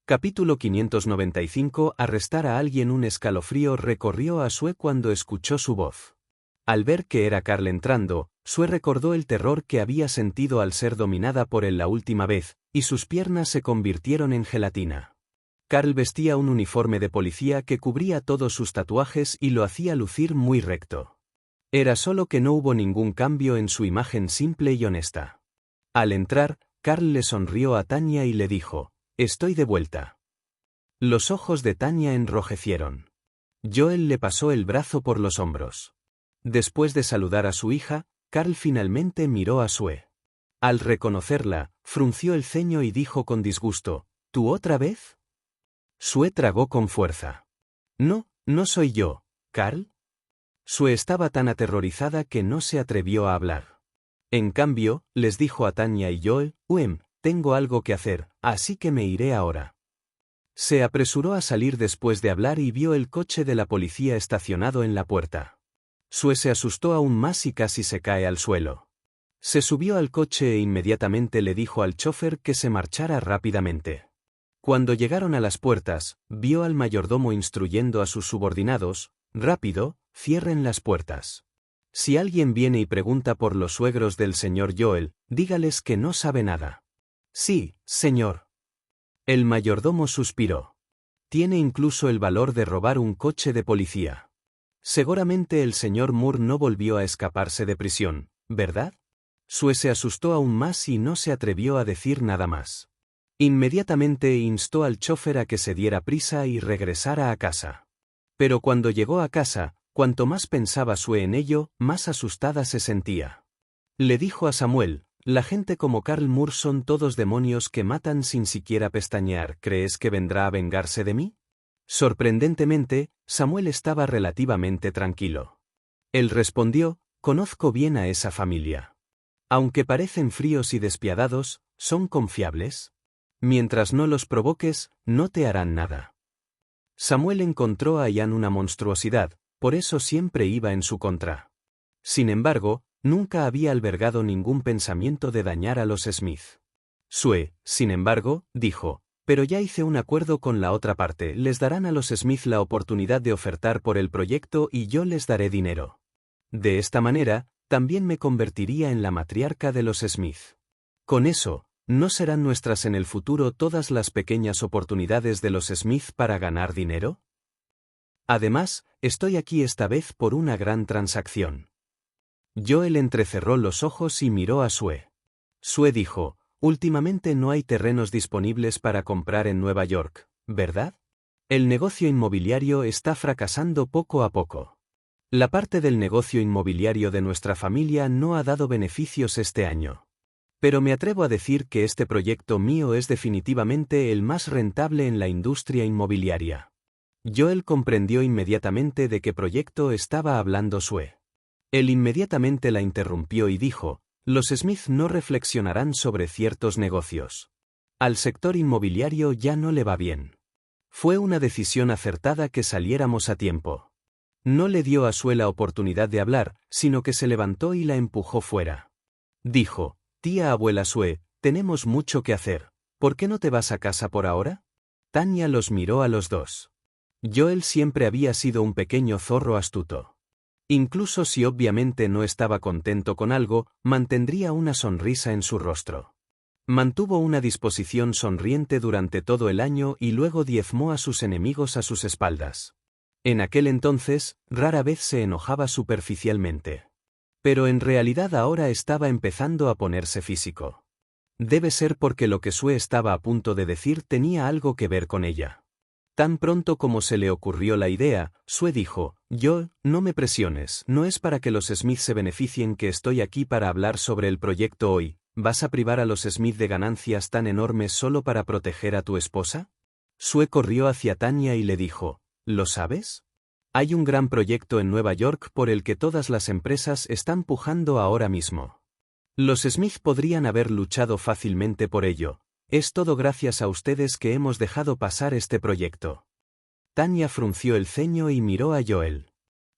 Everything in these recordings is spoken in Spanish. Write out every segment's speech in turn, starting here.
Capítulo 595. Arrestar a alguien. Un escalofrío recorrió a Sue cuando escuchó su voz. Al ver que era Carl entrando, Sue recordó el terror que había sentido al ser dominada por él la última vez, y sus piernas se convirtieron en gelatina. Carl vestía un uniforme de policía que cubría todos sus tatuajes y lo hacía lucir muy recto. Era solo que no hubo ningún cambio en su imagen simple y honesta. Al entrar, Carl le sonrió a Tanya y le dijo: «Estoy de vuelta». Los ojos de Tanya enrojecieron. Joel le pasó el brazo por los hombros. Después de saludar a su hija, Carl finalmente miró a Sue. Al reconocerla, frunció el ceño y dijo con disgusto: «¿Tú otra vez?». Sue tragó con fuerza. «No, no soy yo, Carl». Sue estaba tan aterrorizada que no se atrevió a hablar. En cambio, les dijo a Tanya y Joel: «Tengo algo que hacer, así que me iré ahora». Se apresuró a salir después de hablar y vio el coche de la policía estacionado en la puerta. Sue se asustó aún más y casi se cae al suelo. Se subió al coche e inmediatamente le dijo al chofer que se marchara rápidamente. Cuando llegaron a las puertas, vio al mayordomo instruyendo a sus subordinados: «Rápido, cierren las puertas. Si alguien viene y pregunta por los suegros del señor Joel, dígales que no sabe nada». «Sí, señor». El mayordomo suspiró. «Tiene incluso el valor de robar un coche de policía. Seguramente el señor Moore no volvió a escaparse de prisión, ¿verdad?». Sue se asustó aún más y no se atrevió a decir nada más. Inmediatamente instó al chofer a que se diera prisa y regresara a casa. Pero cuando llegó a casa, cuanto más pensaba Sue en ello, más asustada se sentía. Le dijo a Samuel: «La gente como Carl Moore son todos demonios que matan sin siquiera pestañear. ¿Crees que vendrá a vengarse de mí?». Sorprendentemente, Samuel estaba relativamente tranquilo. Él respondió: «Conozco bien a esa familia. Aunque parecen fríos y despiadados, son confiables. Mientras no los provoques, no te harán nada». Samuel encontró a Ian una monstruosidad, por eso siempre iba en su contra. Sin embargo, nunca había albergado ningún pensamiento de dañar a los Smith. Sue, sin embargo, dijo: «Pero ya hice un acuerdo con la otra parte. Les darán a los Smith la oportunidad de ofertar por el proyecto y yo les daré dinero. De esta manera, también me convertiría en la matriarca de los Smith. Con eso, ¿no serán nuestras en el futuro todas las pequeñas oportunidades de los Smith para ganar dinero? Además, estoy aquí esta vez por una gran transacción». Joel entrecerró los ojos y miró a Sue. Sue dijo: «Últimamente no hay terrenos disponibles para comprar en Nueva York, ¿verdad? El negocio inmobiliario está fracasando poco a poco. La parte del negocio inmobiliario de nuestra familia no ha dado beneficios este año. Pero me atrevo a decir que este proyecto mío es definitivamente el más rentable en la industria inmobiliaria». Joel comprendió inmediatamente de qué proyecto estaba hablando Sue. Él inmediatamente la interrumpió y dijo: «Los Smith no reflexionarán sobre ciertos negocios. Al sector inmobiliario ya no le va bien. Fue una decisión acertada que saliéramos a tiempo». No le dio a Sue la oportunidad de hablar, sino que se levantó y la empujó fuera. Dijo: «Tía abuela Sue, tenemos mucho que hacer. ¿Por qué no te vas a casa por ahora?». Tanya los miró a los dos. Joel siempre había sido un pequeño zorro astuto. Incluso si obviamente no estaba contento con algo, mantendría una sonrisa en su rostro. Mantuvo una disposición sonriente durante todo el año y luego diezmó a sus enemigos a sus espaldas. En aquel entonces, rara vez se enojaba superficialmente. Pero en realidad ahora estaba empezando a ponerse físico. Debe ser porque lo que Sue estaba a punto de decir tenía algo que ver con ella. Tan pronto como se le ocurrió la idea, Sue dijo: «Yo, no me presiones, no es para que los Smith se beneficien que estoy aquí para hablar sobre el proyecto hoy. ¿Vas a privar a los Smith de ganancias tan enormes solo para proteger a tu esposa?». Sue corrió hacia Tanya y le dijo: «¿Lo sabes? Hay un gran proyecto en Nueva York por el que todas las empresas están pujando ahora mismo. Los Smith podrían haber luchado fácilmente por ello. Es todo gracias a ustedes que hemos dejado pasar este proyecto». Tanya frunció el ceño y miró a Joel.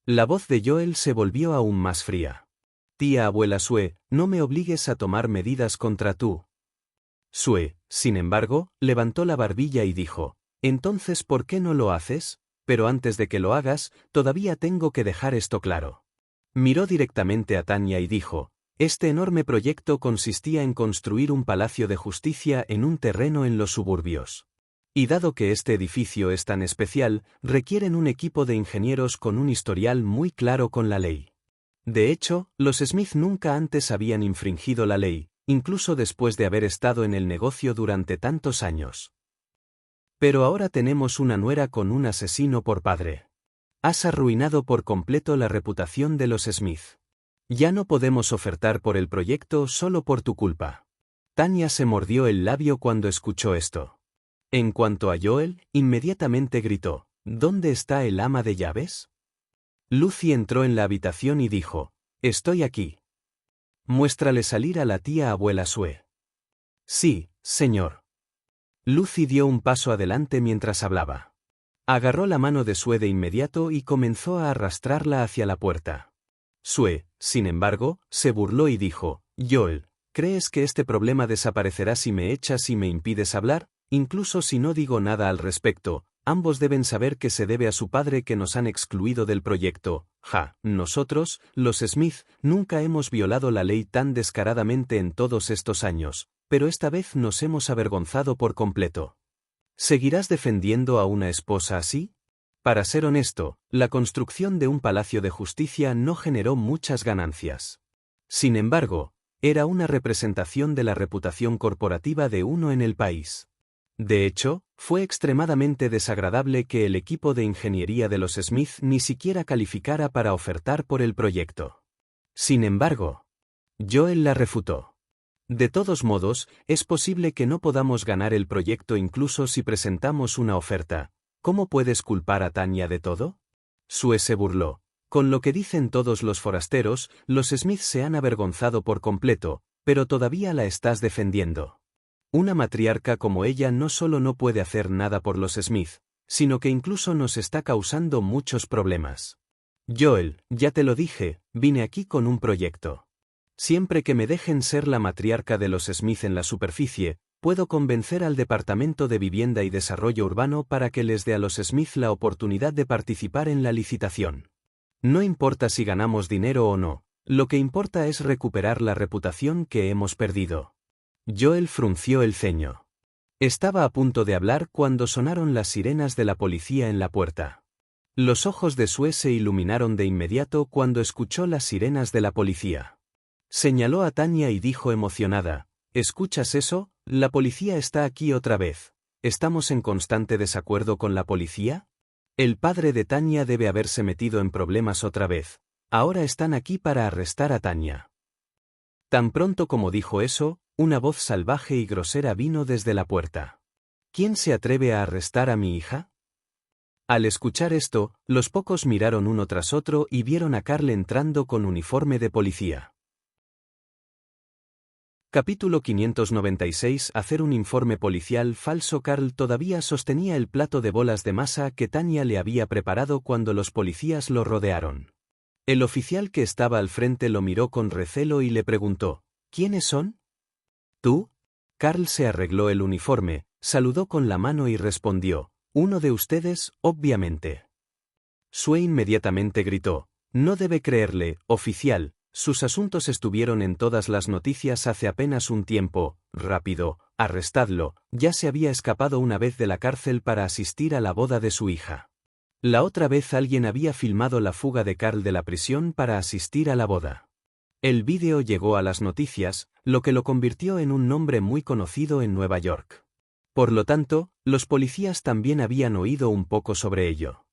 La voz de Joel se volvió aún más fría. «Tía abuela Sue, no me obligues a tomar medidas contra tú». «Sue, sin embargo, levantó la barbilla y dijo, «¿Entonces por qué no lo haces? Pero antes de que lo hagas, todavía tengo que dejar esto claro». Miró directamente a Tanya y dijo, «Este enorme proyecto consistía en construir un palacio de justicia en un terreno en los suburbios. Y dado que este edificio es tan especial, requieren un equipo de ingenieros con un historial muy claro con la ley. De hecho, los Smith nunca antes habían infringido la ley, incluso después de haber estado en el negocio durante tantos años. Pero ahora tenemos una nuera con un asesino por padre. Has arruinado por completo la reputación de los Smith. Ya no podemos ofertar por el proyecto solo por tu culpa». Tanya se mordió el labio cuando escuchó esto. En cuanto a Joel, inmediatamente gritó, «¿Dónde está el ama de llaves?» Lucy entró en la habitación y dijo, «Estoy aquí». «Muéstrale salir a la tía abuela Sue». «Sí, señor». Lucy dio un paso adelante mientras hablaba. Agarró la mano de Sue de inmediato y comenzó a arrastrarla hacia la puerta. Sue, sin embargo, se burló y dijo, «Joel, ¿crees que este problema desaparecerá si me echas y me impides hablar? Incluso si no digo nada al respecto, ambos deben saber que se debe a su padre que nos han excluido del proyecto. Nosotros, los Smith, nunca hemos violado la ley tan descaradamente en todos estos años, pero esta vez nos hemos avergonzado por completo». ¿Seguirás defendiendo a una esposa así? Para ser honesto, la construcción de un palacio de justicia no generó muchas ganancias. Sin embargo, era una representación de la reputación corporativa de uno en el país. De hecho, fue extremadamente desagradable que el equipo de ingeniería de los Smith ni siquiera calificara para ofertar por el proyecto. Sin embargo, Joel la refutó. «De todos modos, es posible que no podamos ganar el proyecto incluso si presentamos una oferta. ¿Cómo puedes culpar a Tanya de todo?» Sue se burló. «Con lo que dicen todos los forasteros, los Smith se han avergonzado por completo, pero todavía la estás defendiendo. Una matriarca como ella no solo no puede hacer nada por los Smith, sino que incluso nos está causando muchos problemas». «Joel, ya te lo dije, vine aquí con un proyecto. Siempre que me dejen ser la matriarca de los Smith en la superficie, puedo convencer al Departamento de Vivienda y Desarrollo Urbano para que les dé a los Smith la oportunidad de participar en la licitación. No importa si ganamos dinero o no, lo que importa es recuperar la reputación que hemos perdido». Joel frunció el ceño. Estaba a punto de hablar cuando sonaron las sirenas de la policía en la puerta. Los ojos de Sue se iluminaron de inmediato cuando escuchó las sirenas de la policía. Señaló a Tanya y dijo emocionada, «¿Escuchas eso? La policía está aquí otra vez. ¿Estamos en constante desacuerdo con la policía? El padre de Tanya debe haberse metido en problemas otra vez. Ahora están aquí para arrestar a Tanya». Tan pronto como dijo eso, una voz salvaje y grosera vino desde la puerta. «¿Quién se atreve a arrestar a mi hija?». Al escuchar esto, los pocos miraron uno tras otro y vieron a Carl entrando con uniforme de policía. Capítulo 596. Hacer un informe policial falso. Carl todavía sostenía el plato de bolas de masa que Tanya le había preparado cuando los policías lo rodearon. El oficial que estaba al frente lo miró con recelo y le preguntó, «¿Quiénes son?». «¿Tú?». Carl se arregló el uniforme, saludó con la mano y respondió, «Uno de ustedes, obviamente». Sue inmediatamente gritó, «No debe creerle, oficial. Sus asuntos estuvieron en todas las noticias hace apenas un tiempo. Rápido, arrestadlo. Ya se había escapado una vez de la cárcel para asistir a la boda de su hija. La otra vez alguien había filmado la fuga de Carl de la prisión para asistir a la boda. El vídeo llegó a las noticias, lo que lo convirtió en un nombre muy conocido en Nueva York. Por lo tanto, los policías también habían oído un poco sobre ello.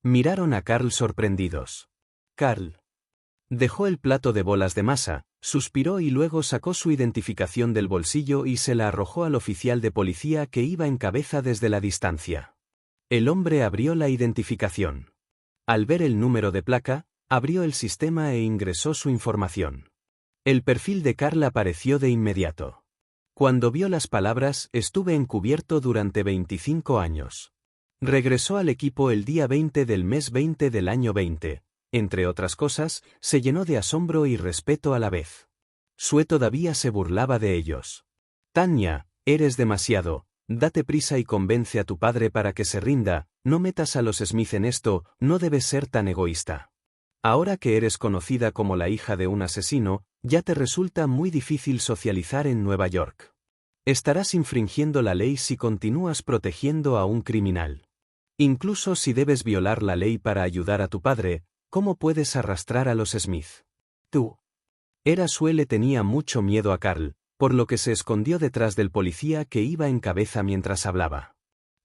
Miraron a Carl sorprendidos. Carl dejó el plato de bolas de masa, suspiró y luego sacó su identificación del bolsillo y se la arrojó al oficial de policía que iba en cabeza desde la distancia. El hombre abrió la identificación. Al ver el número de placa, abrió el sistema e ingresó su información. El perfil de Carl apareció de inmediato. Cuando vio las palabras, «Estuve encubierto durante 25 años. Regresó al equipo el día 20 del mes 20 del año 20. Entre otras cosas, se llenó de asombro y respeto a la vez. Sue todavía se burlaba de ellos. «Tanya, eres demasiado, date prisa y convence a tu padre para que se rinda, no metas a los Smith en esto, no debes ser tan egoísta. Ahora que eres conocida como la hija de un asesino, ya te resulta muy difícil socializar en Nueva York. Estarás infringiendo la ley si continúas protegiendo a un criminal. Incluso si debes violar la ley para ayudar a tu padre, ¿cómo puedes arrastrar a los Smith? Tú. Sue le tenía mucho miedo a Carl, por lo que se escondió detrás del policía que iba en cabeza mientras hablaba.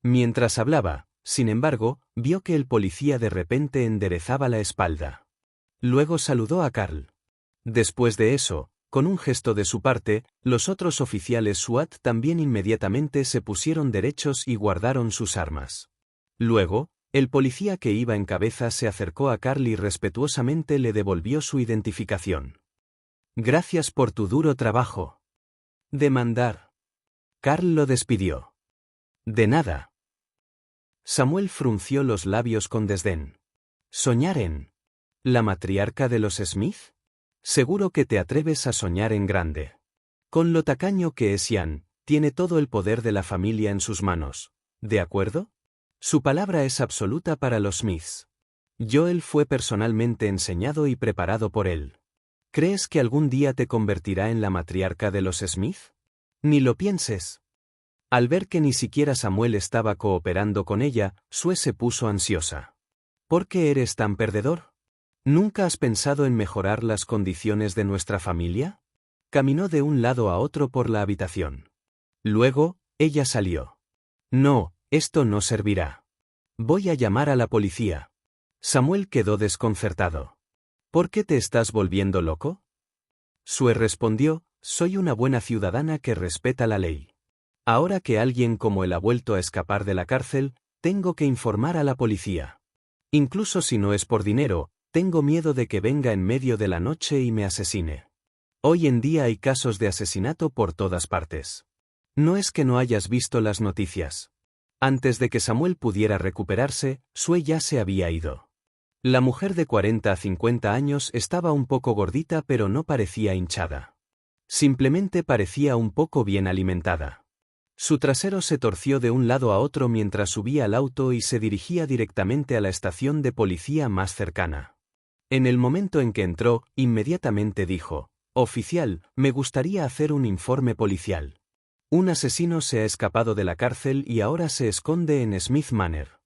Mientras hablaba, sin embargo, vio que el policía de repente enderezaba la espalda. Luego saludó a Carl. Después de eso, con un gesto de su parte, los otros oficiales SWAT también inmediatamente se pusieron derechos y guardaron sus armas. Luego, el policía que iba en cabeza se acercó a Carl y respetuosamente le devolvió su identificación. Gracias por tu duro trabajo. Demandar. Carl lo despidió. De nada. Samuel frunció los labios con desdén. ¿Soñar en la matriarca de los Smith? Seguro que te atreves a soñar en grande. Con lo tacaño que es Ian, tiene todo el poder de la familia en sus manos. ¿De acuerdo? Su palabra es absoluta para los Smiths. Joel fue personalmente enseñado y preparado por él. ¿Crees que algún día te convertirá en la matriarca de los Smith? Ni lo pienses. Al ver que ni siquiera Samuel estaba cooperando con ella, Sue se puso ansiosa. ¿Por qué eres tan perdedor? ¿Nunca has pensado en mejorar las condiciones de nuestra familia? Caminó de un lado a otro por la habitación. Luego, ella salió. No, esto no servirá. Voy a llamar a la policía. Samuel quedó desconcertado. ¿Por qué te estás volviendo loco? Sue respondió, soy una buena ciudadana que respeta la ley. Ahora que alguien como él ha vuelto a escapar de la cárcel, tengo que informar a la policía. Incluso si no es por dinero, tengo miedo de que venga en medio de la noche y me asesine. Hoy en día hay casos de asesinato por todas partes. No es que no hayas visto las noticias. Antes de que Samuel pudiera recuperarse, Sue ya se había ido. La mujer de 40 a 50 años estaba un poco gordita pero no parecía hinchada. Simplemente parecía un poco bien alimentada. Su trasero se torció de un lado a otro mientras subía al auto y se dirigía directamente a la estación de policía más cercana. En el momento en que entró, inmediatamente dijo, «Oficial, me gustaría hacer un informe policial. Un asesino se ha escapado de la cárcel y ahora se esconde en Smith Manor.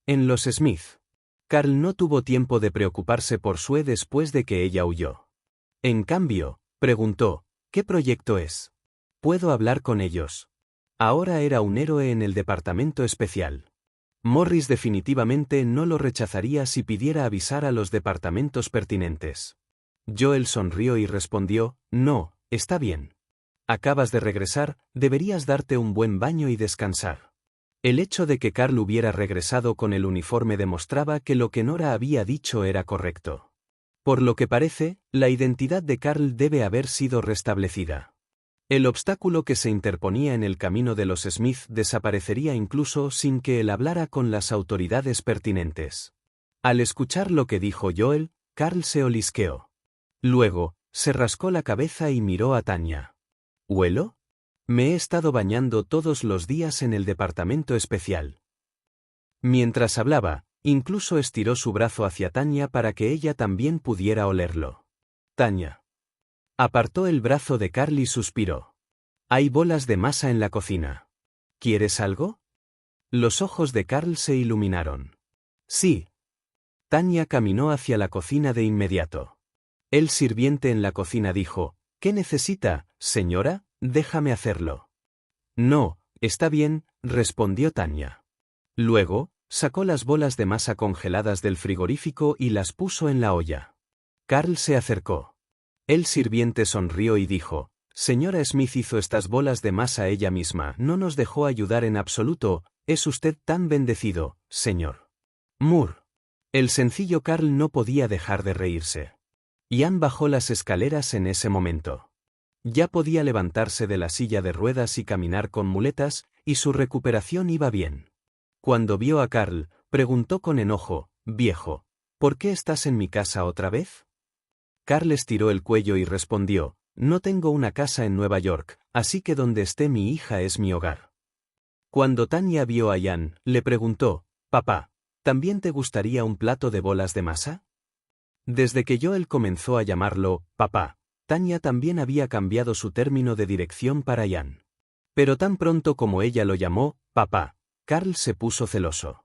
En los Smith». Carl no tuvo tiempo de preocuparse por Sue después de que ella huyó. En cambio, preguntó, «¿Qué proyecto es? ¿Puedo hablar con ellos?» Ahora era un héroe en el departamento especial. Morris definitivamente no lo rechazaría si pidiera avisar a los departamentos pertinentes. Joel sonrió y respondió, «No, está bien. Acabas de regresar, deberías darte un buen baño y descansar». El hecho de que Carl hubiera regresado con el uniforme demostraba que lo que Nora había dicho era correcto. Por lo que parece, la identidad de Carl debe haber sido restablecida. El obstáculo que se interponía en el camino de los Smith desaparecería incluso sin que él hablara con las autoridades pertinentes. Al escuchar lo que dijo Joel, Carl se olisqueó. Luego, se rascó la cabeza y miró a Tanya. ¿Huelo? Me he estado bañando todos los días en el departamento especial. Mientras hablaba, incluso estiró su brazo hacia Tanya para que ella también pudiera olerlo. Tanya apartó el brazo de Carl y suspiró. Hay bolas de masa en la cocina. ¿Quieres algo? Los ojos de Carl se iluminaron. Sí. Tanya caminó hacia la cocina de inmediato. El sirviente en la cocina dijo, ¿qué necesita, señora? Déjame hacerlo. No, está bien, respondió Tanya. Luego, sacó las bolas de masa congeladas del frigorífico y las puso en la olla. Carl se acercó. El sirviente sonrió y dijo, «Señora Smith hizo estas bolas de masa ella misma, no nos dejó ayudar en absoluto, es usted tan bendecido, señor Moore». El sencillo Carl no podía dejar de reírse. Ian bajó las escaleras en ese momento. Ya podía levantarse de la silla de ruedas y caminar con muletas, y su recuperación iba bien. Cuando vio a Carl, preguntó con enojo, «Viejo, ¿por qué estás en mi casa otra vez?» Carl estiró el cuello y respondió, No tengo una casa en Nueva York, así que donde esté mi hija es mi hogar. Cuando Tanya vio a Ian, le preguntó, «Papá, ¿también te gustaría un plato de bolas de masa?» Desde que Joel comenzó a llamarlo «papá», Tanya también había cambiado su término de dirección para Ian. Pero tan pronto como ella lo llamó «papá», Carl se puso celoso.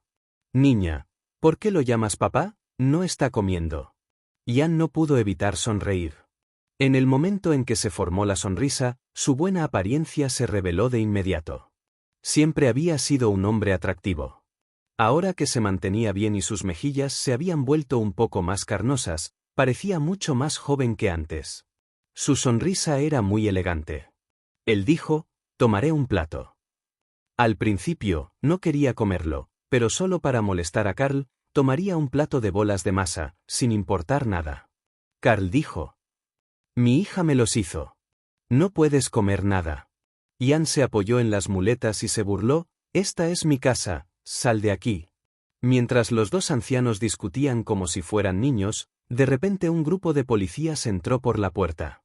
«Niña, ¿por qué lo llamas papá? No está comiendo». Ian no pudo evitar sonreír. En el momento en que se formó la sonrisa, su buena apariencia se reveló de inmediato. Siempre había sido un hombre atractivo. Ahora que se mantenía bien y sus mejillas se habían vuelto un poco más carnosas, parecía mucho más joven que antes. Su sonrisa era muy elegante. Él dijo, «Tomaré un plato». Al principio, no quería comerlo, pero solo para molestar a Carl, tomaría un plato de bolas de masa, sin importar nada. Carl dijo, «Mi hija me los hizo. No puedes comer nada». Ian se apoyó en las muletas y se burló, «Esta es mi casa, sal de aquí». Mientras los dos ancianos discutían como si fueran niños, de repente un grupo de policías entró por la puerta.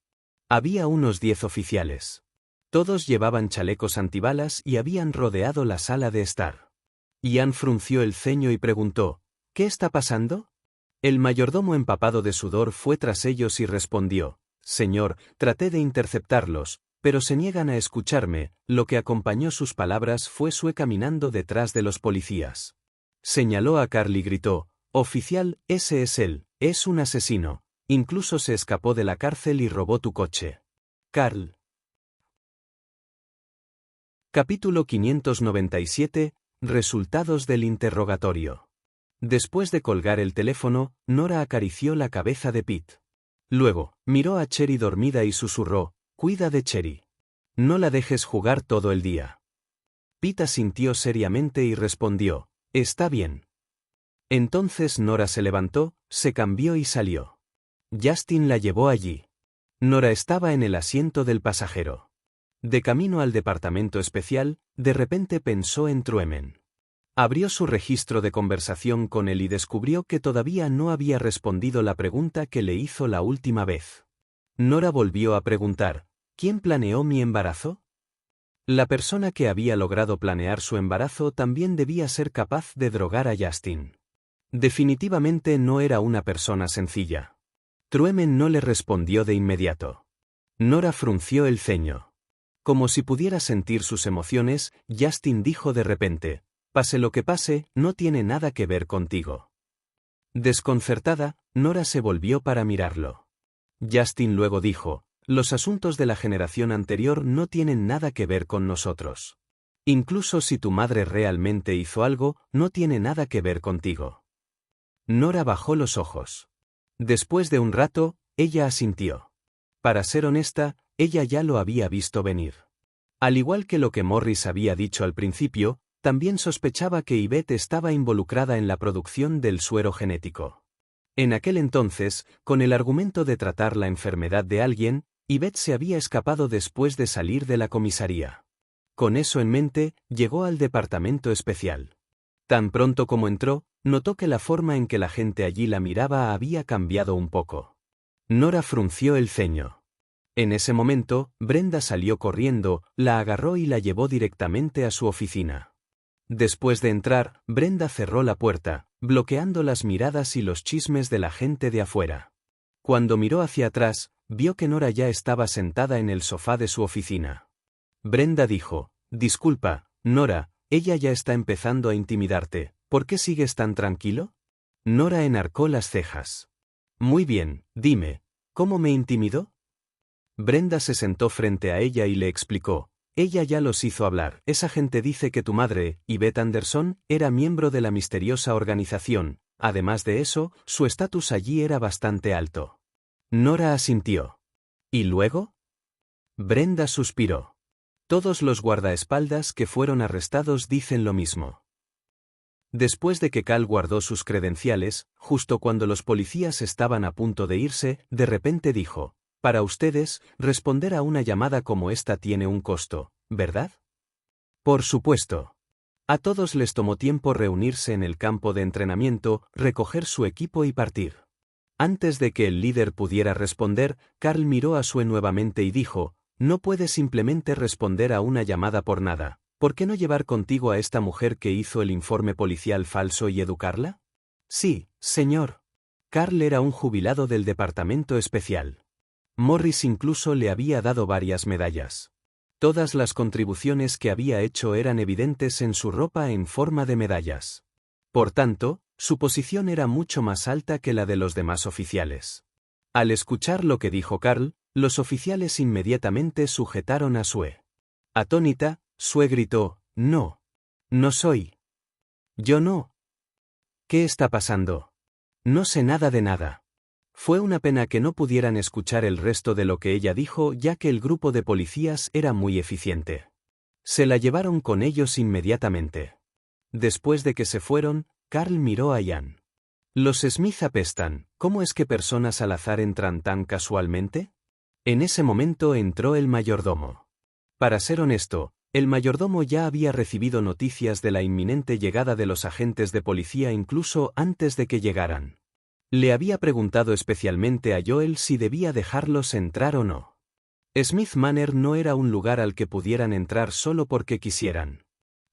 Había unos 10 oficiales. Todos llevaban chalecos antibalas y habían rodeado la sala de estar. Ian frunció el ceño y preguntó, «¿Qué está pasando?» El mayordomo empapado de sudor fue tras ellos y respondió, «Señor, traté de interceptarlos, pero se niegan a escucharme». Lo que acompañó sus palabras fue Sue caminando detrás de los policías. Señaló a Carl y gritó, «Oficial, ese es él, es un asesino. Incluso se escapó de la cárcel y robó tu coche». Carl. Capítulo 597, Resultados del interrogatorio. Después de colgar el teléfono, Nora acarició la cabeza de Pete. Luego, miró a Cherry dormida y susurró, «Cuida de Cherry. No la dejes jugar todo el día». Pete asintió seriamente y respondió, «Está bien». Entonces Nora se levantó, se cambió y salió. Justin la llevó allí. Nora estaba en el asiento del pasajero. De camino al departamento especial, de repente pensó en Trueman. Abrió su registro de conversación con él y descubrió que todavía no había respondido la pregunta que le hizo la última vez. Nora volvió a preguntar, ¿quién planeó mi embarazo? La persona que había logrado planear su embarazo también debía ser capaz de drogar a Justin. Definitivamente no era una persona sencilla. Trueman no le respondió de inmediato. Nora frunció el ceño. Como si pudiera sentir sus emociones, Justin dijo de repente, «Pase lo que pase, no tiene nada que ver contigo». Desconcertada, Nora se volvió para mirarlo. Justin luego dijo, «Los asuntos de la generación anterior no tienen nada que ver con nosotros. Incluso si tu madre realmente hizo algo, no tiene nada que ver contigo». Nora bajó los ojos. Después de un rato, ella asintió. Para ser honesta, ella ya lo había visto venir. Al igual que lo que Morris había dicho al principio, también sospechaba que Yvette estaba involucrada en la producción del suero genético. En aquel entonces, con el argumento de tratar la enfermedad de alguien, Yvette se había escapado después de salir de la comisaría. Con eso en mente, llegó al departamento especial. Tan pronto como entró, notó que la forma en que la gente allí la miraba había cambiado un poco. Nora frunció el ceño. En ese momento, Brenda salió corriendo, la agarró y la llevó directamente a su oficina. Después de entrar, Brenda cerró la puerta, bloqueando las miradas y los chismes de la gente de afuera. Cuando miró hacia atrás, vio que Nora ya estaba sentada en el sofá de su oficina. Brenda dijo, «Disculpa, Nora, ella ya está empezando a intimidarte, ¿por qué sigues tan tranquilo?» Nora enarcó las cejas. «Muy bien, dime, ¿cómo me intimidó?» Brenda se sentó frente a ella y le explicó, «Ella ya los hizo hablar. Esa gente dice que tu madre, Yvette Anderson, era miembro de la misteriosa organización. Además de eso, su estatus allí era bastante alto». Nora asintió. «¿Y luego?» Brenda suspiró. «Todos los guardaespaldas que fueron arrestados dicen lo mismo». Después de que Cal guardó sus credenciales, justo cuando los policías estaban a punto de irse, de repente dijo, «Para ustedes, responder a una llamada como esta tiene un costo, ¿verdad?» «Por supuesto». A todos les tomó tiempo reunirse en el campo de entrenamiento, recoger su equipo y partir. Antes de que el líder pudiera responder, Carl miró a Sue nuevamente y dijo, «No puedes simplemente responder a una llamada por nada. ¿Por qué no llevar contigo a esta mujer que hizo el informe policial falso y educarla?» «Sí, señor». Carl era un jubilado del departamento especial. Morris incluso le había dado varias medallas. Todas las contribuciones que había hecho eran evidentes en su ropa en forma de medallas. Por tanto, su posición era mucho más alta que la de los demás oficiales. Al escuchar lo que dijo Carl, los oficiales inmediatamente sujetaron a Sue. Atónita, Sue gritó, «No. No soy. Yo no. ¿Qué está pasando? No sé nada de nada». Fue una pena que no pudieran escuchar el resto de lo que ella dijo, ya que el grupo de policías era muy eficiente. Se la llevaron con ellos inmediatamente. Después de que se fueron, Carl miró a Ian. «Los Smith apestan, ¿cómo es que personas al azar entran tan casualmente?» En ese momento entró el mayordomo. Para ser honesto, el mayordomo ya había recibido noticias de la inminente llegada de los agentes de policía incluso antes de que llegaran. Le había preguntado especialmente a Joel si debía dejarlos entrar o no. Smith Manor no era un lugar al que pudieran entrar solo porque quisieran.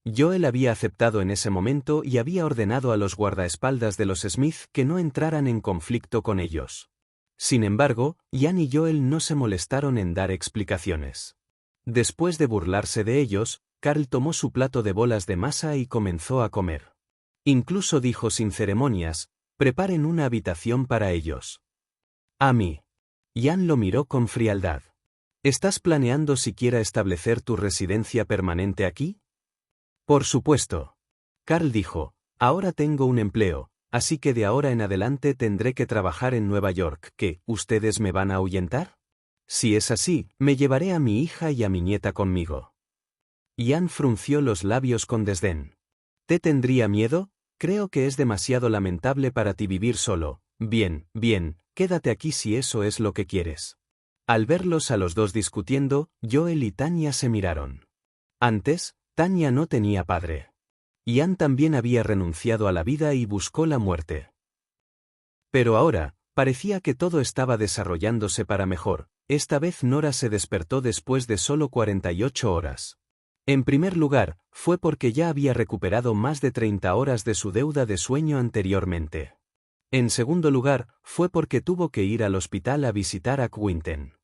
Joel había aceptado en ese momento y había ordenado a los guardaespaldas de los Smith que no entraran en conflicto con ellos. Sin embargo, Ian y Joel no se molestaron en dar explicaciones. Después de burlarse de ellos, Carl tomó su plato de bolas de masa y comenzó a comer. Incluso dijo sin ceremonias, «Preparen una habitación para ellos». «A mí». Ian lo miró con frialdad. «¿Estás planeando siquiera establecer tu residencia permanente aquí?» «Por supuesto». Carl dijo, «Ahora tengo un empleo, así que de ahora en adelante tendré que trabajar en Nueva York. ¿Qué, ustedes me van a ahuyentar? Si es así, me llevaré a mi hija y a mi nieta conmigo». Ian frunció los labios con desdén. «¿Te tendría miedo? Creo que es demasiado lamentable para ti vivir solo. Bien, quédate aquí si eso es lo que quieres». Al verlos a los dos discutiendo, Joel y Tanya se miraron. Antes, Tanya no tenía padre. Ian también había renunciado a la vida y buscó la muerte. Pero ahora, parecía que todo estaba desarrollándose para mejor. Esta vez Nora se despertó después de solo 48 horas. En primer lugar, fue porque ya había recuperado más de 30 horas de su deuda de sueño anteriormente. En segundo lugar, fue porque tuvo que ir al hospital a visitar a Quinten.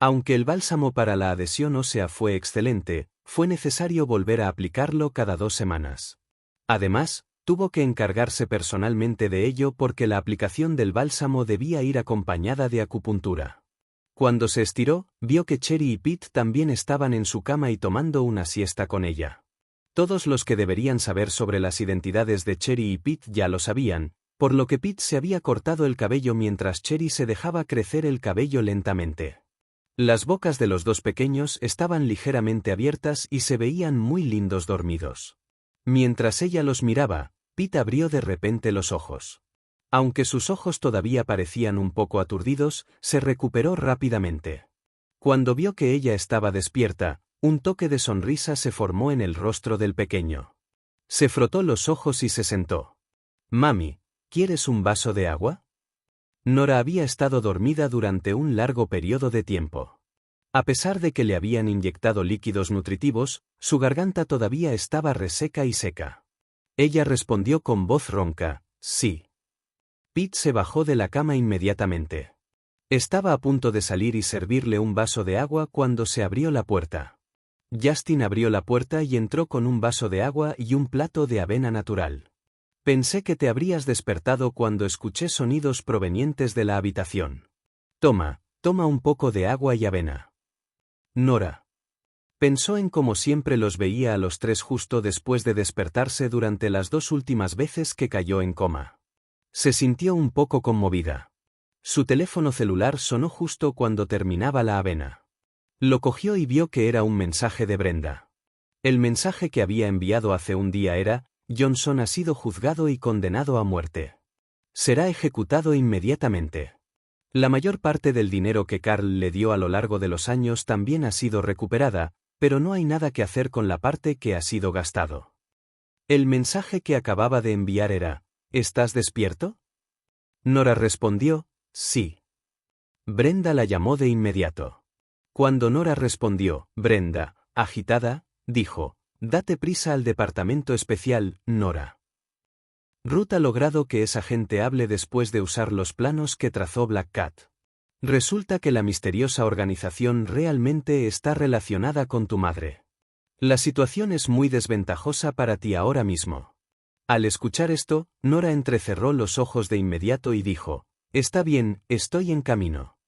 Aunque el bálsamo para la adhesión ósea fue excelente, fue necesario volver a aplicarlo cada 2 semanas. Además, tuvo que encargarse personalmente de ello porque la aplicación del bálsamo debía ir acompañada de acupuntura. Cuando se estiró, vio que Cherry y Pete también estaban en su cama y tomando una siesta con ella. Todos los que deberían saber sobre las identidades de Cherry y Pete ya lo sabían, por lo que Pete se había cortado el cabello mientras Cherry se dejaba crecer el cabello lentamente. Las bocas de los dos pequeños estaban ligeramente abiertas y se veían muy lindos dormidos. Mientras ella los miraba, Pete abrió de repente los ojos. Aunque sus ojos todavía parecían un poco aturdidos, se recuperó rápidamente. Cuando vio que ella estaba despierta, un toque de sonrisa se formó en el rostro del pequeño. Se frotó los ojos y se sentó. «Mami, ¿quieres un vaso de agua?» Nora había estado dormida durante un largo periodo de tiempo. A pesar de que le habían inyectado líquidos nutritivos, su garganta todavía estaba reseca y seca. Ella respondió con voz ronca, «Sí». Pete se bajó de la cama inmediatamente. Estaba a punto de salir y servirle un vaso de agua cuando se abrió la puerta. Justin abrió la puerta y entró con un vaso de agua y un plato de avena natural. «Pensé que te habrías despertado cuando escuché sonidos provenientes de la habitación. Toma un poco de agua y avena». Nora pensó en cómo siempre los veía a los tres justo después de despertarse durante las 2 últimas veces que cayó en coma. Se sintió un poco conmovida. Su teléfono celular sonó justo cuando terminaba la avena. Lo cogió y vio que era un mensaje de Brenda. El mensaje que había enviado hace un día era, «Johnson ha sido juzgado y condenado a muerte. Será ejecutado inmediatamente». La mayor parte del dinero que Carl le dio a lo largo de los años también ha sido recuperada, pero no hay nada que hacer con la parte que ha sido gastado. El mensaje que acababa de enviar era, «¿Estás despierto?» Nora respondió, Sí. Brenda la llamó de inmediato. Cuando Nora respondió, Brenda, agitada, dijo, «Date prisa al departamento especial, Nora». Ruth ha logrado que esa gente hable después de usar los planos que trazó Black Cat. Resulta que la misteriosa organización realmente está relacionada con tu madre. La situación es muy desventajosa para ti ahora mismo. Al escuchar esto, Nora entrecerró los ojos de inmediato y dijo, «Está bien, estoy en camino».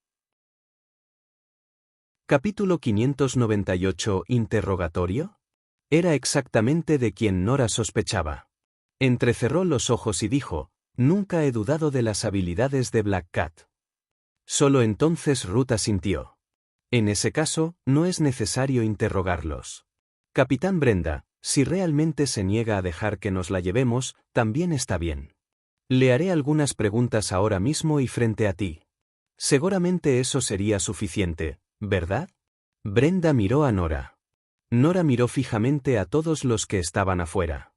Capítulo 598 ¿Interrogatorio? Era exactamente de quien Nora sospechaba. Entrecerró los ojos y dijo, «Nunca he dudado de las habilidades de Black Cat». Solo entonces Ruth asintió. En ese caso, no es necesario interrogarlos. Capitán Brenda, si realmente se niega a dejar que nos la llevemos, también está bien. Le haré algunas preguntas ahora mismo y frente a ti. Seguramente eso sería suficiente, ¿verdad? Brenda miró a Nora. Nora miró fijamente a todos los que estaban afuera.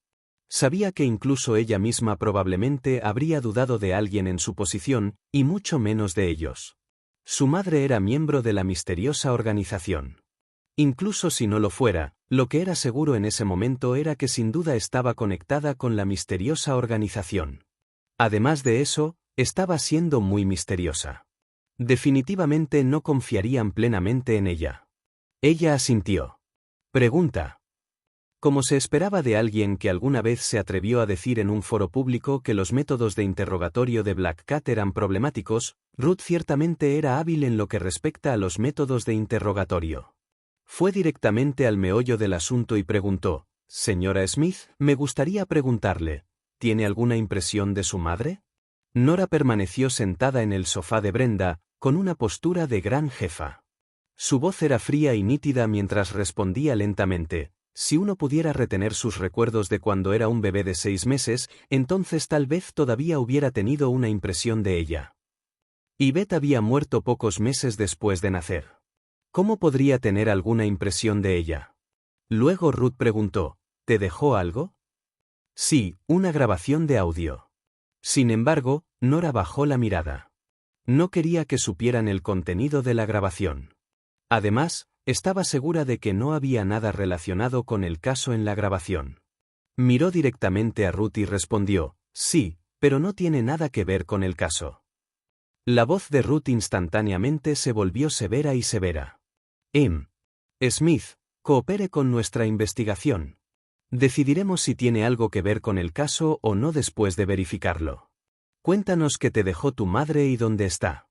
Sabía que incluso ella misma probablemente habría dudado de alguien en su posición, y mucho menos de ellos. Su madre era miembro de la misteriosa organización. Incluso si no lo fuera, lo que era seguro en ese momento era que sin duda estaba conectada con la misteriosa organización. Además de eso, estaba siendo muy misteriosa. Definitivamente no confiarían plenamente en ella. Ella asintió. Pregunta. Como se esperaba de alguien que alguna vez se atrevió a decir en un foro público que los métodos de interrogatorio de Black Cat eran problemáticos, Ruth ciertamente era hábil en lo que respecta a los métodos de interrogatorio. Fue directamente al meollo del asunto y preguntó, «Señora Smith, me gustaría preguntarle, ¿tiene alguna impresión de su madre?» Nora permaneció sentada en el sofá de Brenda, con una postura de gran jefa. Su voz era fría y nítida mientras respondía lentamente, «Si uno pudiera retener sus recuerdos de cuando era un bebé de 6 meses, entonces tal vez todavía hubiera tenido una impresión de ella». Yvette había muerto pocos meses después de nacer. ¿Cómo podría tener alguna impresión de ella? Luego Ruth preguntó, «¿Te dejó algo?» «Sí, una grabación de audio». Sin embargo, Nora bajó la mirada. No quería que supieran el contenido de la grabación. Además, estaba segura de que no había nada relacionado con el caso en la grabación. Miró directamente a Ruth y respondió, «Sí, pero no tiene nada que ver con el caso». La voz de Ruth instantáneamente se volvió severa y severa. Smith, coopere con nuestra investigación. Decidiremos si tiene algo que ver con el caso o no después de verificarlo. Cuéntanos qué te dejó tu madre y dónde está.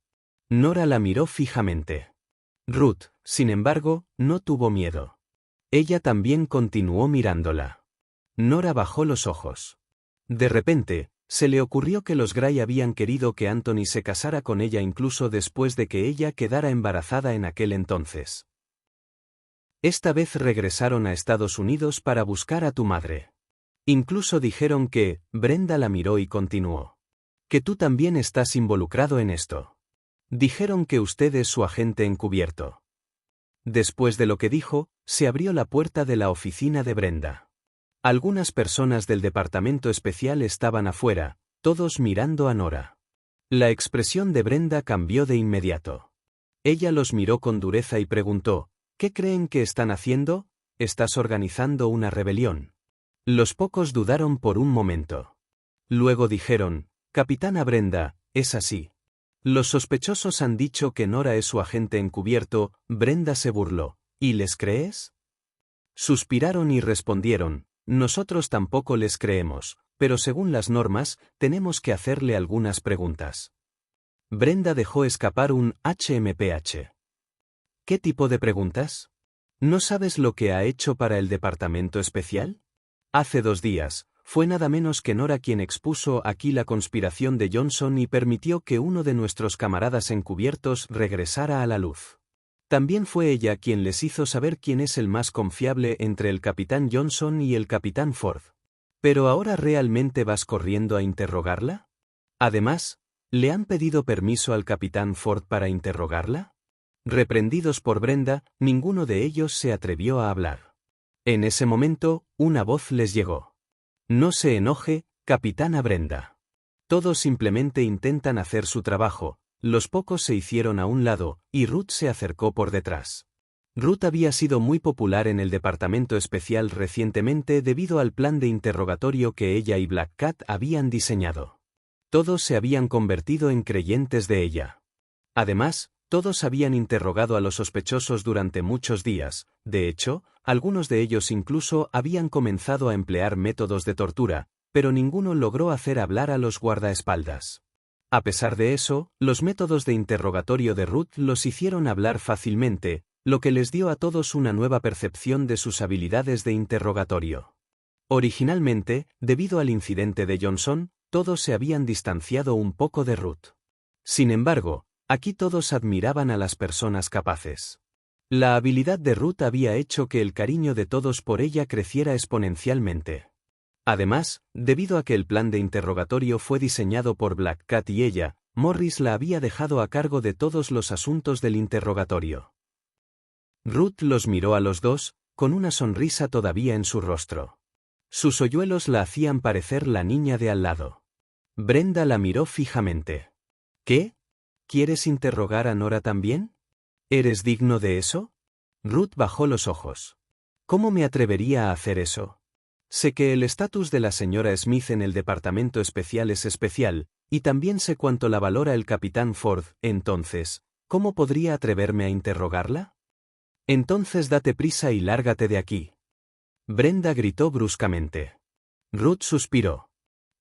Nora la miró fijamente. Ruth, sin embargo, no tuvo miedo. Ella también continuó mirándola. Nora bajó los ojos. De repente, se le ocurrió que los Gray habían querido que Anthony se casara con ella incluso después de que ella quedara embarazada en aquel entonces. Esta vez regresaron a Estados Unidos para buscar a tu madre. Incluso dijeron que, Brenda la miró y continuó. Que tú también estás involucrado en esto. Dijeron que usted es su agente encubierto. Después de lo que dijo, se abrió la puerta de la oficina de Brenda. Algunas personas del departamento especial estaban afuera, todos mirando a Nora. La expresión de Brenda cambió de inmediato. Ella los miró con dureza y preguntó, «¿Qué creen que están haciendo? ¿Estás organizando una rebelión?» Los pocos dudaron por un momento. Luego dijeron, «Capitana Brenda, es así. Los sospechosos han dicho que Nora es su agente encubierto». Brenda se burló, «¿Y les crees?» Suspiraron y respondieron, «Nosotros tampoco les creemos, pero según las normas, tenemos que hacerle algunas preguntas». Brenda dejó escapar un HMPH. ¿Qué tipo de preguntas? ¿No sabes lo que ha hecho para el departamento especial? Hace 2 días, fue nada menos que Nora quien expuso aquí la conspiración de Johnson y permitió que uno de nuestros camaradas encubiertos regresara a la luz. También fue ella quien les hizo saber quién es el más confiable entre el capitán Johnson y el capitán Ford. ¿Pero ahora realmente vas corriendo a interrogarla? Además, ¿le han pedido permiso al capitán Ford para interrogarla? Reprendidos por Brenda, ninguno de ellos se atrevió a hablar. En ese momento, una voz les llegó. «No se enoje, capitana Brenda. Todos simplemente intentan hacer su trabajo, Los pocos se hicieron a un lado, y Ruth se acercó por detrás. Ruth había sido muy popular en el departamento especial recientemente debido al plan de interrogatorio que ella y Black Cat habían diseñado. Todos se habían convertido en creyentes de ella. Además, todos habían interrogado a los sospechosos durante muchos días, de hecho, algunos de ellos incluso habían comenzado a emplear métodos de tortura, pero ninguno logró hacer hablar a los guardaespaldas. A pesar de eso, los métodos de interrogatorio de Ruth los hicieron hablar fácilmente, lo que les dio a todos una nueva percepción de sus habilidades de interrogatorio. Originalmente, debido al incidente de Johnson, todos se habían distanciado un poco de Ruth. Sin embargo, aquí todos admiraban a las personas capaces. La habilidad de Ruth había hecho que el cariño de todos por ella creciera exponencialmente. Además, debido a que el plan de interrogatorio fue diseñado por Black Cat y ella, Morris la había dejado a cargo de todos los asuntos del interrogatorio. Ruth los miró a los dos, con una sonrisa todavía en su rostro. Sus hoyuelos la hacían parecer la niña de al lado. Brenda la miró fijamente. ¿Qué? ¿Quieres interrogar a Nora también? ¿Eres digno de eso? Ruth bajó los ojos. ¿Cómo me atrevería a hacer eso? Sé que el estatus de la señora Smith en el departamento especial es especial, y también sé cuánto la valora el capitán Ford, entonces, ¿cómo podría atreverme a interrogarla? Entonces date prisa y lárgate de aquí. Brenda gritó bruscamente. Ruth suspiró.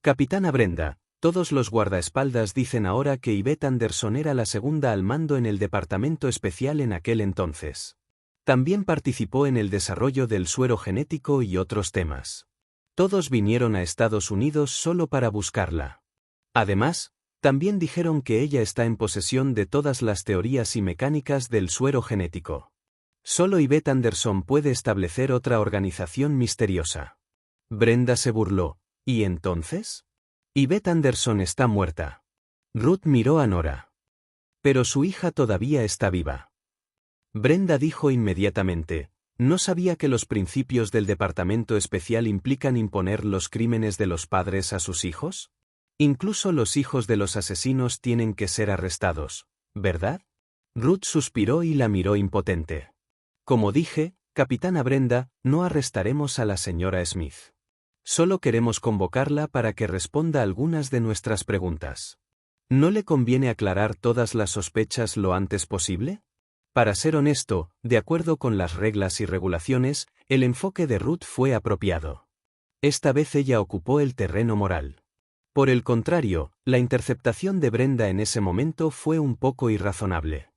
Capitana Brenda, todos los guardaespaldas dicen ahora que Yvette Anderson era la segunda al mando en el departamento especial en aquel entonces. También participó en el desarrollo del suero genético y otros temas. Todos vinieron a Estados Unidos solo para buscarla. Además, también dijeron que ella está en posesión de todas las teorías y mecánicas del suero genético. Solo Yvette Anderson puede establecer otra organización misteriosa. Brenda se burló. ¿Y entonces? Yvette Anderson está muerta. Ruth miró a Nora. Pero su hija todavía está viva. Brenda dijo inmediatamente, ¿no sabía que los principios del departamento especial implican imponer los crímenes de los padres a sus hijos? Incluso los hijos de los asesinos tienen que ser arrestados, ¿verdad? Ruth suspiró y la miró impotente. Como dije, capitana Brenda, no arrestaremos a la señora Smith. Solo queremos convocarla para que responda algunas de nuestras preguntas. ¿No le conviene aclarar todas las sospechas lo antes posible? Para ser honesto, de acuerdo con las reglas y regulaciones, el enfoque de Ruth fue apropiado. Esta vez ella ocupó el terreno moral. Por el contrario, la interceptación de Brenda en ese momento fue un poco irrazonable.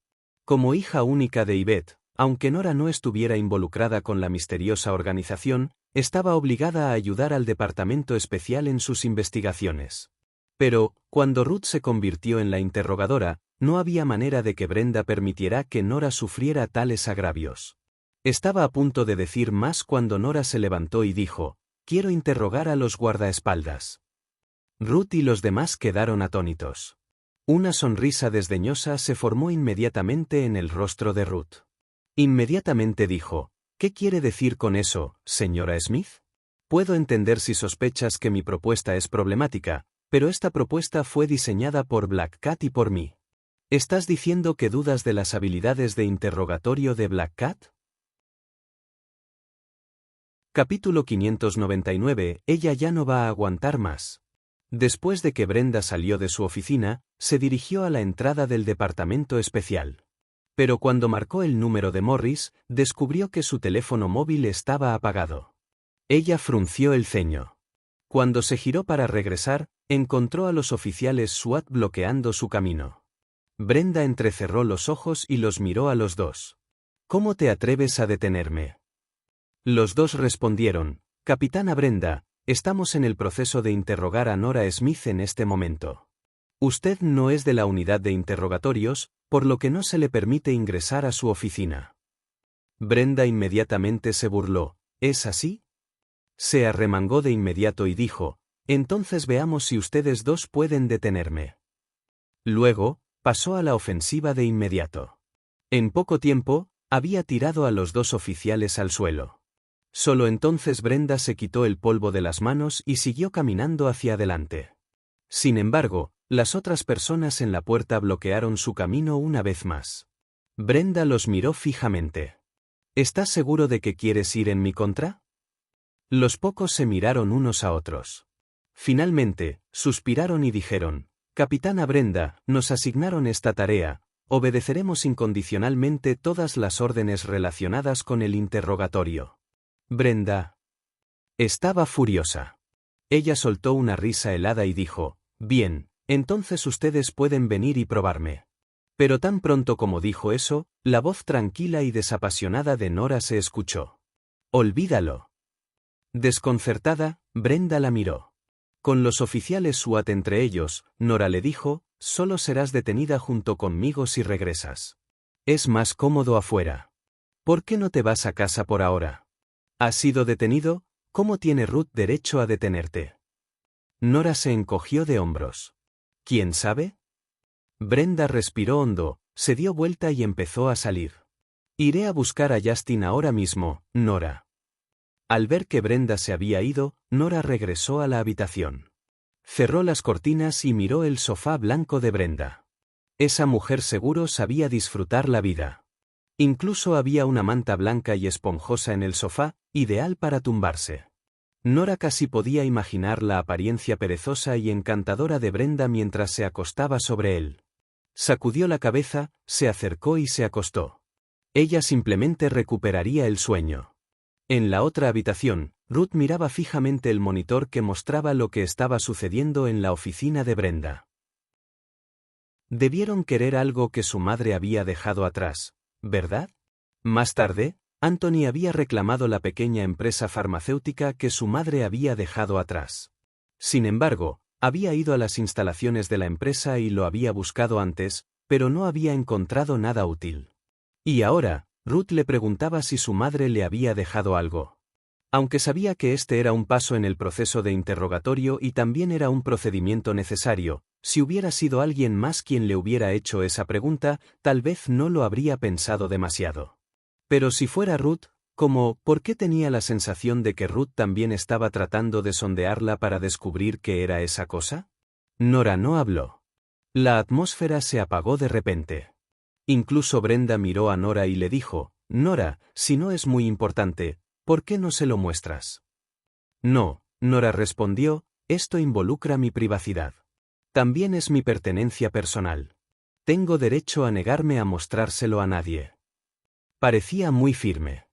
Como hija única de Yvette, aunque Nora no estuviera involucrada con la misteriosa organización, estaba obligada a ayudar al departamento especial en sus investigaciones. Pero, cuando Ruth se convirtió en la interrogadora, no había manera de que Brenda permitiera que Nora sufriera tales agravios. Estaba a punto de decir más cuando Nora se levantó y dijo, «Quiero interrogar a los guardaespaldas». Ruth y los demás quedaron atónitos. Una sonrisa desdeñosa se formó inmediatamente en el rostro de Ruth. Inmediatamente dijo, «¿Qué quiere decir con eso, señora Smith? Puedo entender si sospechas que mi propuesta es problemática, pero esta propuesta fue diseñada por Black Cat y por mí. ¿Estás diciendo que dudas de las habilidades de interrogatorio de Black Cat?» Capítulo 599. Ella ya no va a aguantar más. Después de que Brenda salió de su oficina, se dirigió a la entrada del departamento especial. Pero cuando marcó el número de Morris, descubrió que su teléfono móvil estaba apagado. Ella frunció el ceño. Cuando se giró para regresar, encontró a los oficiales SWAT bloqueando su camino. Brenda entrecerró los ojos y los miró a los dos. «¿Cómo te atreves a detenerme?» Los dos respondieron, «Capitana Brenda, estamos en el proceso de interrogar a Nora Smith en este momento. Usted no es de la unidad de interrogatorios, por lo que no se le permite ingresar a su oficina». Brenda inmediatamente se burló, ¿es así? Se arremangó de inmediato y dijo, «Entonces veamos si ustedes dos pueden detenerme». Luego, pasó a la ofensiva de inmediato. En poco tiempo, había tirado a los dos oficiales al suelo. Solo entonces Brenda se quitó el polvo de las manos y siguió caminando hacia adelante. Sin embargo, Las otras personas en la puerta bloquearon su camino una vez más. Brenda los miró fijamente. ¿Estás seguro de que quieres ir en mi contra? Los pocos se miraron unos a otros. Finalmente, suspiraron y dijeron: Capitana Brenda, nos asignaron esta tarea, obedeceremos incondicionalmente todas las órdenes relacionadas con el interrogatorio. Brenda estaba furiosa. Ella soltó una risa helada y dijo: Bien, entonces ustedes pueden venir y probarme. Pero tan pronto como dijo eso, la voz tranquila y desapasionada de Nora se escuchó. Olvídalo. Desconcertada, Brenda la miró. Con los oficiales SWAT entre ellos, Nora le dijo: Solo serás detenida junto conmigo si regresas. Es más cómodo afuera. ¿Por qué no te vas a casa por ahora? ¿Has sido detenido? ¿Cómo tiene Ruth derecho a detenerte? Nora se encogió de hombros. ¿Quién sabe? Brenda respiró hondo, se dio vuelta y empezó a salir. Iré a buscar a Justin ahora mismo, Nora. Al ver que Brenda se había ido, Nora regresó a la habitación. Cerró las cortinas y miró el sofá blanco de Brenda. Esa mujer seguro sabía disfrutar la vida. Incluso había una manta blanca y esponjosa en el sofá, ideal para tumbarse. Nora casi podía imaginar la apariencia perezosa y encantadora de Brenda mientras se acostaba sobre él. Sacudió la cabeza, se acercó y se acostó. Ella simplemente recuperaría el sueño. En la otra habitación, Ruth miraba fijamente el monitor que mostraba lo que estaba sucediendo en la oficina de Brenda. Debieron querer algo que su madre había dejado atrás, ¿verdad? Más tarde, Anthony había reclamado la pequeña empresa farmacéutica que su madre había dejado atrás. Sin embargo, había ido a las instalaciones de la empresa y lo había buscado antes, pero no había encontrado nada útil. Y ahora, Ruth le preguntaba si su madre le había dejado algo. Aunque sabía que este era un paso en el proceso de interrogatorio y también era un procedimiento necesario, si hubiera sido alguien más quien le hubiera hecho esa pregunta, tal vez no lo habría pensado demasiado. Pero si fuera Ruth, ¿por qué tenía la sensación de que Ruth también estaba tratando de sondearla para descubrir qué era esa cosa? Nora no habló. La atmósfera se apagó de repente. Incluso Brenda miró a Nora y le dijo: Nora, si no es muy importante, ¿por qué no se lo muestras? No, Nora respondió, esto involucra mi privacidad. También es mi pertenencia personal. Tengo derecho a negarme a mostrárselo a nadie. Parecía muy firme.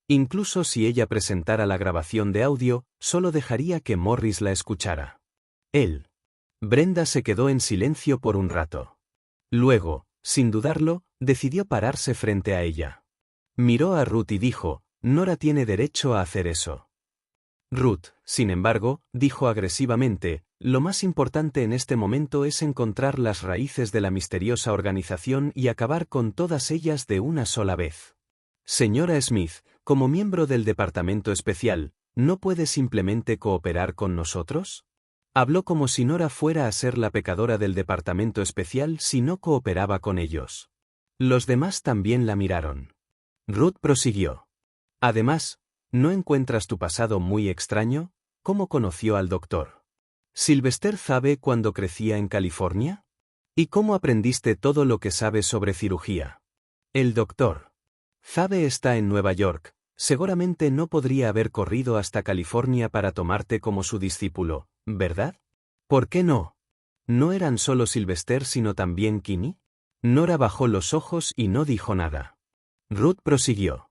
Incluso si ella presentara la grabación de audio, solo dejaría que Morris la escuchara. Él. Brenda se quedó en silencio por un rato. Luego, sin dudarlo, decidió pararse frente a ella. Miró a Ruth y dijo: Nora tiene derecho a hacer eso. Ruth, sin embargo, dijo agresivamente: lo más importante en este momento es encontrar las raíces de la misteriosa organización y acabar con todas ellas de una sola vez. Señora Smith, como miembro del Departamento Especial, ¿no puede simplemente cooperar con nosotros? Habló como si Nora fuera a ser la pecadora del Departamento Especial si no cooperaba con ellos. Los demás también la miraron. Ruth prosiguió. Además, ¿no encuentras tu pasado muy extraño? ¿Cómo conoció al doctor Sylvester Zabe cuando crecía en California? ¿Y cómo aprendiste todo lo que sabes sobre cirugía? El doctor Zabe está en Nueva York. Seguramente no podría haber corrido hasta California para tomarte como su discípulo, ¿verdad? ¿Por qué no? ¿No eran solo Sylvester sino también Kinney? Nora bajó los ojos y no dijo nada. Ruth prosiguió.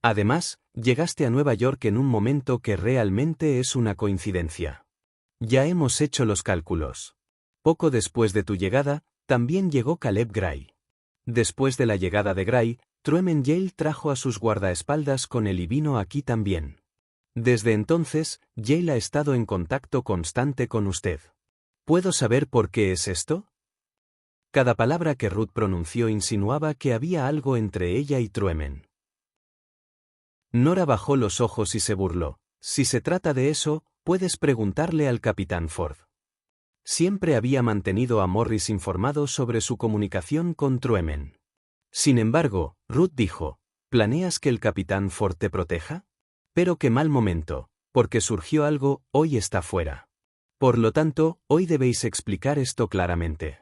Además, llegaste a Nueva York en un momento que realmente es una coincidencia. Ya hemos hecho los cálculos. Poco después de tu llegada, también llegó Caleb Gray. Después de la llegada de Gray, Truman Yale trajo a sus guardaespaldas con él y vino aquí también. Desde entonces, Yale ha estado en contacto constante con usted. ¿Puedo saber por qué es esto? Cada palabra que Ruth pronunció insinuaba que había algo entre ella y Truman. Nora bajó los ojos y se burló. Si se trata de eso, puedes preguntarle al capitán Ford. Siempre había mantenido a Morris informado sobre su comunicación con Truman. Sin embargo, Ruth dijo: ¿planeas que el capitán Ford te proteja? Pero qué mal momento, porque surgió algo, hoy está fuera. Por lo tanto, hoy debéis explicar esto claramente.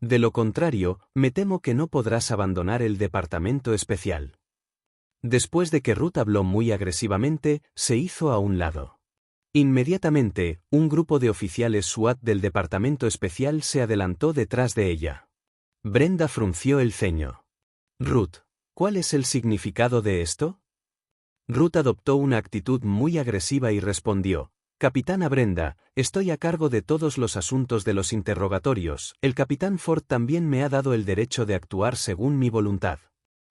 De lo contrario, me temo que no podrás abandonar el departamento especial. Después de que Ruth habló muy agresivamente, se hizo a un lado. Inmediatamente, un grupo de oficiales SWAT del departamento especial se adelantó detrás de ella. Brenda frunció el ceño. Ruth, ¿cuál es el significado de esto? Ruth adoptó una actitud muy agresiva y respondió: Capitana Brenda, estoy a cargo de todos los asuntos de los interrogatorios. El capitán Ford también me ha dado el derecho de actuar según mi voluntad.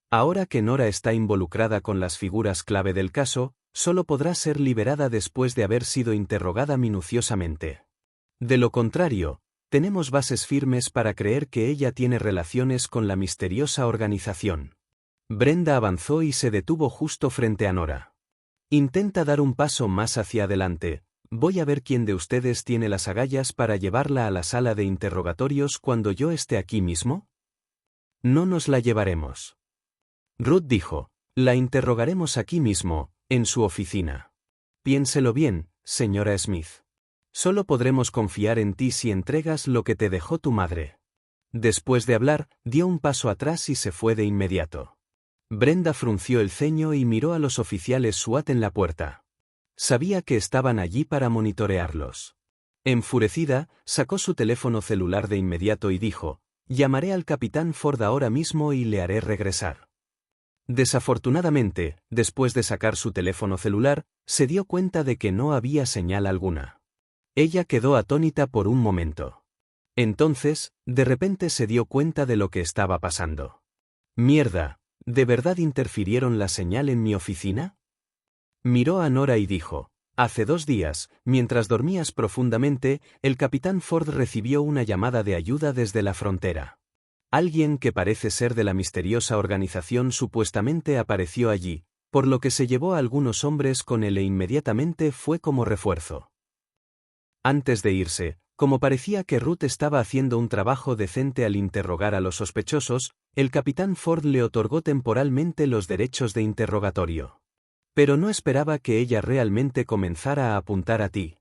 Ahora que Nora está involucrada con las figuras clave del caso, solo podrá ser liberada después de haber sido interrogada minuciosamente. De lo contrario, tenemos bases firmes para creer que ella tiene relaciones con la misteriosa organización. Brenda avanzó y se detuvo justo frente a Nora. Intenta dar un paso más hacia adelante. Voy a ver quién de ustedes tiene las agallas para llevarla a la sala de interrogatorios cuando yo esté aquí mismo. No nos la llevaremos. Ruth dijo: la interrogaremos aquí mismo, en su oficina. Piénselo bien, señora Smith. Solo podremos confiar en ti si entregas lo que te dejó tu madre. Después de hablar, dio un paso atrás y se fue de inmediato. Brenda frunció el ceño y miró a los oficiales SWAT en la puerta. Sabía que estaban allí para monitorearlos. Enfurecida, sacó su teléfono celular de inmediato y dijo: llamaré al capitán Ford ahora mismo y le haré regresar. Desafortunadamente, después de sacar su teléfono celular, se dio cuenta de que no había señal alguna. Ella quedó atónita por un momento. Entonces, de repente se dio cuenta de lo que estaba pasando. Mierda, ¿de verdad interfirieron la señal en mi oficina? Miró a Nora y dijo: hace 2 días, mientras dormías profundamente, el capitán Ford recibió una llamada de ayuda desde la frontera. Alguien que parece ser de la misteriosa organización supuestamente apareció allí, por lo que se llevó a algunos hombres con él e inmediatamente fue como refuerzo. Antes de irse, como parecía que Ruth estaba haciendo un trabajo decente al interrogar a los sospechosos, el capitán Ford le otorgó temporalmente los derechos de interrogatorio. Pero no esperaba que ella realmente comenzara a apuntar a ti.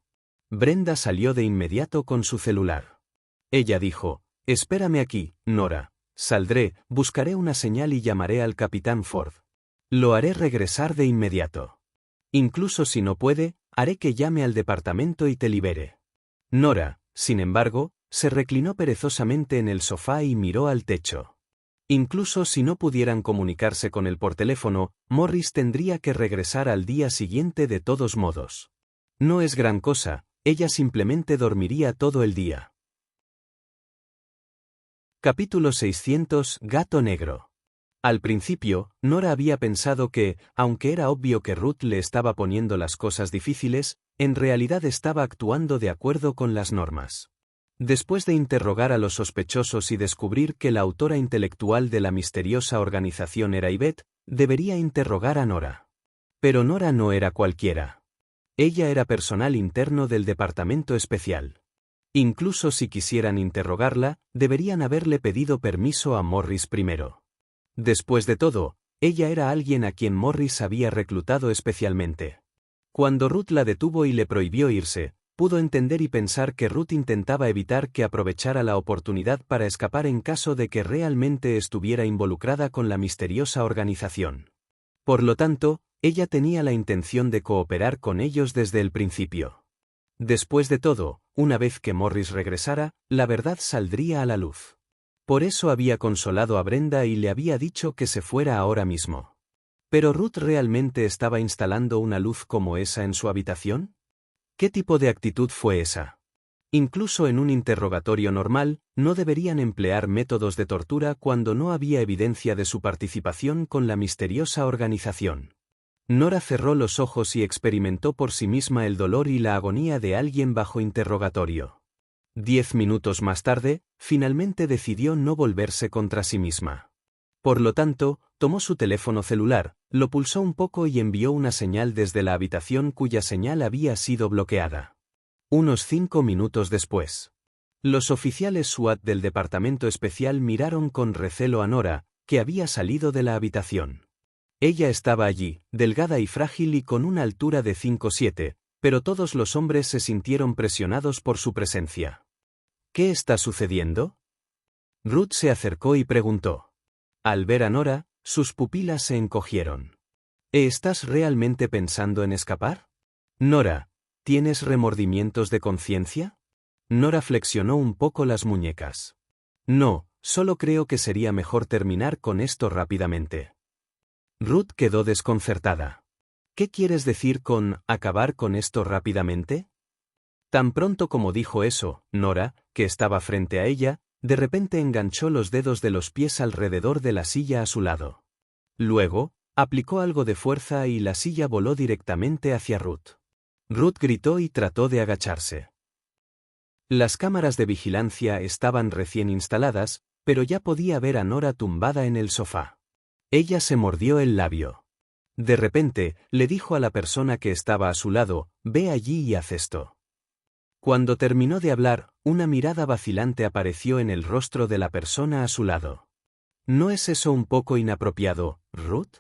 Brenda salió de inmediato con su celular. Ella dijo: espérame aquí, Nora. Saldré, buscaré una señal y llamaré al capitán Ford. Lo haré regresar de inmediato. Incluso si no puede, haré que llame al departamento y te libere. Nora, sin embargo, se reclinó perezosamente en el sofá y miró al techo. Incluso si no pudieran comunicarse con él por teléfono, Morris tendría que regresar al día siguiente de todos modos. No es gran cosa, ella simplemente dormiría todo el día. Capítulo 600. Gato negro. Al principio, Nora había pensado que, aunque era obvio que Ruth le estaba poniendo las cosas difíciles, en realidad estaba actuando de acuerdo con las normas. Después de interrogar a los sospechosos y descubrir que la autora intelectual de la misteriosa organización era Yvette, debería interrogar a Nora. Pero Nora no era cualquiera. Ella era personal interno del departamento especial. Incluso si quisieran interrogarla, deberían haberle pedido permiso a Morris primero. Después de todo, ella era alguien a quien Morris había reclutado especialmente. Cuando Ruth la detuvo y le prohibió irse, pudo entender y pensar que Ruth intentaba evitar que aprovechara la oportunidad para escapar en caso de que realmente estuviera involucrada con la misteriosa organización. Por lo tanto, ella tenía la intención de cooperar con ellos desde el principio. Después de todo, una vez que Morris regresara, la verdad saldría a la luz. Por eso había consolado a Brenda y le había dicho que se fuera ahora mismo. ¿Pero Ruth realmente estaba instalando una luz como esa en su habitación? ¿Qué tipo de actitud fue esa? Incluso en un interrogatorio normal, no deberían emplear métodos de tortura cuando no había evidencia de su participación con la misteriosa organización. Nora cerró los ojos y experimentó por sí misma el dolor y la agonía de alguien bajo interrogatorio. 10 minutos más tarde, finalmente decidió no volverse contra sí misma. Por lo tanto, tomó su teléfono celular, lo pulsó un poco y envió una señal desde la habitación cuya señal había sido bloqueada. Unos 5 minutos después. Los oficiales SWAT del departamento especial miraron con recelo a Nora, que había salido de la habitación. Ella estaba allí, delgada y frágil y con una altura de 5'7", pero todos los hombres se sintieron presionados por su presencia. ¿Qué está sucediendo? Ruth se acercó y preguntó. Al ver a Nora, sus pupilas se encogieron. ¿Estás realmente pensando en escapar? Nora, ¿tienes remordimientos de conciencia? Nora flexionó un poco las muñecas. No, solo creo que sería mejor terminar con esto rápidamente. Ruth quedó desconcertada. ¿Qué quieres decir con acabar con esto rápidamente? Tan pronto como dijo eso, Nora, que estaba frente a ella, de repente enganchó los dedos de los pies alrededor de la silla a su lado. Luego, aplicó algo de fuerza y la silla voló directamente hacia Ruth. Ruth gritó y trató de agacharse. Las cámaras de vigilancia estaban recién instaladas, pero ya podía ver a Nora tumbada en el sofá. Ella se mordió el labio. De repente, le dijo a la persona que estaba a su lado, «Ve allí y haz esto». Cuando terminó de hablar, una mirada vacilante apareció en el rostro de la persona a su lado. ¿No es eso un poco inapropiado, Ruth?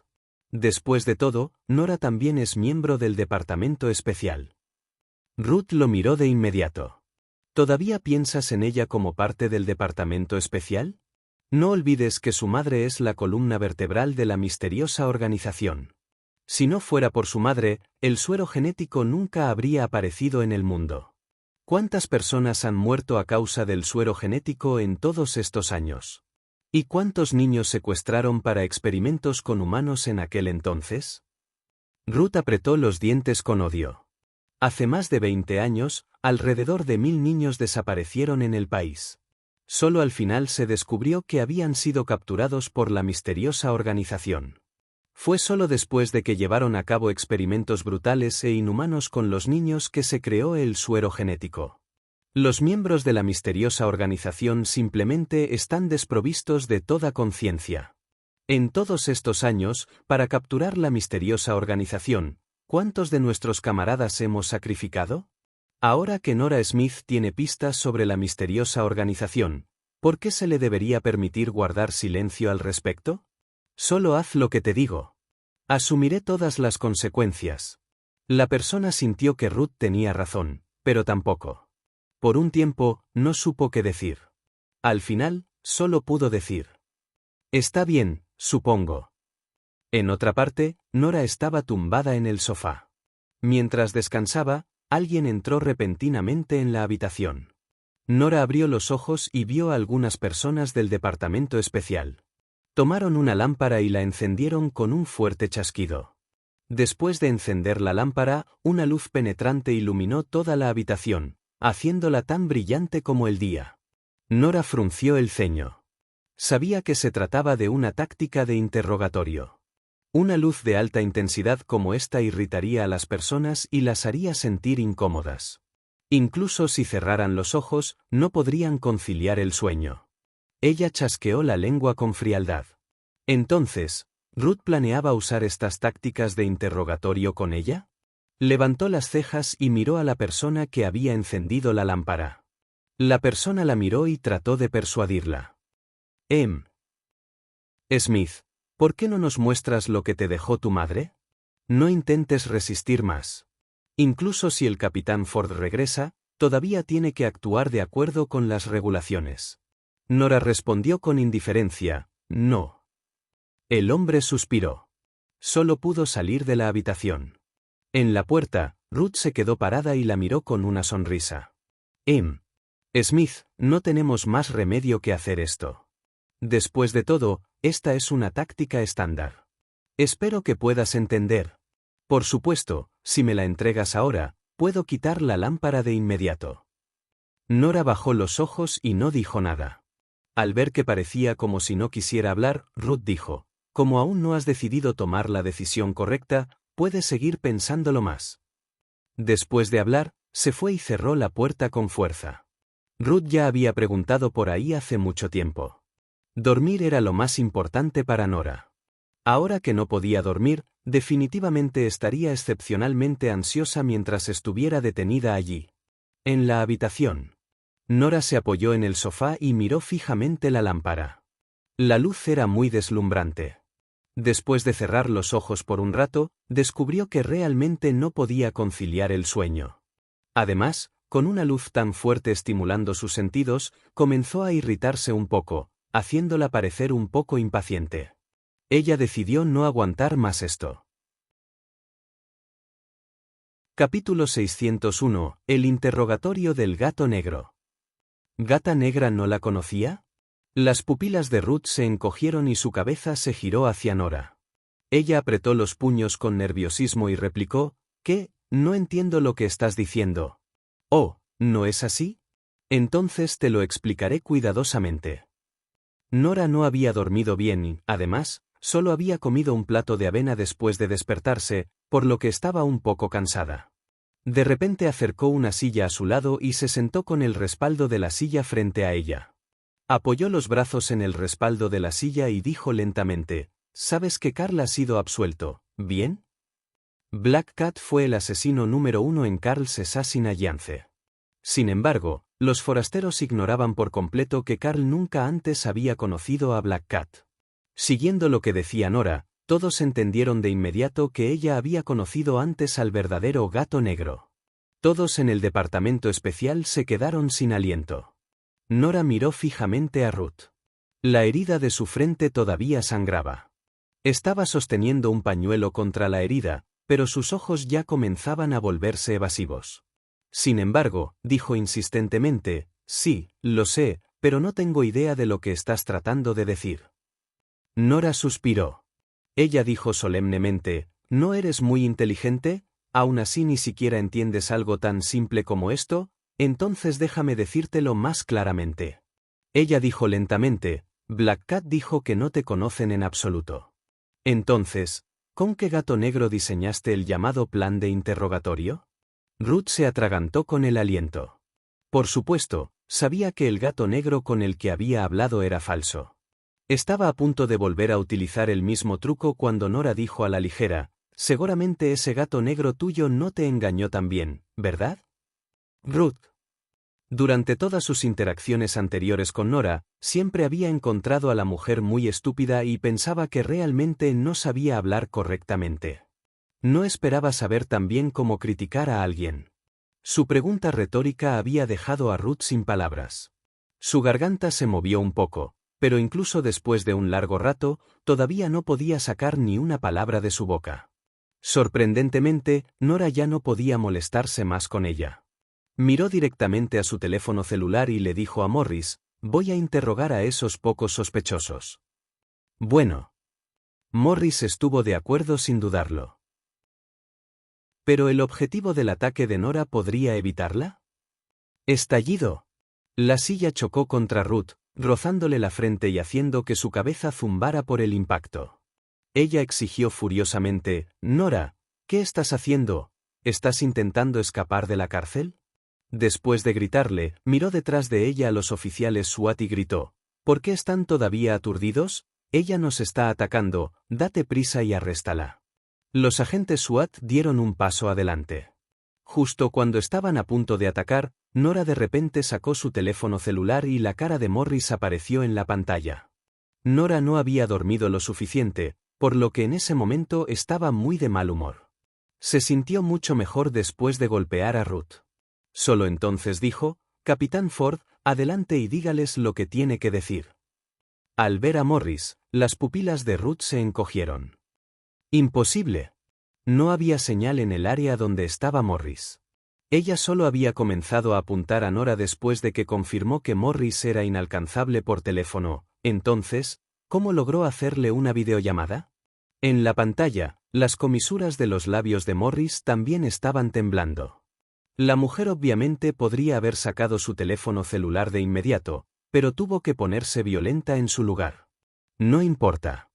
Después de todo, Nora también es miembro del departamento especial. Ruth lo miró de inmediato. ¿Todavía piensas en ella como parte del departamento especial? No olvides que su madre es la columna vertebral de la misteriosa organización. Si no fuera por su madre, el suero genético nunca habría aparecido en el mundo. ¿Cuántas personas han muerto a causa del suero genético en todos estos años? ¿Y cuántos niños secuestraron para experimentos con humanos en aquel entonces? Ruth apretó los dientes con odio. Hace más de 20 años, alrededor de 1000 niños desaparecieron en el país. Solo al final se descubrió que habían sido capturados por la misteriosa organización. Fue solo después de que llevaron a cabo experimentos brutales e inhumanos con los niños que se creó el suero genético. Los miembros de la misteriosa organización simplemente están desprovistos de toda conciencia. En todos estos años, para capturar la misteriosa organización, ¿cuántos de nuestros camaradas hemos sacrificado? Ahora que Nora Smith tiene pistas sobre la misteriosa organización, ¿por qué se le debería permitir guardar silencio al respecto? Solo haz lo que te digo. Asumiré todas las consecuencias. La persona sintió que Ruth tenía razón, pero tampoco. Por un tiempo, no supo qué decir. Al final, solo pudo decir: «Está bien, supongo». En otra parte, Nora estaba tumbada en el sofá. Mientras descansaba, alguien entró repentinamente en la habitación. Nora abrió los ojos y vio a algunas personas del departamento especial. Tomaron una lámpara y la encendieron con un fuerte chasquido. Después de encender la lámpara, una luz penetrante iluminó toda la habitación, haciéndola tan brillante como el día. Nora frunció el ceño. Sabía que se trataba de una táctica de interrogatorio. Una luz de alta intensidad como esta irritaría a las personas y las haría sentir incómodas. Incluso si cerraran los ojos, no podrían conciliar el sueño. Ella chasqueó la lengua con frialdad. Entonces, ¿Ruth planeaba usar estas tácticas de interrogatorio con ella? Levantó las cejas y miró a la persona que había encendido la lámpara. La persona la miró y trató de persuadirla. Smith, ¿por qué no nos muestras lo que te dejó tu madre? No intentes resistir más. Incluso si el capitán Ford regresa, todavía tiene que actuar de acuerdo con las regulaciones. Nora respondió con indiferencia: «No». El hombre suspiró. Solo pudo salir de la habitación. En la puerta, Ruth se quedó parada y la miró con una sonrisa. Smith, no tenemos más remedio que hacer esto. Después de todo, esta es una táctica estándar. Espero que puedas entender. Por supuesto, si me la entregas ahora, puedo quitar la lámpara de inmediato. Nora bajó los ojos y no dijo nada. Al ver que parecía como si no quisiera hablar, Ruth dijo: «Como aún no has decidido tomar la decisión correcta, puedes seguir pensándolo más». Después de hablar, se fue y cerró la puerta con fuerza. Ruth ya había preguntado por ahí hace mucho tiempo. Dormir era lo más importante para Nora. Ahora que no podía dormir, definitivamente estaría excepcionalmente ansiosa mientras estuviera detenida allí. En la habitación. Nora se apoyó en el sofá y miró fijamente la lámpara. La luz era muy deslumbrante. Después de cerrar los ojos por un rato, descubrió que realmente no podía conciliar el sueño. Además, con una luz tan fuerte estimulando sus sentidos, comenzó a irritarse un poco, haciéndola parecer un poco impaciente. Ella decidió no aguantar más esto. Capítulo 601. El interrogatorio del gato negro. ¿Gata negra no la conocía? Las pupilas de Ruth se encogieron y su cabeza se giró hacia Nora. Ella apretó los puños con nerviosismo y replicó: ¿Qué? No entiendo lo que estás diciendo. Oh, ¿no es así? Entonces te lo explicaré cuidadosamente. Nora no había dormido bien y, además, solo había comido un plato de avena después de despertarse, por lo que estaba un poco cansada. De repente acercó una silla a su lado y se sentó con el respaldo de la silla frente a ella. Apoyó los brazos en el respaldo de la silla y dijo lentamente: «¿Sabes que Carl ha sido absuelto, bien?» Black Cat fue el asesino número 1 en Carl's Assassin Alliance. Sin embargo, los forasteros ignoraban por completo que Carl nunca antes había conocido a Black Cat. Siguiendo lo que decía Nora, todos entendieron de inmediato que ella había conocido antes al verdadero gato negro. Todos en el departamento especial se quedaron sin aliento. Nora miró fijamente a Ruth. La herida de su frente todavía sangraba. Estaba sosteniendo un pañuelo contra la herida, pero sus ojos ya comenzaban a volverse evasivos. Sin embargo, dijo insistentemente: «Sí, lo sé, pero no tengo idea de lo que estás tratando de decir». Nora suspiró. Ella dijo solemnemente: «¿No eres muy inteligente? ¿Aún así ni siquiera entiendes algo tan simple como esto? Entonces déjame decírtelo más claramente». Ella dijo lentamente: «Black Cat dijo que no te conocen en absoluto». Entonces, ¿con qué gato negro diseñaste el llamado plan de interrogatorio? Ruth se atragantó con el aliento. Por supuesto, sabía que el gato negro con el que había hablado era falso. Estaba a punto de volver a utilizar el mismo truco cuando Nora dijo a la ligera: «Seguramente ese gato negro tuyo no te engañó también, ¿verdad?» Ruth. Durante todas sus interacciones anteriores con Nora, siempre había encontrado a la mujer muy estúpida y pensaba que realmente no sabía hablar correctamente. No esperaba saber tan bien cómo criticar a alguien. Su pregunta retórica había dejado a Ruth sin palabras. Su garganta se movió un poco, pero incluso después de un largo rato, todavía no podía sacar ni una palabra de su boca. Sorprendentemente, Nora ya no podía molestarse más con ella. Miró directamente a su teléfono celular y le dijo a Morris: «Voy a interrogar a esos pocos sospechosos». Bueno. Morris estuvo de acuerdo sin dudarlo. ¿Pero el objetivo del ataque de Nora podría evitarla? Estallido. La silla chocó contra Ruth, rozándole la frente y haciendo que su cabeza zumbara por el impacto. Ella exigió furiosamente: «Nora, ¿qué estás haciendo? ¿Estás intentando escapar de la cárcel?» Después de gritarle, miró detrás de ella a los oficiales SWAT y gritó: «¿Por qué están todavía aturdidos? Ella nos está atacando, date prisa y arréstala». Los agentes SWAT dieron un paso adelante. Justo cuando estaban a punto de atacar, Nora de repente sacó su teléfono celular y la cara de Morris apareció en la pantalla. Nora no había dormido lo suficiente, por lo que en ese momento estaba muy de mal humor. Se sintió mucho mejor después de golpear a Ruth. Solo entonces dijo: «Capitán Ford, adelante y dígales lo que tiene que decir». Al ver a Morris, las pupilas de Ruth se encogieron. Imposible. No había señal en el área donde estaba Morris. Ella solo había comenzado a apuntar a Nora después de que confirmó que Morris era inalcanzable por teléfono. Entonces, ¿cómo logró hacerle una videollamada? En la pantalla, las comisuras de los labios de Morris también estaban temblando. La mujer obviamente podría haber sacado su teléfono celular de inmediato, pero tuvo que ponerse violenta en su lugar. «No importa».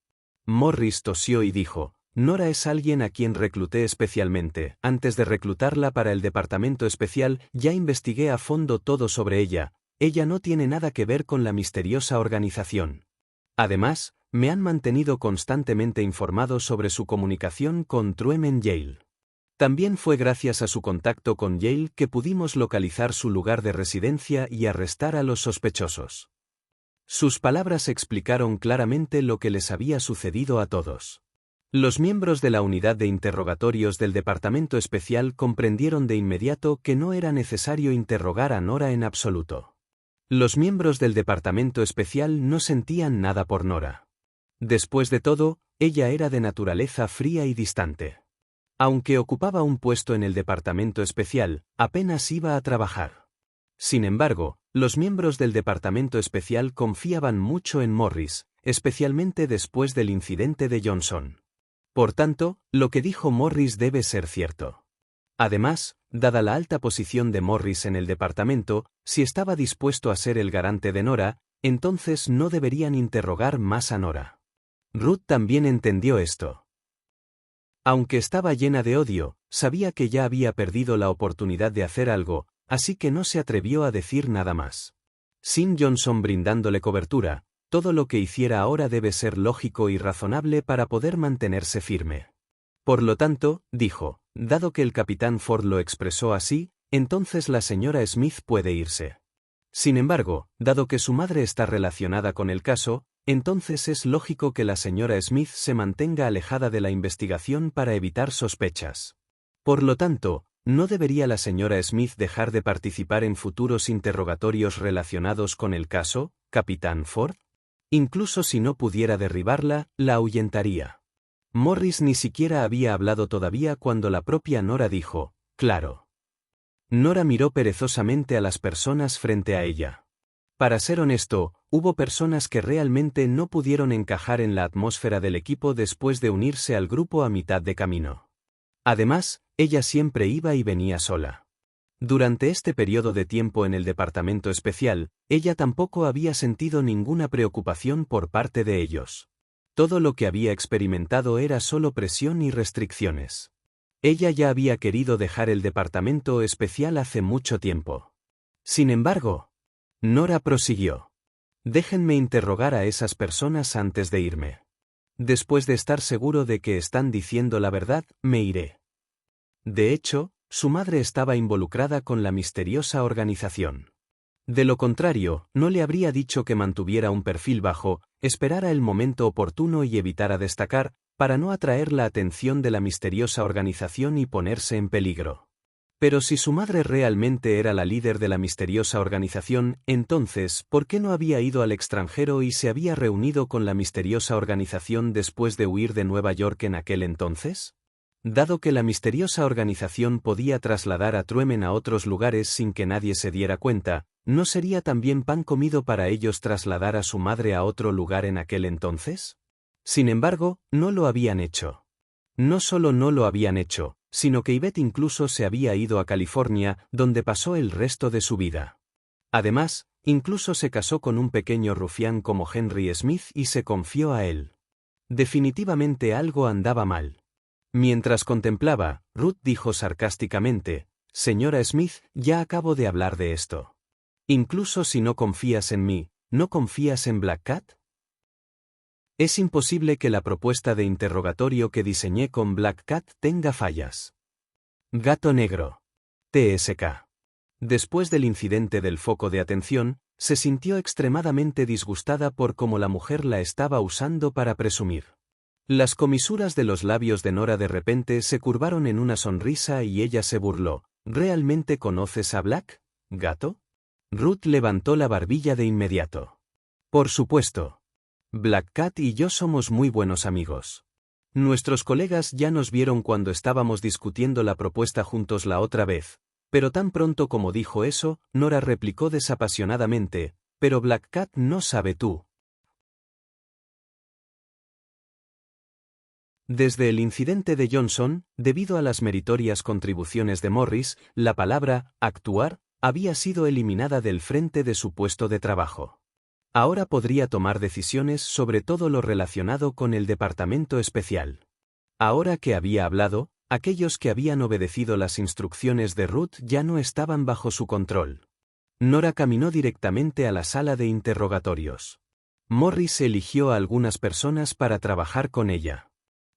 Morris tosió y dijo: «Nora es alguien a quien recluté especialmente. Antes de reclutarla para el departamento especial, ya investigué a fondo todo sobre ella. Ella no tiene nada que ver con la misteriosa organización. Además, me han mantenido constantemente informado sobre su comunicación con Truman Yale. También fue gracias a su contacto con Yale que pudimos localizar su lugar de residencia y arrestar a los sospechosos». Sus palabras explicaron claramente lo que les había sucedido a todos. Los miembros de la unidad de interrogatorios del Departamento Especial comprendieron de inmediato que no era necesario interrogar a Nora en absoluto. Los miembros del Departamento Especial no sentían nada por Nora. Después de todo, ella era de naturaleza fría y distante. Aunque ocupaba un puesto en el Departamento Especial, apenas iba a trabajar. Sin embargo, los miembros del Departamento Especial confiaban mucho en Morris, especialmente después del incidente de Johnson. Por tanto, lo que dijo Morris debe ser cierto. Además, dada la alta posición de Morris en el departamento, si estaba dispuesto a ser el garante de Nora, entonces no deberían interrogar más a Nora. Ruth también entendió esto. Aunque estaba llena de odio, sabía que ya había perdido la oportunidad de hacer algo, así que no se atrevió a decir nada más. Sin Johnson brindándole cobertura, todo lo que hiciera ahora debe ser lógico y razonable para poder mantenerse firme. Por lo tanto, dijo, dado que el capitán Ford lo expresó así, entonces la señora Smith puede irse. Sin embargo, dado que su madre está relacionada con el caso, entonces es lógico que la señora Smith se mantenga alejada de la investigación para evitar sospechas. Por lo tanto, ¿no debería la señora Smith dejar de participar en futuros interrogatorios relacionados con el caso, capitán Ford? Incluso si no pudiera derribarla, la ahuyentaría. Morris ni siquiera había hablado todavía cuando la propia Nora dijo, claro. Nora miró perezosamente a las personas frente a ella. Para ser honesto, hubo personas que realmente no pudieron encajar en la atmósfera del equipo después de unirse al grupo a mitad de camino. Además, ella siempre iba y venía sola. Durante este periodo de tiempo en el departamento especial, ella tampoco había sentido ninguna preocupación por parte de ellos. Todo lo que había experimentado era solo presión y restricciones. Ella ya había querido dejar el departamento especial hace mucho tiempo. Sin embargo, Nora prosiguió. Déjenme interrogar a esas personas antes de irme. Después de estar seguro de que están diciendo la verdad, me iré. De hecho, su madre estaba involucrada con la misteriosa organización. De lo contrario, no le habría dicho que mantuviera un perfil bajo, esperara el momento oportuno y evitara destacar, para no atraer la atención de la misteriosa organización y ponerse en peligro. Pero si su madre realmente era la líder de la misteriosa organización, entonces, ¿por qué no había ido al extranjero y se había reunido con la misteriosa organización después de huir de Nueva York en aquel entonces? Dado que la misteriosa organización podía trasladar a Trueman a otros lugares sin que nadie se diera cuenta, ¿no sería también pan comido para ellos trasladar a su madre a otro lugar en aquel entonces? Sin embargo, no lo habían hecho. No solo no lo habían hecho, sino que Yvette incluso se había ido a California, donde pasó el resto de su vida. Además, incluso se casó con un pequeño rufián como Henry Smith y se confió a él. Definitivamente algo andaba mal. Mientras contemplaba, Ruth dijo sarcásticamente, «Señora Smith, ya acabo de hablar de esto. Incluso si no confías en mí, ¿no confías en Black Cat? Es imposible que la propuesta de interrogatorio que diseñé con Black Cat tenga fallas». Gato Negro. TSK. Después del incidente del foco de atención, se sintió extremadamente disgustada por cómo la mujer la estaba usando para presumir. Las comisuras de los labios de Nora de repente se curvaron en una sonrisa y ella se burló. ¿Realmente conoces a Black, gato? Ruth levantó la barbilla de inmediato. Por supuesto. Black Cat y yo somos muy buenos amigos. Nuestros colegas ya nos vieron cuando estábamos discutiendo la propuesta juntos la otra vez, pero tan pronto como dijo eso, Nora replicó desapasionadamente, «Pero Black Cat no sabe tú». Desde el incidente de Johnson, debido a las meritorias contribuciones de Morris, la palabra «actuar» había sido eliminada del frente de su puesto de trabajo. Ahora podría tomar decisiones sobre todo lo relacionado con el departamento especial. Ahora que había hablado, aquellos que habían obedecido las instrucciones de Ruth ya no estaban bajo su control. Nora caminó directamente a la sala de interrogatorios. Morris eligió a algunas personas para trabajar con ella.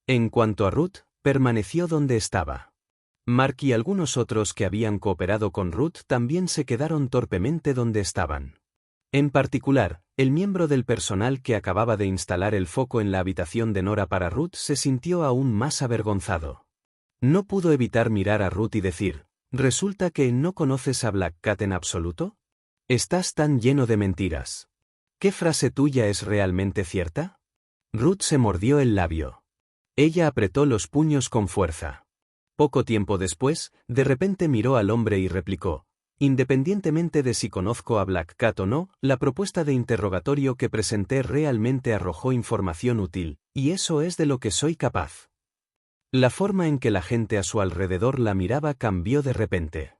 En cuanto a Ruth, permaneció donde estaba. Mark y algunos otros que habían cooperado con Ruth también se quedaron torpemente donde estaban. En particular, el miembro del personal que acababa de instalar el foco en la habitación de Nora para Ruth se sintió aún más avergonzado. No pudo evitar mirar a Ruth y decir, ¿resulta que no conoces a Black Cat en absoluto? Estás tan lleno de mentiras. ¿Qué frase tuya es realmente cierta? Ruth se mordió el labio. Ella apretó los puños con fuerza. Poco tiempo después, de repente miró al hombre y replicó, independientemente de si conozco a Black Cat o no, la propuesta de interrogatorio que presenté realmente arrojó información útil, y eso es de lo que soy capaz. La forma en que la gente a su alrededor la miraba cambió de repente.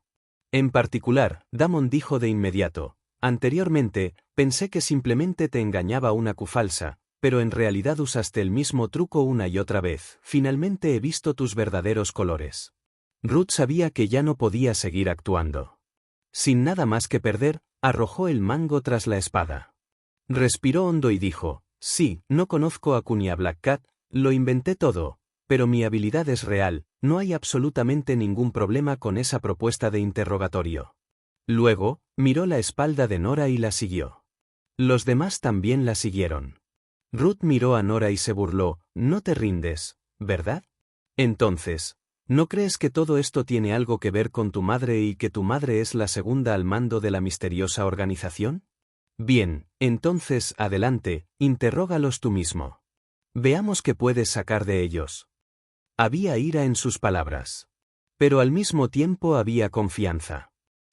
En particular, Damon dijo de inmediato, anteriormente, pensé que simplemente te engañaba una falsa, pero en realidad usaste el mismo truco una y otra vez, finalmente he visto tus verdaderos colores. Ruth sabía que ya no podía seguir actuando. Sin nada más que perder, arrojó el mango tras la espada. Respiró hondo y dijo, sí, no conozco a Cuny Black Cat, lo inventé todo, pero mi habilidad es real, no hay absolutamente ningún problema con esa propuesta de interrogatorio. Luego, miró la espalda de Nora y la siguió. Los demás también la siguieron. Ruth miró a Nora y se burló, no te rindes, ¿verdad? Entonces, ¿no crees que todo esto tiene algo que ver con tu madre y que tu madre es la segunda al mando de la misteriosa organización? Bien, entonces, adelante, interrógalos tú mismo. Veamos qué puedes sacar de ellos. Había ira en sus palabras. Pero al mismo tiempo había confianza.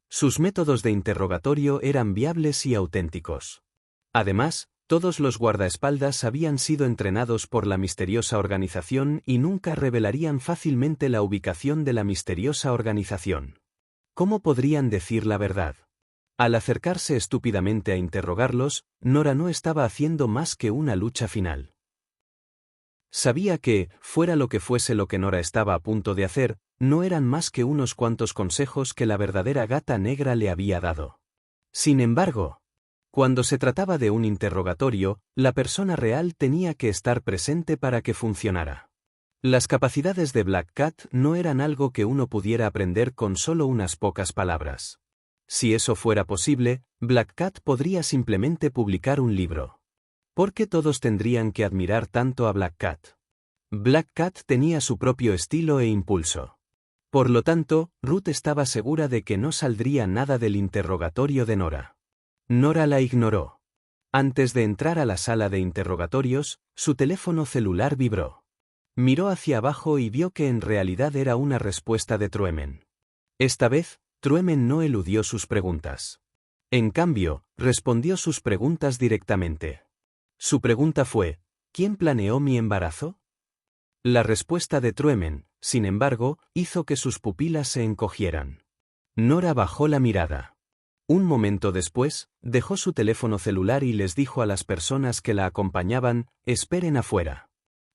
Sus métodos de interrogatorio eran viables y auténticos. Además, todos los guardaespaldas habían sido entrenados por la misteriosa organización y nunca revelarían fácilmente la ubicación de la misteriosa organización. ¿Cómo podrían decir la verdad? Al acercarse estúpidamente a interrogarlos, Nora no estaba haciendo más que una lucha final. Sabía que, fuera lo que fuese lo que Nora estaba a punto de hacer, no eran más que unos cuantos consejos que la verdadera gata negra le había dado. Sin embargo, cuando se trataba de un interrogatorio, la persona real tenía que estar presente para que funcionara. Las capacidades de Black Cat no eran algo que uno pudiera aprender con solo unas pocas palabras. Si eso fuera posible, Black Cat podría simplemente publicar un libro. ¿Por qué todos tendrían que admirar tanto a Black Cat? Black Cat tenía su propio estilo e impulso. Por lo tanto, Ruth estaba segura de que no saldría nada del interrogatorio de Nora. Nora la ignoró. Antes de entrar a la sala de interrogatorios, su teléfono celular vibró. Miró hacia abajo y vio que en realidad era una respuesta de Trueman. Esta vez, Trueman no eludió sus preguntas. En cambio, respondió sus preguntas directamente. Su pregunta fue, ¿quién planeó mi embarazo? La respuesta de Trueman, sin embargo, hizo que sus pupilas se encogieran. Nora bajó la mirada. Un momento después, dejó su teléfono celular y les dijo a las personas que la acompañaban, esperen afuera.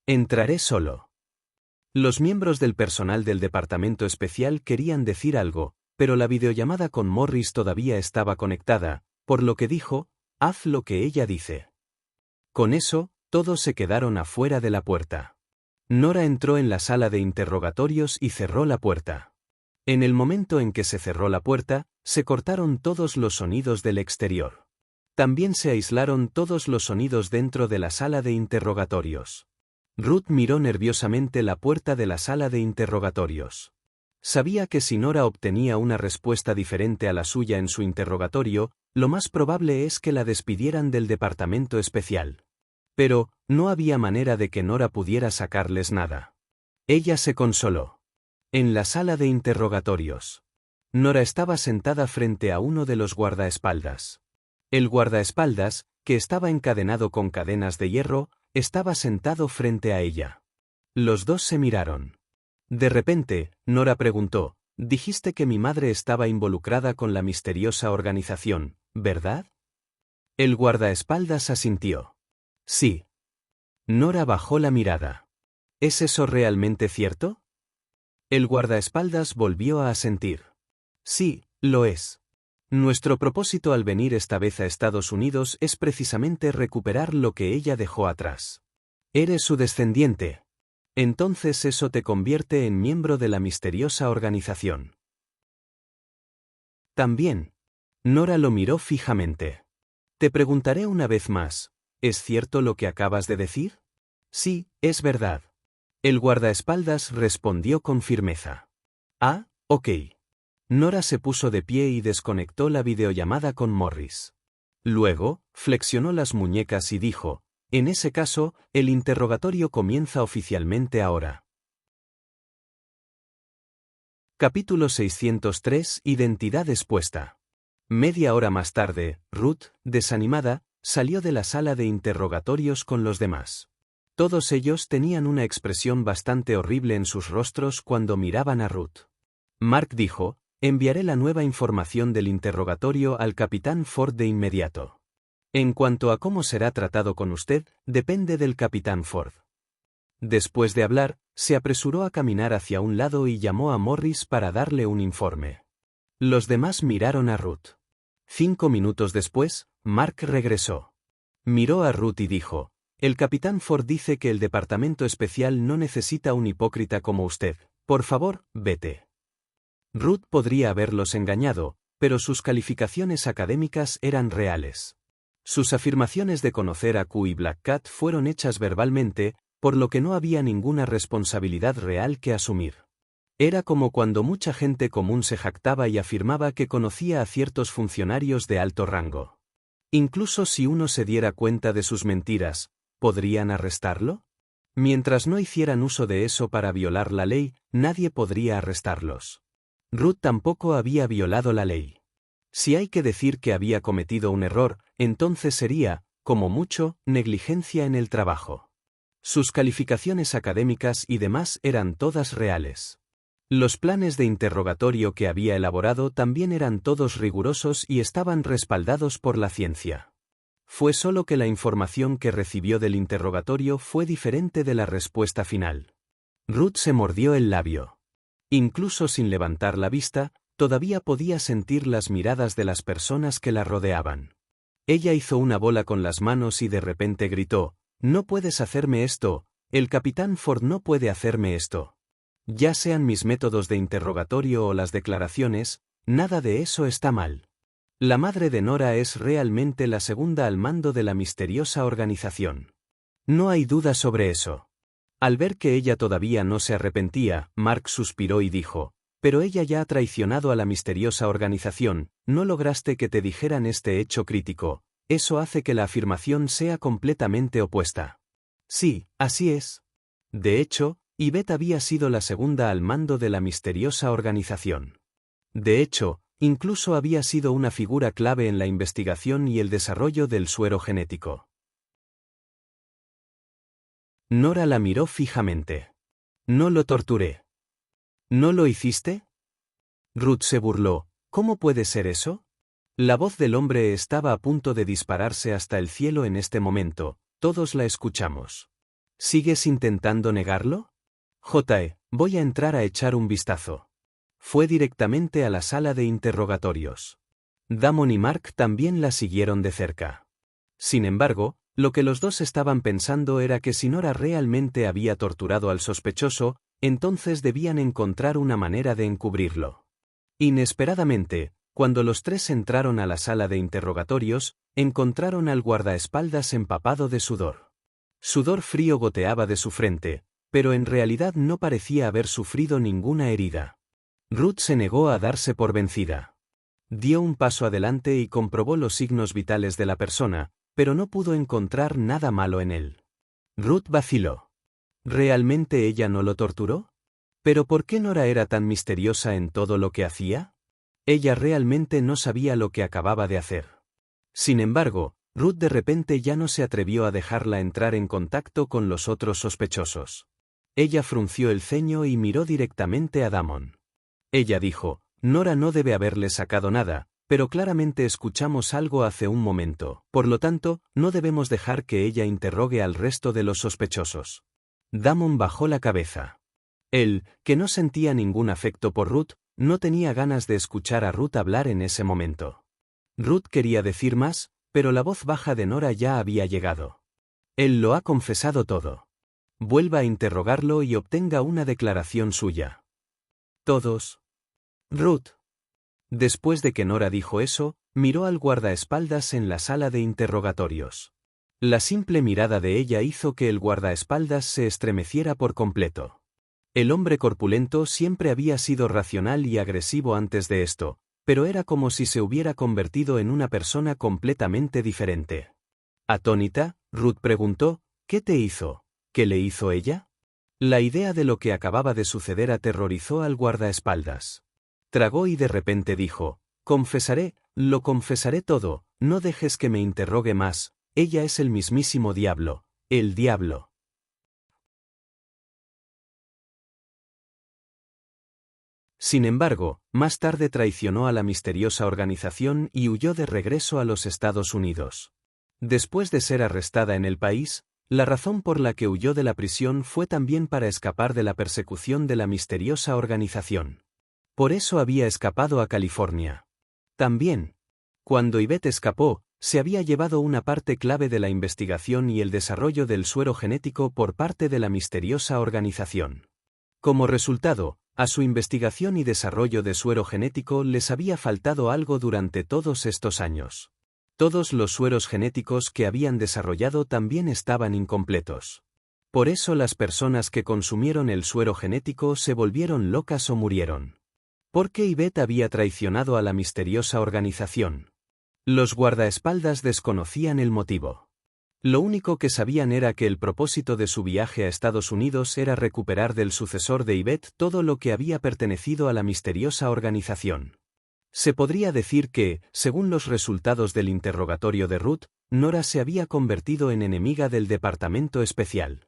Entraré solo. Los miembros del personal del departamento especial querían decir algo, pero la videollamada con Morris todavía estaba conectada, por lo que dijo, haz lo que ella dice. Con eso, todos se quedaron afuera de la puerta. Nora entró en la sala de interrogatorios y cerró la puerta. En el momento en que se cerró la puerta, se cortaron todos los sonidos del exterior. También se aislaron todos los sonidos dentro de la sala de interrogatorios. Ruth miró nerviosamente la puerta de la sala de interrogatorios. Sabía que si Nora obtenía una respuesta diferente a la suya en su interrogatorio, lo más probable es que la despidieran del departamento especial. Pero, no había manera de que Nora pudiera sacarles nada. Ella se consoló. En la sala de interrogatorios. Nora estaba sentada frente a uno de los guardaespaldas. El guardaespaldas, que estaba encadenado con cadenas de hierro, estaba sentado frente a ella. Los dos se miraron. De repente, Nora preguntó, dijiste que mi madre estaba involucrada con la misteriosa organización, ¿verdad? El guardaespaldas asintió. Sí. Nora bajó la mirada. ¿Es eso realmente cierto? El guardaespaldas volvió a asentir. Sí, lo es. Nuestro propósito al venir esta vez a Estados Unidos es precisamente recuperar lo que ella dejó atrás. Eres su descendiente. Entonces eso te convierte en miembro de la misteriosa organización. También. Nora lo miró fijamente. Te preguntaré una vez más, ¿es cierto lo que acabas de decir? Sí, es verdad. El guardaespaldas respondió con firmeza. Ah, ok. Nora se puso de pie y desconectó la videollamada con Morris. Luego, flexionó las muñecas y dijo, en ese caso, el interrogatorio comienza oficialmente ahora. Capítulo 603. Identidad expuesta. Media hora más tarde, Ruth, desanimada, salió de la sala de interrogatorios con los demás. Todos ellos tenían una expresión bastante horrible en sus rostros cuando miraban a Ruth. Mark dijo, enviaré la nueva información del interrogatorio al capitán Ford de inmediato. En cuanto a cómo será tratado con usted, depende del capitán Ford. Después de hablar, se apresuró a caminar hacia un lado y llamó a Morris para darle un informe. Los demás miraron a Ruth. 5 minutos después, Mark regresó. Miró a Ruth y dijo, el capitán Ford dice que el departamento especial no necesita un hipócrita como usted. Por favor, vete. Ruth podría haberlos engañado, pero sus calificaciones académicas eran reales. Sus afirmaciones de conocer a Q y Black Cat fueron hechas verbalmente, por lo que no había ninguna responsabilidad real que asumir. Era como cuando mucha gente común se jactaba y afirmaba que conocía a ciertos funcionarios de alto rango. Incluso si uno se diera cuenta de sus mentiras, ¿podrían arrestarlo? Mientras no hicieran uso de eso para violar la ley, nadie podría arrestarlos. Ruth tampoco había violado la ley. Si hay que decir que había cometido un error, entonces sería, como mucho, negligencia en el trabajo. Sus calificaciones académicas y demás eran todas reales. Los planes de interrogatorio que había elaborado también eran todos rigurosos y estaban respaldados por la ciencia. Fue solo que la información que recibió del interrogatorio fue diferente de la respuesta final. Ruth se mordió el labio. Incluso sin levantar la vista, todavía podía sentir las miradas de las personas que la rodeaban. Ella hizo una bola con las manos y de repente gritó, «No puedes hacerme esto, el capitán Ford no puede hacerme esto. Ya sean mis métodos de interrogatorio o las declaraciones, nada de eso está mal. La madre de Nora es realmente la segunda al mando de la misteriosa organización. No hay duda sobre eso». Al ver que ella todavía no se arrepentía, Mark suspiró y dijo, «Pero ella ya ha traicionado a la misteriosa organización, no lograste que te dijeran este hecho crítico, eso hace que la afirmación sea completamente opuesta». Sí, así es. De hecho, Yvette había sido la segunda al mando de la misteriosa organización. De hecho, incluso había sido una figura clave en la investigación y el desarrollo del suero genético. Nora la miró fijamente. «No lo torturé». «¿No lo hiciste?» Ruth se burló. «¿Cómo puede ser eso?» La voz del hombre estaba a punto de dispararse hasta el cielo en este momento, todos la escuchamos. «¿Sigues intentando negarlo?» Voy a entrar a echar un vistazo. Fue directamente a la sala de interrogatorios. Damon y Mark también la siguieron de cerca. Sin embargo, lo que los dos estaban pensando era que si Nora realmente había torturado al sospechoso, entonces debían encontrar una manera de encubrirlo. Inesperadamente, cuando los tres entraron a la sala de interrogatorios, encontraron al guardaespaldas empapado de sudor. Sudor frío goteaba de su frente, pero en realidad no parecía haber sufrido ninguna herida. Ruth se negó a darse por vencida. Dio un paso adelante y comprobó los signos vitales de la persona, pero no pudo encontrar nada malo en él. Ruth vaciló. ¿Realmente ella no lo torturó? ¿Pero por qué Nora era tan misteriosa en todo lo que hacía? Ella realmente no sabía lo que acababa de hacer. Sin embargo, Ruth de repente ya no se atrevió a dejarla entrar en contacto con los otros sospechosos. Ella frunció el ceño y miró directamente a Damon. Ella dijo, «Nora no debe haberle sacado nada, pero claramente escuchamos algo hace un momento, por lo tanto, no debemos dejar que ella interrogue al resto de los sospechosos». Damon bajó la cabeza. Él, que no sentía ningún afecto por Ruth, no tenía ganas de escuchar a Ruth hablar en ese momento. Ruth quería decir más, pero la voz baja de Nora ya había llegado. Él lo ha confesado todo. Vuelva a interrogarlo y obtenga una declaración suya. Todos. Ruth. Después de que Nora dijo eso, miró al guardaespaldas en la sala de interrogatorios. La simple mirada de ella hizo que el guardaespaldas se estremeciera por completo. El hombre corpulento siempre había sido racional y agresivo antes de esto, pero era como si se hubiera convertido en una persona completamente diferente. Atónita, Ruth preguntó, ¿qué te hizo? ¿Qué le hizo ella? La idea de lo que acababa de suceder aterrorizó al guardaespaldas. Tragó y de repente dijo, lo confesaré todo, no dejes que me interrogue más, ella es el mismísimo diablo, el diablo. Sin embargo, más tarde traicionó a la misteriosa organización y huyó de regreso a los Estados Unidos. Después de ser arrestada en el país, la razón por la que huyó de la prisión fue también para escapar de la persecución de la misteriosa organización. Por eso había escapado a California. También, cuando Yvette escapó, se había llevado una parte clave de la investigación y el desarrollo del suero genético por parte de la misteriosa organización. Como resultado, a su investigación y desarrollo de suero genético les había faltado algo durante todos estos años. Todos los sueros genéticos que habían desarrollado también estaban incompletos. Por eso las personas que consumieron el suero genético se volvieron locas o murieron. Porque Yvette había traicionado a la misteriosa organización. Los guardaespaldas desconocían el motivo. Lo único que sabían era que el propósito de su viaje a Estados Unidos era recuperar del sucesor de Yvette todo lo que había pertenecido a la misteriosa organización. Se podría decir que, según los resultados del interrogatorio de Ruth, Nora se había convertido en enemiga del Departamento Especial.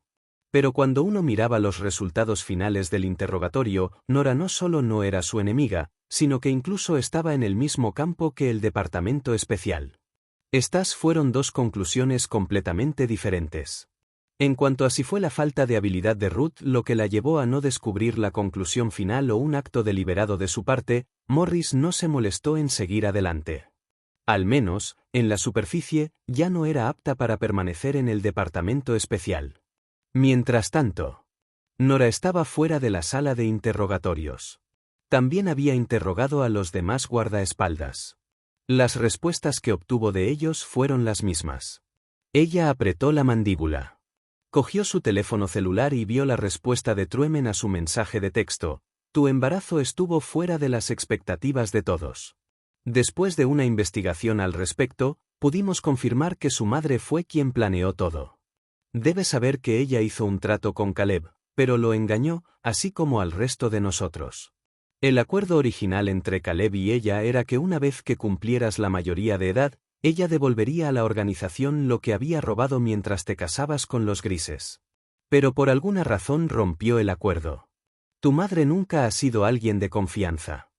Pero cuando uno miraba los resultados finales del interrogatorio, Nora no solo no era su enemiga, sino que incluso estaba en el mismo campo que el Departamento Especial. Estas fueron dos conclusiones completamente diferentes. En cuanto a si fue la falta de habilidad de Ruth lo que la llevó a no descubrir la conclusión final o un acto deliberado de su parte, Morris no se molestó en seguir adelante. Al menos, en la superficie, ya no era apta para permanecer en el Departamento Especial. Mientras tanto, Nora estaba fuera de la sala de interrogatorios. También había interrogado a los demás guardaespaldas. Las respuestas que obtuvo de ellos fueron las mismas. Ella apretó la mandíbula. Cogió su teléfono celular y vio la respuesta de Trueman a su mensaje de texto: tu embarazo estuvo fuera de las expectativas de todos. Después de una investigación al respecto, pudimos confirmar que su madre fue quien planeó todo. Debes saber que ella hizo un trato con Caleb, pero lo engañó, así como al resto de nosotros. El acuerdo original entre Caleb y ella era que una vez que cumplieras la mayoría de edad, ella devolvería a la organización lo que había robado mientras te casabas con los grises. Pero por alguna razón rompió el acuerdo. Tu madre nunca ha sido alguien de confianza.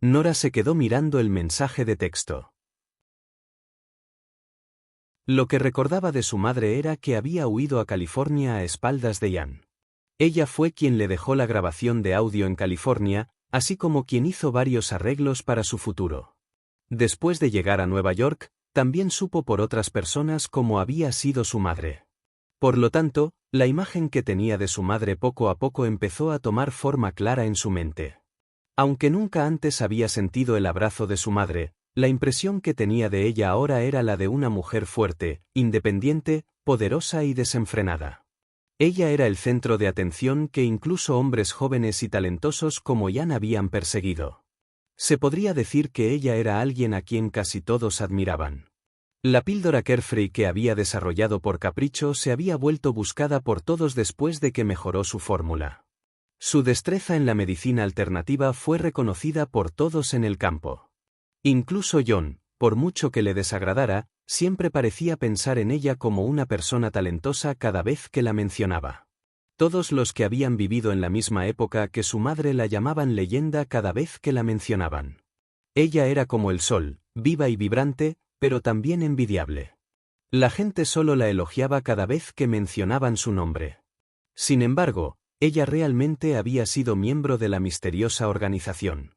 Nora se quedó mirando el mensaje de texto. Lo que recordaba de su madre era que había huido a California a espaldas de Ian. Ella fue quien le dejó la grabación de audio en California, así como quien hizo varios arreglos para su futuro. Después de llegar a Nueva York, también supo por otras personas cómo había sido su madre. Por lo tanto, la imagen que tenía de su madre poco a poco empezó a tomar forma clara en su mente. Aunque nunca antes había sentido el abrazo de su madre, la impresión que tenía de ella ahora era la de una mujer fuerte, independiente, poderosa y desenfrenada. Ella era el centro de atención que incluso hombres jóvenes y talentosos como Ian habían perseguido. Se podría decir que ella era alguien a quien casi todos admiraban. La píldora Carefree que había desarrollado por capricho se había vuelto buscada por todos después de que mejoró su fórmula. Su destreza en la medicina alternativa fue reconocida por todos en el campo. Incluso John, por mucho que le desagradara, siempre parecía pensar en ella como una persona talentosa cada vez que la mencionaba. Todos los que habían vivido en la misma época que su madre la llamaban leyenda cada vez que la mencionaban. Ella era como el sol, viva y vibrante, pero también envidiable. La gente solo la elogiaba cada vez que mencionaban su nombre. Sin embargo, ella realmente había sido miembro de la misteriosa organización.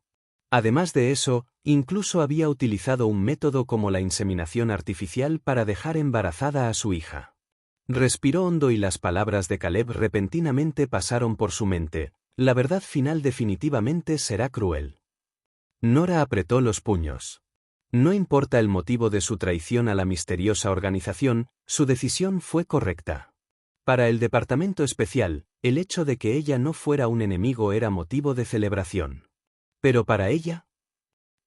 Además de eso, incluso había utilizado un método como la inseminación artificial para dejar embarazada a su hija. Respiró hondo y las palabras de Caleb repentinamente pasaron por su mente: la verdad final definitivamente será cruel. Nora apretó los puños. No importa el motivo de su traición a la misteriosa organización, su decisión fue correcta. Para el Departamento Especial, el hecho de que ella no fuera un enemigo era motivo de celebración. Pero para ella,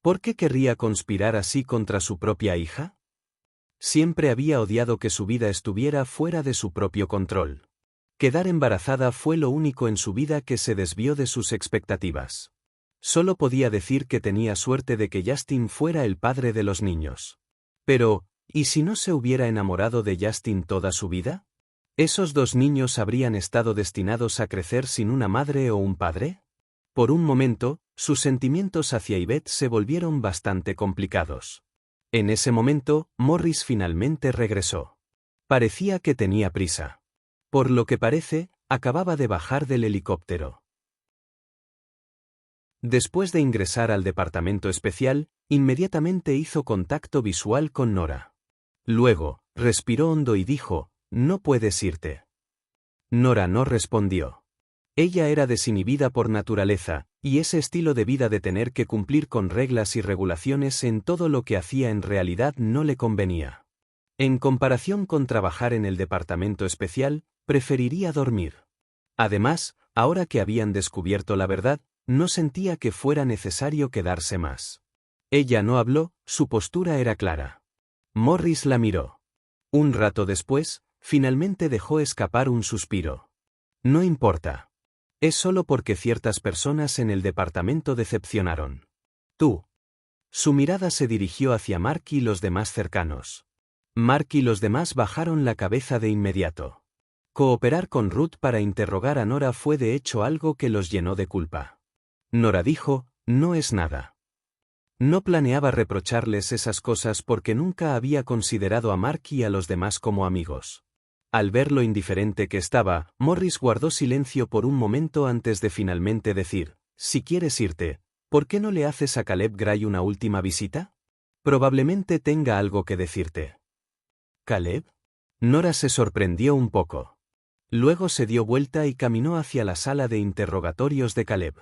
¿por qué querría conspirar así contra su propia hija? Siempre había odiado que su vida estuviera fuera de su propio control. Quedar embarazada fue lo único en su vida que se desvió de sus expectativas. Solo podía decir que tenía suerte de que Justin fuera el padre de los niños. Pero, ¿y si no se hubiera enamorado de Justin toda su vida? ¿Esos dos niños habrían estado destinados a crecer sin una madre o un padre? Por un momento, sus sentimientos hacia Yvette se volvieron bastante complicados. En ese momento, Morris finalmente regresó. Parecía que tenía prisa. Por lo que parece, acababa de bajar del helicóptero. Después de ingresar al departamento especial, inmediatamente hizo contacto visual con Nora. Luego, respiró hondo y dijo, «No puedes irte». Nora no respondió. Ella era desinhibida por naturaleza, y ese estilo de vida de tener que cumplir con reglas y regulaciones en todo lo que hacía en realidad no le convenía. En comparación con trabajar en el departamento especial, preferiría dormir. Además, ahora que habían descubierto la verdad, no sentía que fuera necesario quedarse más. Ella no habló, su postura era clara. Morris la miró. Un rato después, finalmente dejó escapar un suspiro. No importa. Es solo porque ciertas personas en el departamento decepcionaron. Tú. Su mirada se dirigió hacia Mark y los demás cercanos. Mark y los demás bajaron la cabeza de inmediato. Cooperar con Ruth para interrogar a Nora fue de hecho algo que los llenó de culpa. Nora dijo, no es nada. No planeaba reprocharles esas cosas porque nunca había considerado a Mark y a los demás como amigos. Al ver lo indiferente que estaba, Morris guardó silencio por un momento antes de finalmente decir, si quieres irte, ¿por qué no le haces a Caleb Gray una última visita? Probablemente tenga algo que decirte. ¿Caleb? Nora se sorprendió un poco. Luego se dio vuelta y caminó hacia la sala de interrogatorios de Caleb.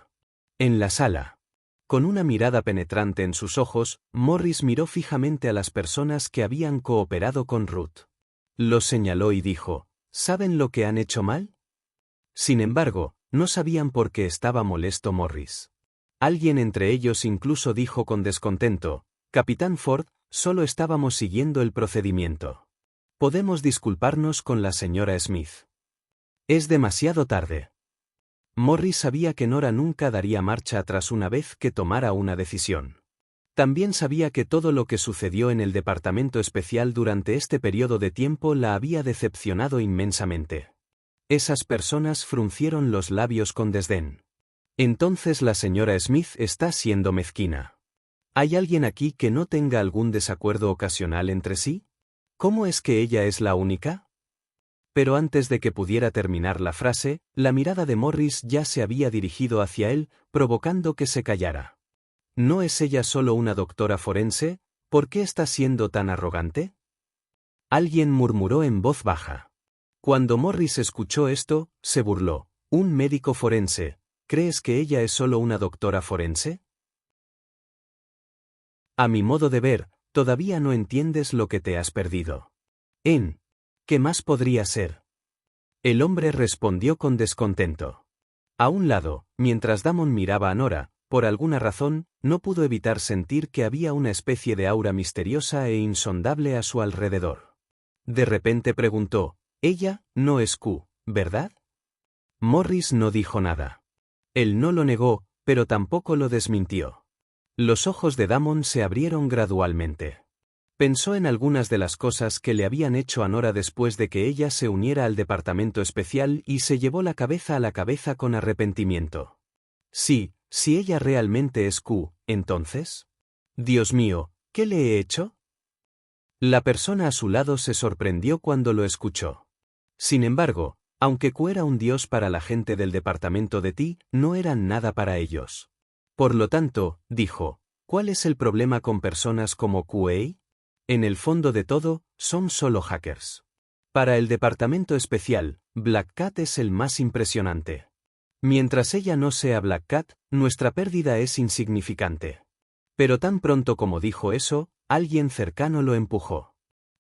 En la sala, con una mirada penetrante en sus ojos, Morris miró fijamente a las personas que habían cooperado con Ruth. Los señaló y dijo, ¿saben lo que han hecho mal? Sin embargo, no sabían por qué estaba molesto Morris. Alguien entre ellos incluso dijo con descontento, Capitán Ford, solo estábamos siguiendo el procedimiento. Podemos disculparnos con la señora Smith. Es demasiado tarde. Morris sabía que Nora nunca daría marcha atrás una vez que tomara una decisión. También sabía que todo lo que sucedió en el departamento especial durante este periodo de tiempo la había decepcionado inmensamente. Esas personas fruncieron los labios con desdén. Entonces la señora Smith está siendo mezquina. ¿Hay alguien aquí que no tenga algún desacuerdo ocasional entre sí? ¿Cómo es que ella es la única? Pero antes de que pudiera terminar la frase, la mirada de Morris ya se había dirigido hacia él, provocando que se callara. ¿No es ella solo una doctora forense? ¿Por qué está siendo tan arrogante? Alguien murmuró en voz baja. Cuando Morris escuchó esto, se burló. ¿Un médico forense? ¿Crees que ella es solo una doctora forense? A mi modo de ver, todavía no entiendes lo que te has perdido. ¿Qué más podría ser? El hombre respondió con descontento. A un lado, mientras Damon miraba a Nora, por alguna razón, no pudo evitar sentir que había una especie de aura misteriosa e insondable a su alrededor. De repente preguntó, «Ella no es Q, ¿verdad?» Morris no dijo nada. Él no lo negó, pero tampoco lo desmintió. Los ojos de Damon se abrieron gradualmente. Pensó en algunas de las cosas que le habían hecho a Nora después de que ella se uniera al departamento especial y se llevó la cabeza a la cabeza con arrepentimiento. Sí, si ella realmente es Q, entonces... Dios mío, ¿qué le he hecho? La persona a su lado se sorprendió cuando lo escuchó. Sin embargo, aunque Q era un dios para la gente del departamento de T, no eran nada para ellos. Por lo tanto, dijo, ¿cuál es el problema con personas como QA? En el fondo de todo, son solo hackers. Para el departamento especial, Black Cat es el más impresionante. Mientras ella no sea Black Cat, nuestra pérdida es insignificante. Pero tan pronto como dijo eso, alguien cercano lo empujó.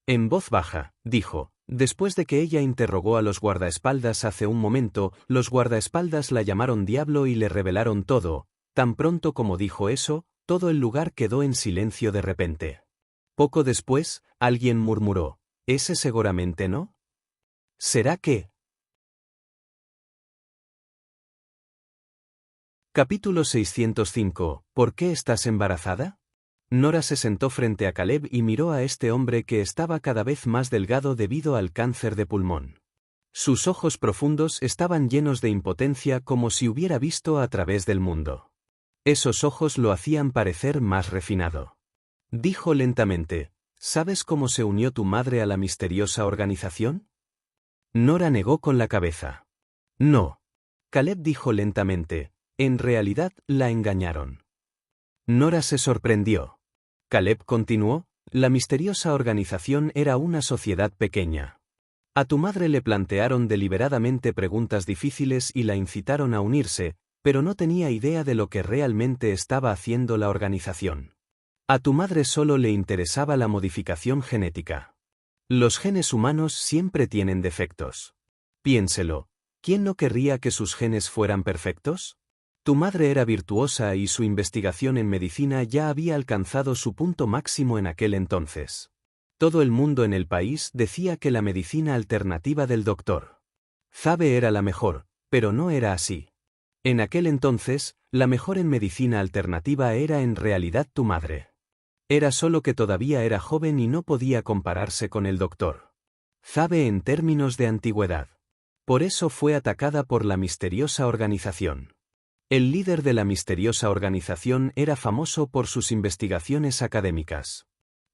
En voz baja, dijo, después de que ella interrogó a los guardaespaldas hace un momento, los guardaespaldas la llamaron diablo y le revelaron todo. Tan pronto como dijo eso, todo el lugar quedó en silencio de repente. Poco después, alguien murmuró, ¿ese seguramente no? ¿Será que? Capítulo 605. ¿Por qué estás embarazada? Nora se sentó frente a Caleb y miró a este hombre que estaba cada vez más delgado debido al cáncer de pulmón. Sus ojos profundos estaban llenos de impotencia como si hubiera visto a través del mundo. Esos ojos lo hacían parecer más refinado. Dijo lentamente, ¿sabes cómo se unió tu madre a la misteriosa organización? Nora negó con la cabeza. No. Caleb dijo lentamente, en realidad la engañaron. Nora se sorprendió. Caleb continuó, la misteriosa organización era una sociedad pequeña. A tu madre le plantearon deliberadamente preguntas difíciles y la incitaron a unirse, pero no tenía idea de lo que realmente estaba haciendo la organización. A tu madre solo le interesaba la modificación genética. Los genes humanos siempre tienen defectos. Piénselo, ¿quién no querría que sus genes fueran perfectos? Tu madre era virtuosa y su investigación en medicina ya había alcanzado su punto máximo en aquel entonces. Todo el mundo en el país decía que la medicina alternativa del Dr. Zabe era la mejor, pero no era así. En aquel entonces, la mejor en medicina alternativa era en realidad tu madre. Era solo que todavía era joven y no podía compararse con el Dr. Zabe en términos de antigüedad. Por eso fue atacada por la misteriosa organización. El líder de la misteriosa organización era famoso por sus investigaciones académicas.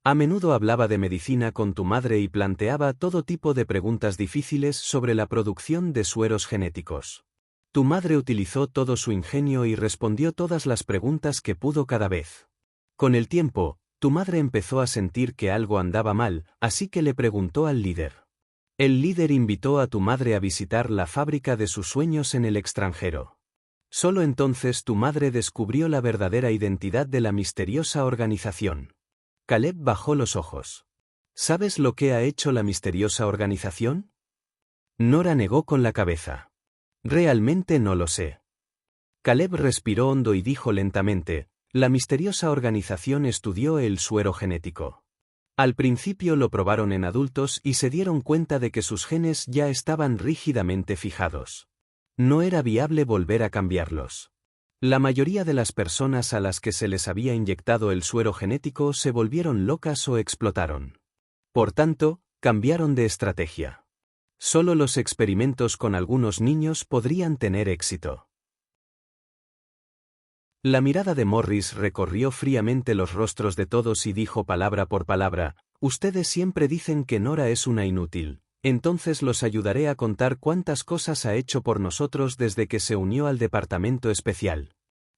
A menudo hablaba de medicina con tu madre y planteaba todo tipo de preguntas difíciles sobre la producción de sueros genéticos. Tu madre utilizó todo su ingenio y respondió todas las preguntas que pudo cada vez. Con el tiempo, tu madre empezó a sentir que algo andaba mal, así que le preguntó al líder. El líder invitó a tu madre a visitar la fábrica de sus sueños en el extranjero. Solo entonces tu madre descubrió la verdadera identidad de la misteriosa organización. Caleb bajó los ojos. ¿Sabes lo que ha hecho la misteriosa organización? Nora negó con la cabeza. Realmente no lo sé. Caleb respiró hondo y dijo lentamente, la misteriosa organización estudió el suero genético. Al principio lo probaron en adultos y se dieron cuenta de que sus genes ya estaban rígidamente fijados. No era viable volver a cambiarlos. La mayoría de las personas a las que se les había inyectado el suero genético se volvieron locas o explotaron. Por tanto, cambiaron de estrategia. Solo los experimentos con algunos niños podrían tener éxito. La mirada de Morris recorrió fríamente los rostros de todos y dijo palabra por palabra, ustedes siempre dicen que Nora es una inútil. Entonces los ayudaré a contar cuántas cosas ha hecho por nosotros desde que se unió al departamento especial.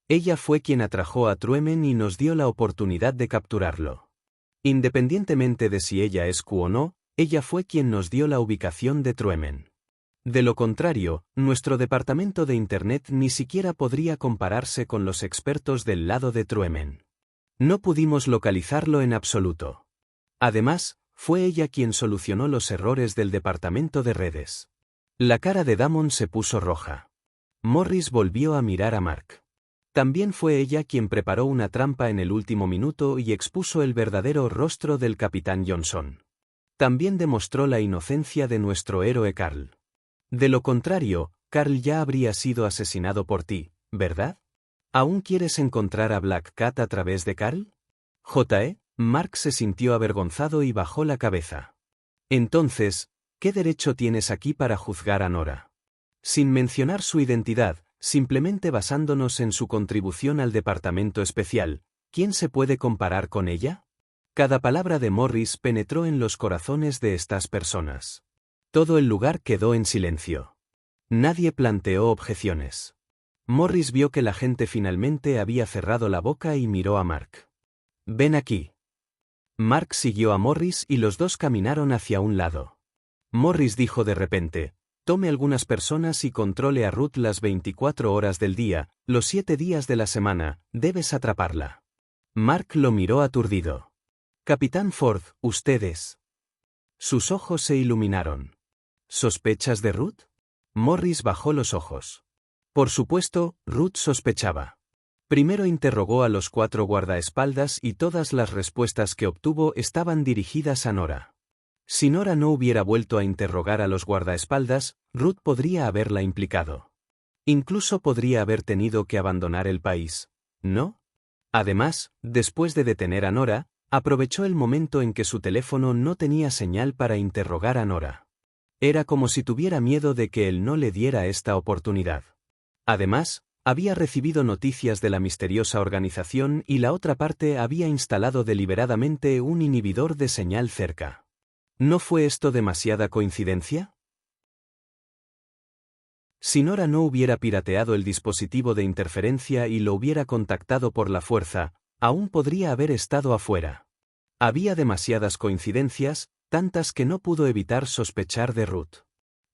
Ella fue quien atrajo a Truemen y nos dio la oportunidad de capturarlo. Independientemente de si ella es Q o no, ella fue quien nos dio la ubicación de Truemen. De lo contrario, nuestro departamento de Internet ni siquiera podría compararse con los expertos del lado de Truemen. No pudimos localizarlo en absoluto. Además, fue ella quien solucionó los errores del departamento de redes. La cara de Damon se puso roja. Morris volvió a mirar a Mark. También fue ella quien preparó una trampa en el último minuto y expuso el verdadero rostro del capitán Johnson. También demostró la inocencia de nuestro héroe Carl. De lo contrario, Carl ya habría sido asesinado por ti, ¿verdad? ¿Aún quieres encontrar a Black Cat a través de Carl? Mark se sintió avergonzado y bajó la cabeza. Entonces, ¿qué derecho tienes aquí para juzgar a Nora? Sin mencionar su identidad, simplemente basándonos en su contribución al departamento especial, ¿quién se puede comparar con ella? Cada palabra de Morris penetró en los corazones de estas personas. Todo el lugar quedó en silencio. Nadie planteó objeciones. Morris vio que la gente finalmente había cerrado la boca y miró a Mark. Ven aquí. Mark siguió a Morris y los dos caminaron hacia un lado. Morris dijo de repente, tome algunas personas y controle a Ruth las 24 horas del día, los 7 días de la semana, debes atraparla. Mark lo miró aturdido. Capitán Ford, ustedes. Sus ojos se iluminaron. ¿Sospechas de Ruth? Morris bajó los ojos. Por supuesto, Ruth sospechaba. Primero interrogó a los 4 guardaespaldas y todas las respuestas que obtuvo estaban dirigidas a Nora. Si Nora no hubiera vuelto a interrogar a los guardaespaldas, Ruth podría haberla implicado. Incluso podría haber tenido que abandonar el país, ¿no? Además, después de detener a Nora, aprovechó el momento en que su teléfono no tenía señal para interrogar a Nora. Era como si tuviera miedo de que él no le diera esta oportunidad. Además, había recibido noticias de la misteriosa organización y la otra parte había instalado deliberadamente un inhibidor de señal cerca. ¿No fue esto demasiada coincidencia? Si Nora no hubiera pirateado el dispositivo de interferencia y lo hubiera contactado por la fuerza, aún podría haber estado afuera. Había demasiadas coincidencias, tantas que no pudo evitar sospechar de Ruth.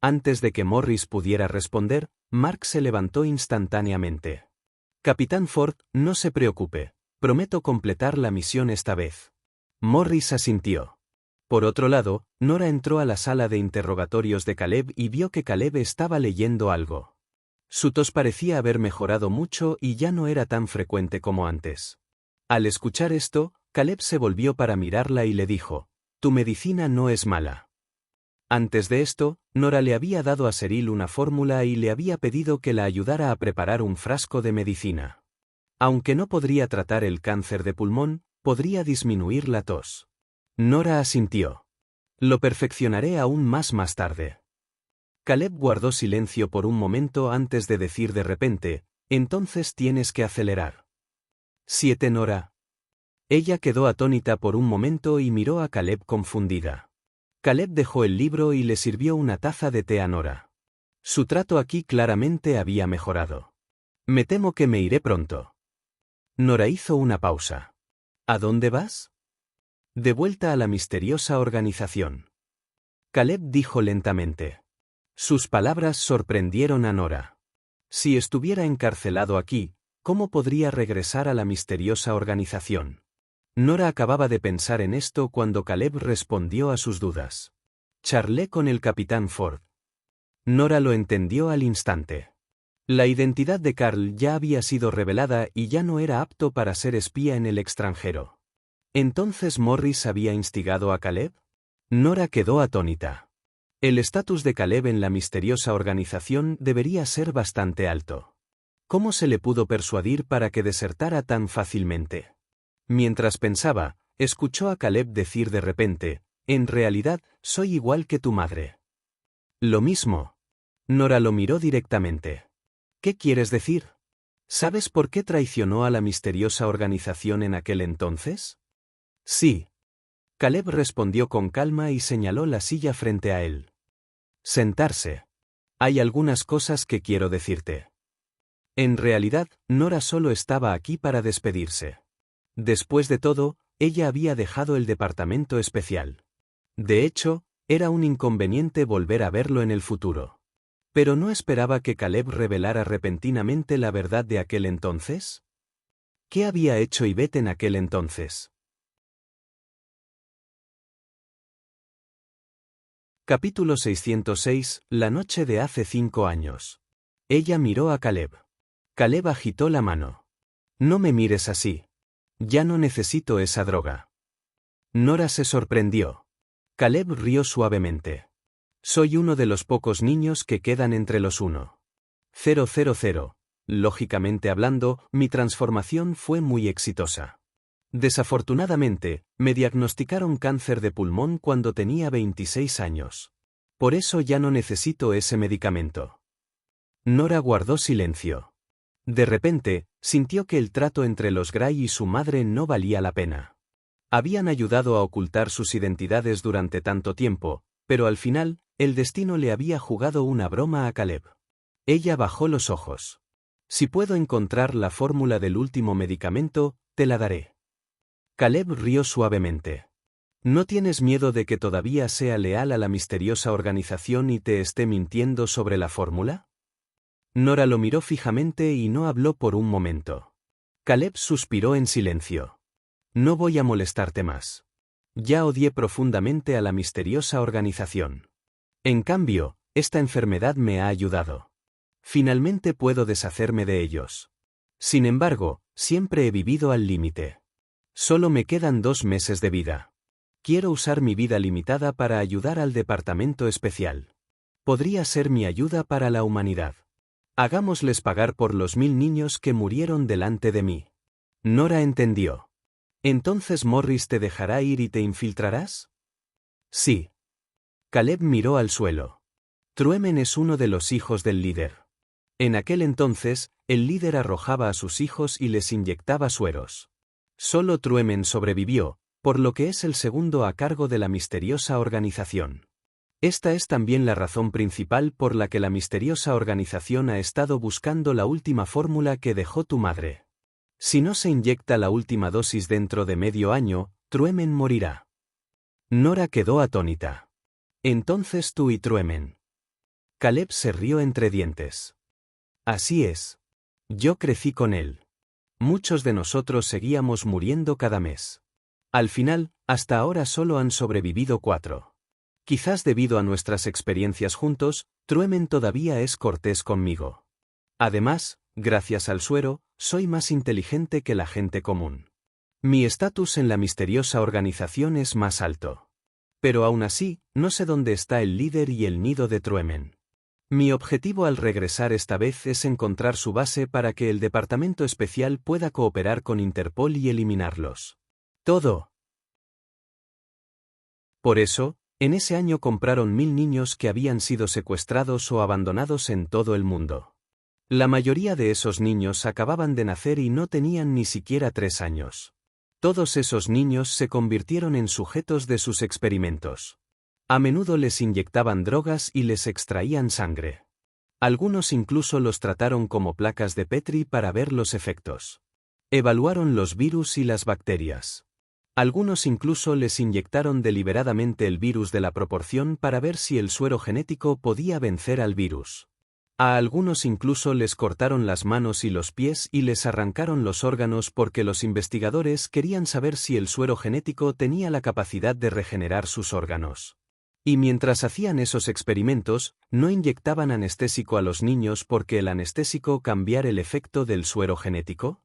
Antes de que Morris pudiera responder, Mark se levantó instantáneamente. Capitán Ford, no se preocupe, prometo completar la misión esta vez. Morris asintió. Por otro lado, Nora entró a la sala de interrogatorios de Caleb y vio que Caleb estaba leyendo algo. Su tos parecía haber mejorado mucho y ya no era tan frecuente como antes. Al escuchar esto, Caleb se volvió para mirarla y le dijo: «Tu medicina no es mala». Antes de esto, Nora le había dado a Cyril una fórmula y le había pedido que la ayudara a preparar un frasco de medicina. Aunque no podría tratar el cáncer de pulmón, podría disminuir la tos. Nora asintió. Lo perfeccionaré aún más tarde. Caleb guardó silencio por un momento antes de decir de repente: «Entonces tienes que acelerar». «¿7, Nora?» Ella quedó atónita por un momento y miró a Caleb confundida. Caleb dejó el libro y le sirvió una taza de té a Nora. Su trato aquí claramente había mejorado. «Me temo que me iré pronto». Nora hizo una pausa. «¿A dónde vas?» «De vuelta a la misteriosa organización». Caleb dijo lentamente. Sus palabras sorprendieron a Nora. Si estuviera encarcelado aquí, ¿cómo podría regresar a la misteriosa organización? Nora acababa de pensar en esto cuando Caleb respondió a sus dudas. «Charlé con el capitán Ford». Nora lo entendió al instante. La identidad de Carl ya había sido revelada y ya no era apto para ser espía en el extranjero. ¿Entonces Morris había instigado a Caleb? Nora quedó atónita. El estatus de Caleb en la misteriosa organización debería ser bastante alto. ¿Cómo se le pudo persuadir para que desertara tan fácilmente? Mientras pensaba, escuchó a Caleb decir de repente: «En realidad, soy igual que tu madre». «Lo mismo». Nora lo miró directamente. «¿Qué quieres decir? ¿Sabes por qué traicionó a la misteriosa organización en aquel entonces?» «Sí». Caleb respondió con calma y señaló la silla frente a él. «Sentarse. Hay algunas cosas que quiero decirte». En realidad, Nora solo estaba aquí para despedirse. Después de todo, ella había dejado el departamento especial. De hecho, era un inconveniente volver a verlo en el futuro. ¿Pero no esperaba que Caleb revelara repentinamente la verdad de aquel entonces? ¿Qué había hecho Yvette en aquel entonces? Capítulo 606, la noche de hace 5 años. Ella miró a Caleb. Caleb agitó la mano. «No me mires así. Ya no necesito esa droga». Nora se sorprendió. Caleb rió suavemente. «Soy uno de los pocos niños que quedan entre los 1,000. Lógicamente hablando, mi transformación fue muy exitosa. Desafortunadamente, me diagnosticaron cáncer de pulmón cuando tenía 26 años. Por eso ya no necesito ese medicamento». Nora guardó silencio. De repente, sintió que el trato entre los Gray y su madre no valía la pena. Habían ayudado a ocultar sus identidades durante tanto tiempo, pero al final, el destino le había jugado una broma a Caleb. Ella bajó los ojos. «Si puedo encontrar la fórmula del último medicamento, te la daré». Caleb rió suavemente. «¿No tienes miedo de que todavía sea leal a la misteriosa organización y te esté mintiendo sobre la fórmula?» Nora lo miró fijamente y no habló por un momento. Caleb suspiró en silencio. No voy a molestarte más. Ya odié profundamente a la misteriosa organización. En cambio, esta enfermedad me ha ayudado. Finalmente puedo deshacerme de ellos. Sin embargo, siempre he vivido al límite. Solo me quedan 2 meses de vida. Quiero usar mi vida limitada para ayudar al departamento especial. Podría ser mi ayuda para la humanidad. Hagámosles pagar por los 1000 niños que murieron delante de mí. Nora entendió. ¿Entonces Morris te dejará ir y te infiltrarás? Sí. Caleb miró al suelo. Truemen es uno de los hijos del líder. En aquel entonces, el líder arrojaba a sus hijos y les inyectaba sueros. Solo Truemen sobrevivió, por lo que es el segundo a cargo de la misteriosa organización. Esta es también la razón principal por la que la misteriosa organización ha estado buscando la última fórmula que dejó tu madre. Si no se inyecta la última dosis dentro de medio año, Truemen morirá. Nora quedó atónita. Entonces tú y Truemen. Caleb se rió entre dientes. Así es. Yo crecí con él. Muchos de nosotros seguíamos muriendo cada mes. Al final, hasta ahora solo han sobrevivido 4. Quizás debido a nuestras experiencias juntos, Truemen todavía es cortés conmigo. Además, gracias al suero, soy más inteligente que la gente común. Mi estatus en la misteriosa organización es más alto. Pero aún así, no sé dónde está el líder y el nido de Truemen. Mi objetivo al regresar esta vez es encontrar su base para que el departamento especial pueda cooperar con Interpol y eliminarlos. Todo. Por eso, en ese año compraron 1000 niños que habían sido secuestrados o abandonados en todo el mundo. La mayoría de esos niños acababan de nacer y no tenían ni siquiera 3 años. Todos esos niños se convirtieron en sujetos de sus experimentos. A menudo les inyectaban drogas y les extraían sangre. Algunos incluso los trataron como placas de Petri para ver los efectos. Evaluaron los virus y las bacterias. Algunos incluso les inyectaron deliberadamente el virus de la proporción para ver si el suero genético podía vencer al virus. A algunos incluso les cortaron las manos y los pies y les arrancaron los órganos porque los investigadores querían saber si el suero genético tenía la capacidad de regenerar sus órganos. Y mientras hacían esos experimentos, no inyectaban anestésico a los niños porque el anestésico cambiara el efecto del suero genético.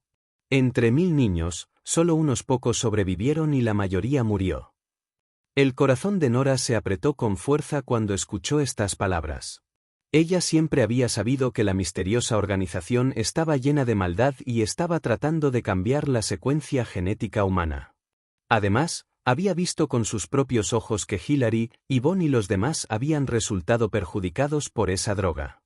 Entre 1000 niños, solo unos pocos sobrevivieron y la mayoría murió. El corazón de Nora se apretó con fuerza cuando escuchó estas palabras. Ella siempre había sabido que la misteriosa organización estaba llena de maldad y estaba tratando de cambiar la secuencia genética humana. Además, había visto con sus propios ojos que Hillary, Yvonne y los demás habían resultado perjudicados por esa droga.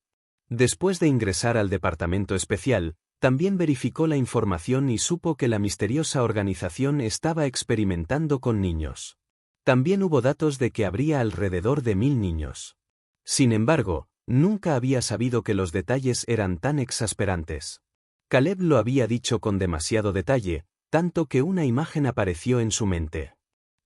Después de ingresar al departamento especial, también verificó la información y supo que la misteriosa organización estaba experimentando con niños. También hubo datos de que habría alrededor de 1000 niños. Sin embargo, nunca había sabido que los detalles eran tan exasperantes. Caleb lo había dicho con demasiado detalle, tanto que una imagen apareció en su mente.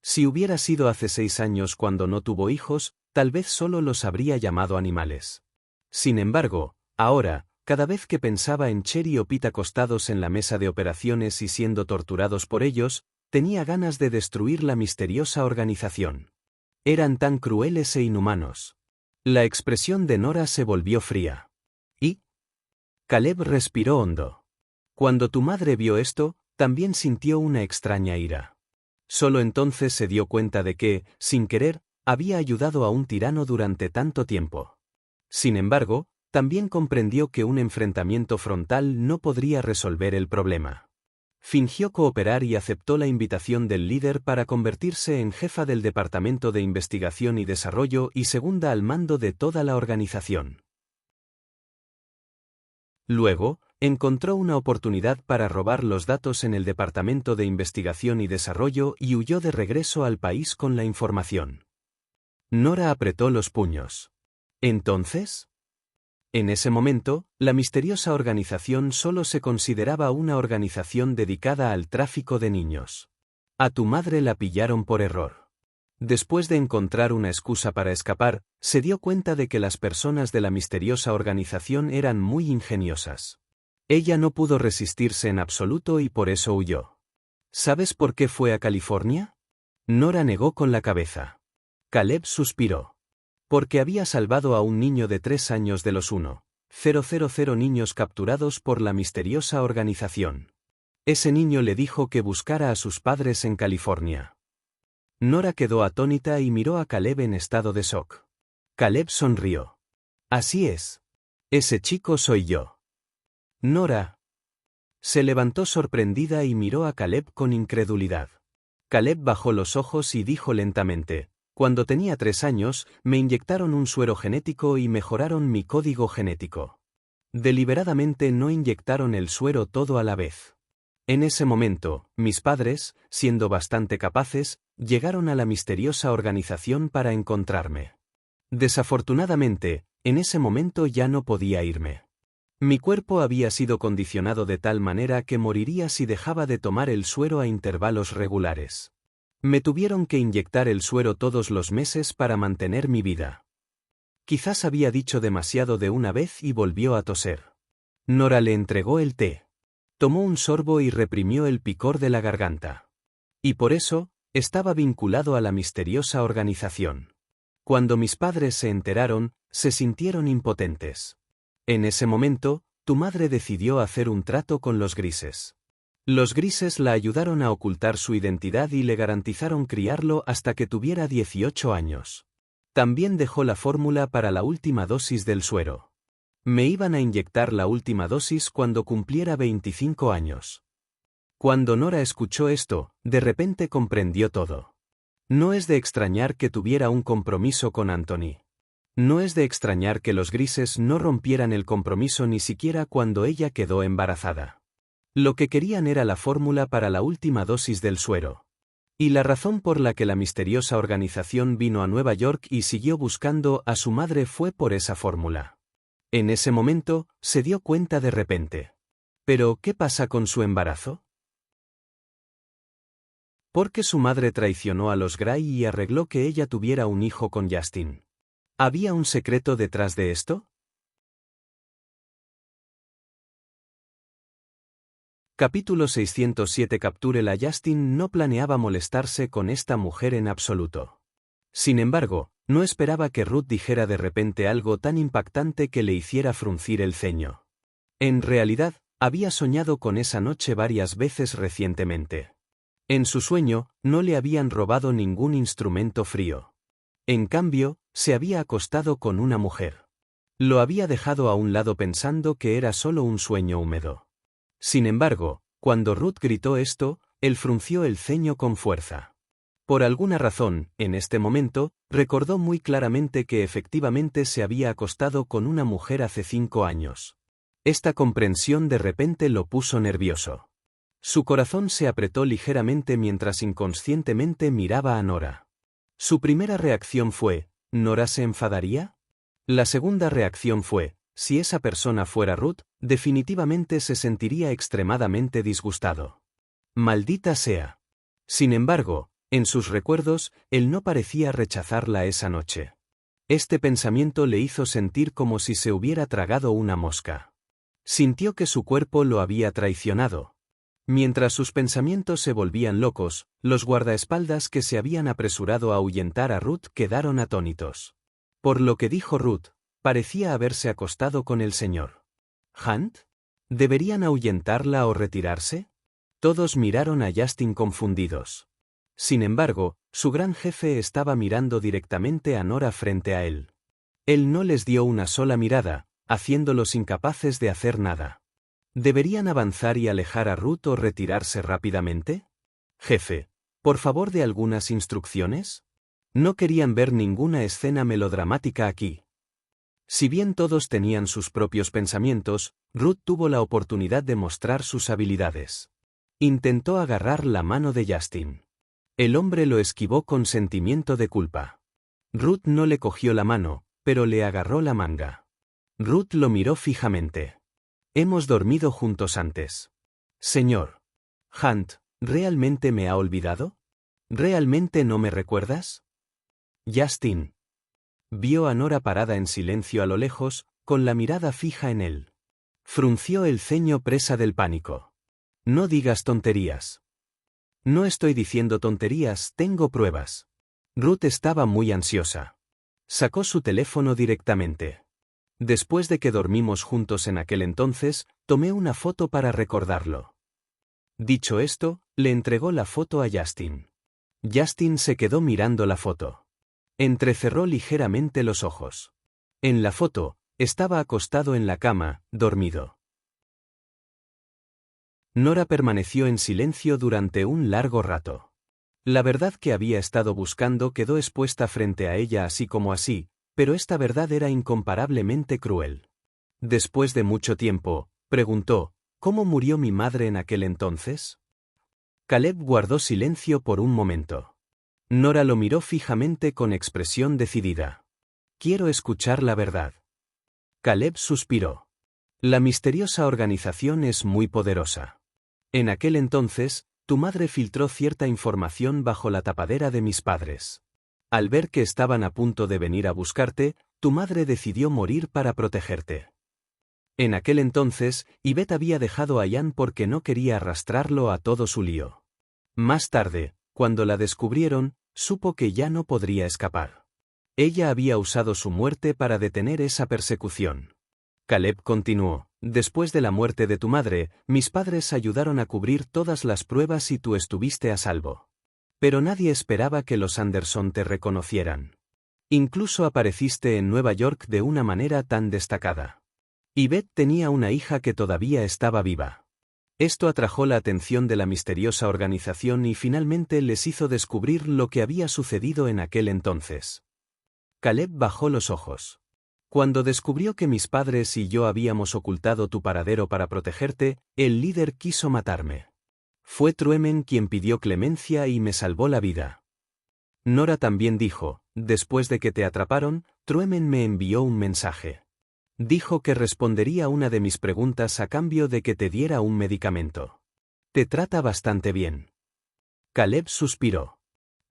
Si hubiera sido hace 6 años cuando no tuvo hijos, tal vez solo los habría llamado animales. Sin embargo, ahora, cada vez que pensaba en Cherry o Pete acostados en la mesa de operaciones y siendo torturados por ellos, tenía ganas de destruir la misteriosa organización. Eran tan crueles e inhumanos. La expresión de Nora se volvió fría. ¿Y? Caleb respiró hondo. Cuando tu madre vio esto, también sintió una extraña ira. Solo entonces se dio cuenta de que, sin querer, había ayudado a un tirano durante tanto tiempo. Sin embargo, también comprendió que un enfrentamiento frontal no podría resolver el problema. Fingió cooperar y aceptó la invitación del líder para convertirse en jefa del Departamento de Investigación y Desarrollo y segunda al mando de toda la organización. Luego, encontró una oportunidad para robar los datos en el Departamento de Investigación y Desarrollo y huyó de regreso al país con la información. Nora apretó los puños. ¿Entonces? En ese momento, la misteriosa organización solo se consideraba una organización dedicada al tráfico de niños. A tu madre la pillaron por error. Después de encontrar una excusa para escapar, se dio cuenta de que las personas de la misteriosa organización eran muy ingeniosas. Ella no pudo resistirse en absoluto y por eso huyó. ¿Sabes por qué fue a California? Nora negó con la cabeza. Caleb suspiró. Porque había salvado a un niño de 3 años de los 1,000 niños capturados por la misteriosa organización. Ese niño le dijo que buscara a sus padres en California. Nora quedó atónita y miró a Caleb en estado de shock. Caleb sonrió. Así es. Ese chico soy yo. Nora se levantó sorprendida y miró a Caleb con incredulidad. Caleb bajó los ojos y dijo lentamente: cuando tenía 3 años, me inyectaron un suero genético y mejoraron mi código genético. Deliberadamente no inyectaron el suero todo a la vez. En ese momento, mis padres, siendo bastante capaces, llegaron a la misteriosa organización para encontrarme. Desafortunadamente, en ese momento ya no podía irme. Mi cuerpo había sido condicionado de tal manera que moriría si dejaba de tomar el suero a intervalos regulares. Me tuvieron que inyectar el suero todos los meses para mantener mi vida. Quizás había dicho demasiado de una vez y volvió a toser. Nora le entregó el té. Tomó un sorbo y reprimió el picor de la garganta. Y por eso, estaba vinculado a la misteriosa organización. Cuando mis padres se enteraron, se sintieron impotentes. En ese momento, tu madre decidió hacer un trato con los grises. Los grises la ayudaron a ocultar su identidad y le garantizaron criarlo hasta que tuviera 18 años. También dejó la fórmula para la última dosis del suero. Me iban a inyectar la última dosis cuando cumpliera 25 años. Cuando Nora escuchó esto, de repente comprendió todo. No es de extrañar que tuviera un compromiso con Anthony. No es de extrañar que los grises no rompieran el compromiso ni siquiera cuando ella quedó embarazada. Lo que querían era la fórmula para la última dosis del suero. Y la razón por la que la misteriosa organización vino a Nueva York y siguió buscando a su madre fue por esa fórmula. En ese momento, se dio cuenta de repente. ¿Pero qué pasa con su embarazo? Porque su madre traicionó a los Gray y arregló que ella tuviera un hijo con Justin. ¿Había un secreto detrás de esto? Capítulo 607. Capture. Justin no planeaba molestarse con esta mujer en absoluto. Sin embargo, no esperaba que Ruth dijera de repente algo tan impactante que le hiciera fruncir el ceño. En realidad, había soñado con esa noche varias veces recientemente. En su sueño, no le habían robado ningún instrumento frío. En cambio, se había acostado con una mujer. Lo había dejado a un lado pensando que era solo un sueño húmedo. Sin embargo, cuando Ruth gritó esto, él frunció el ceño con fuerza. Por alguna razón, en este momento, recordó muy claramente que efectivamente se había acostado con una mujer hace 5 años. Esta comprensión de repente lo puso nervioso. Su corazón se apretó ligeramente mientras inconscientemente miraba a Nora. Su primera reacción fue: ¿Nora se enfadaría? La segunda reacción fue: si esa persona fuera Ruth, definitivamente se sentiría extremadamente disgustado. Maldita sea. Sin embargo, en sus recuerdos, él no parecía rechazarla esa noche. Este pensamiento le hizo sentir como si se hubiera tragado una mosca. Sintió que su cuerpo lo había traicionado. Mientras sus pensamientos se volvían locos, los guardaespaldas que se habían apresurado a ahuyentar a Ruth quedaron atónitos. Por lo que dijo Ruth, parecía haberse acostado con el señor Hunt. ¿Deberían ahuyentarla o retirarse? Todos miraron a Justin confundidos. Sin embargo, su gran jefe estaba mirando directamente a Nora frente a él. Él no les dio una sola mirada, haciéndolos incapaces de hacer nada. ¿Deberían avanzar y alejar a Ruth o retirarse rápidamente? Jefe, por favor, ¿de algunas instrucciones? No querían ver ninguna escena melodramática aquí. Si bien todos tenían sus propios pensamientos, Ruth tuvo la oportunidad de mostrar sus habilidades. Intentó agarrar la mano de Justin. El hombre lo esquivó con sentimiento de culpa. Ruth no le cogió la mano, pero le agarró la manga. Ruth lo miró fijamente. Hemos dormido juntos antes. Señor Hunt, ¿realmente me ha olvidado? ¿Realmente no me recuerdas? Justin vio a Nora parada en silencio a lo lejos, con la mirada fija en él. Frunció el ceño presa del pánico. No digas tonterías. No estoy diciendo tonterías, tengo pruebas. Ruth estaba muy ansiosa. Sacó su teléfono directamente. Después de que dormimos juntos en aquel entonces, tomé una foto para recordarlo. Dicho esto, le entregó la foto a Justin. Justin se quedó mirando la foto. Entrecerró ligeramente los ojos. En la foto, estaba acostado en la cama, dormido. Nora permaneció en silencio durante un largo rato. La verdad que había estado buscando quedó expuesta frente a ella así como así, pero esta verdad era incomparablemente cruel. Después de mucho tiempo, preguntó, ¿cómo murió mi madre en aquel entonces? Caleb guardó silencio por un momento. Nora lo miró fijamente con expresión decidida. Quiero escuchar la verdad. Caleb suspiró. La misteriosa organización es muy poderosa. En aquel entonces, tu madre filtró cierta información bajo la tapadera de mis padres. Al ver que estaban a punto de venir a buscarte, tu madre decidió morir para protegerte. En aquel entonces, Yvette había dejado a Ian porque no quería arrastrarlo a todo su lío. Más tarde, cuando la descubrieron, supo que ya no podría escapar. Ella había usado su muerte para detener esa persecución. Caleb continuó, después de la muerte de tu madre, mis padres ayudaron a cubrir todas las pruebas y tú estuviste a salvo. Pero nadie esperaba que los Anderson te reconocieran. Incluso apareciste en Nueva York de una manera tan destacada. Yvette tenía una hija que todavía estaba viva. Esto atrajo la atención de la misteriosa organización y finalmente les hizo descubrir lo que había sucedido en aquel entonces. Caleb bajó los ojos. Cuando descubrió que mis padres y yo habíamos ocultado tu paradero para protegerte, el líder quiso matarme. Fue Trueman quien pidió clemencia y me salvó la vida. Nora también dijo, después de que te atraparon, Trueman me envió un mensaje. Dijo que respondería una de mis preguntas a cambio de que te diera un medicamento. Te trata bastante bien. Caleb suspiró.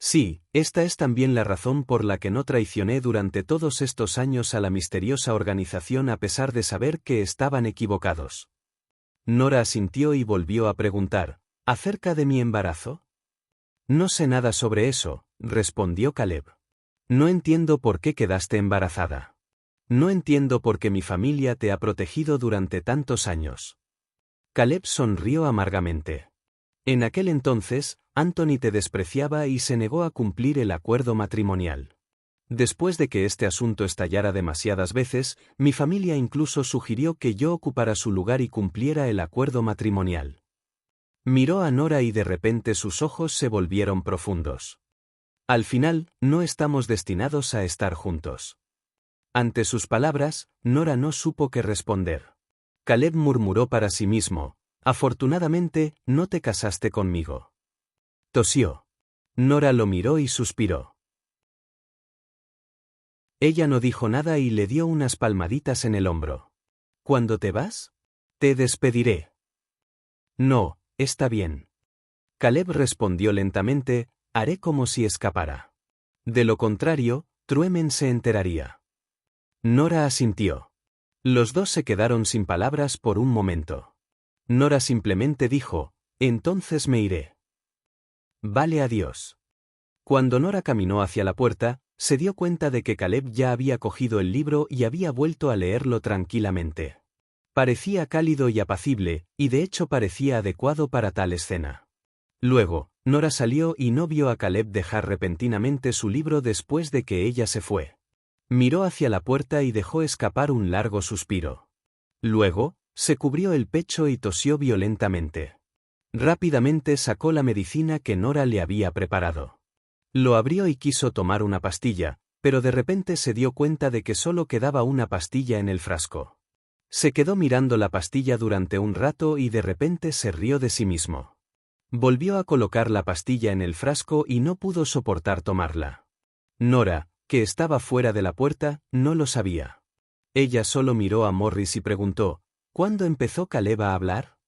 Sí, esta es también la razón por la que no traicioné durante todos estos años a la misteriosa organización a pesar de saber que estaban equivocados. Nora asintió y volvió a preguntar, ¿acerca de mi embarazo? No sé nada sobre eso, respondió Caleb. No entiendo por qué quedaste embarazada. No entiendo por qué mi familia te ha protegido durante tantos años. Caleb sonrió amargamente. En aquel entonces, Anthony te despreciaba y se negó a cumplir el acuerdo matrimonial. Después de que este asunto estallara demasiadas veces, mi familia incluso sugirió que yo ocupara su lugar y cumpliera el acuerdo matrimonial. Miró a Nora y de repente sus ojos se volvieron profundos. Al final, no estamos destinados a estar juntos. Ante sus palabras, Nora no supo qué responder. Caleb murmuró para sí mismo, afortunadamente, no te casaste conmigo. Tosió. Nora lo miró y suspiró. Ella no dijo nada y le dio unas palmaditas en el hombro. ¿Cuándo te vas? Te despediré. No, está bien. Caleb respondió lentamente, haré como si escapara. De lo contrario, Trueman se enteraría. Nora asintió. Los dos se quedaron sin palabras por un momento. Nora simplemente dijo, entonces me iré. Vale, adiós. Cuando Nora caminó hacia la puerta, se dio cuenta de que Caleb ya había cogido el libro y había vuelto a leerlo tranquilamente. Parecía cálido y apacible, y de hecho parecía adecuado para tal escena. Luego, Nora salió y no vio a Caleb dejar repentinamente su libro después de que ella se fue. Miró hacia la puerta y dejó escapar un largo suspiro. Luego, se cubrió el pecho y tosió violentamente. Rápidamente sacó la medicina que Nora le había preparado. Lo abrió y quiso tomar una pastilla, pero de repente se dio cuenta de que solo quedaba una pastilla en el frasco. Se quedó mirando la pastilla durante un rato y de repente se rió de sí mismo. Volvió a colocar la pastilla en el frasco y no pudo soportar tomarla. Nora, que estaba fuera de la puerta, no lo sabía. Ella solo miró a Morris y preguntó, ¿cuándo empezó Caleb a hablar?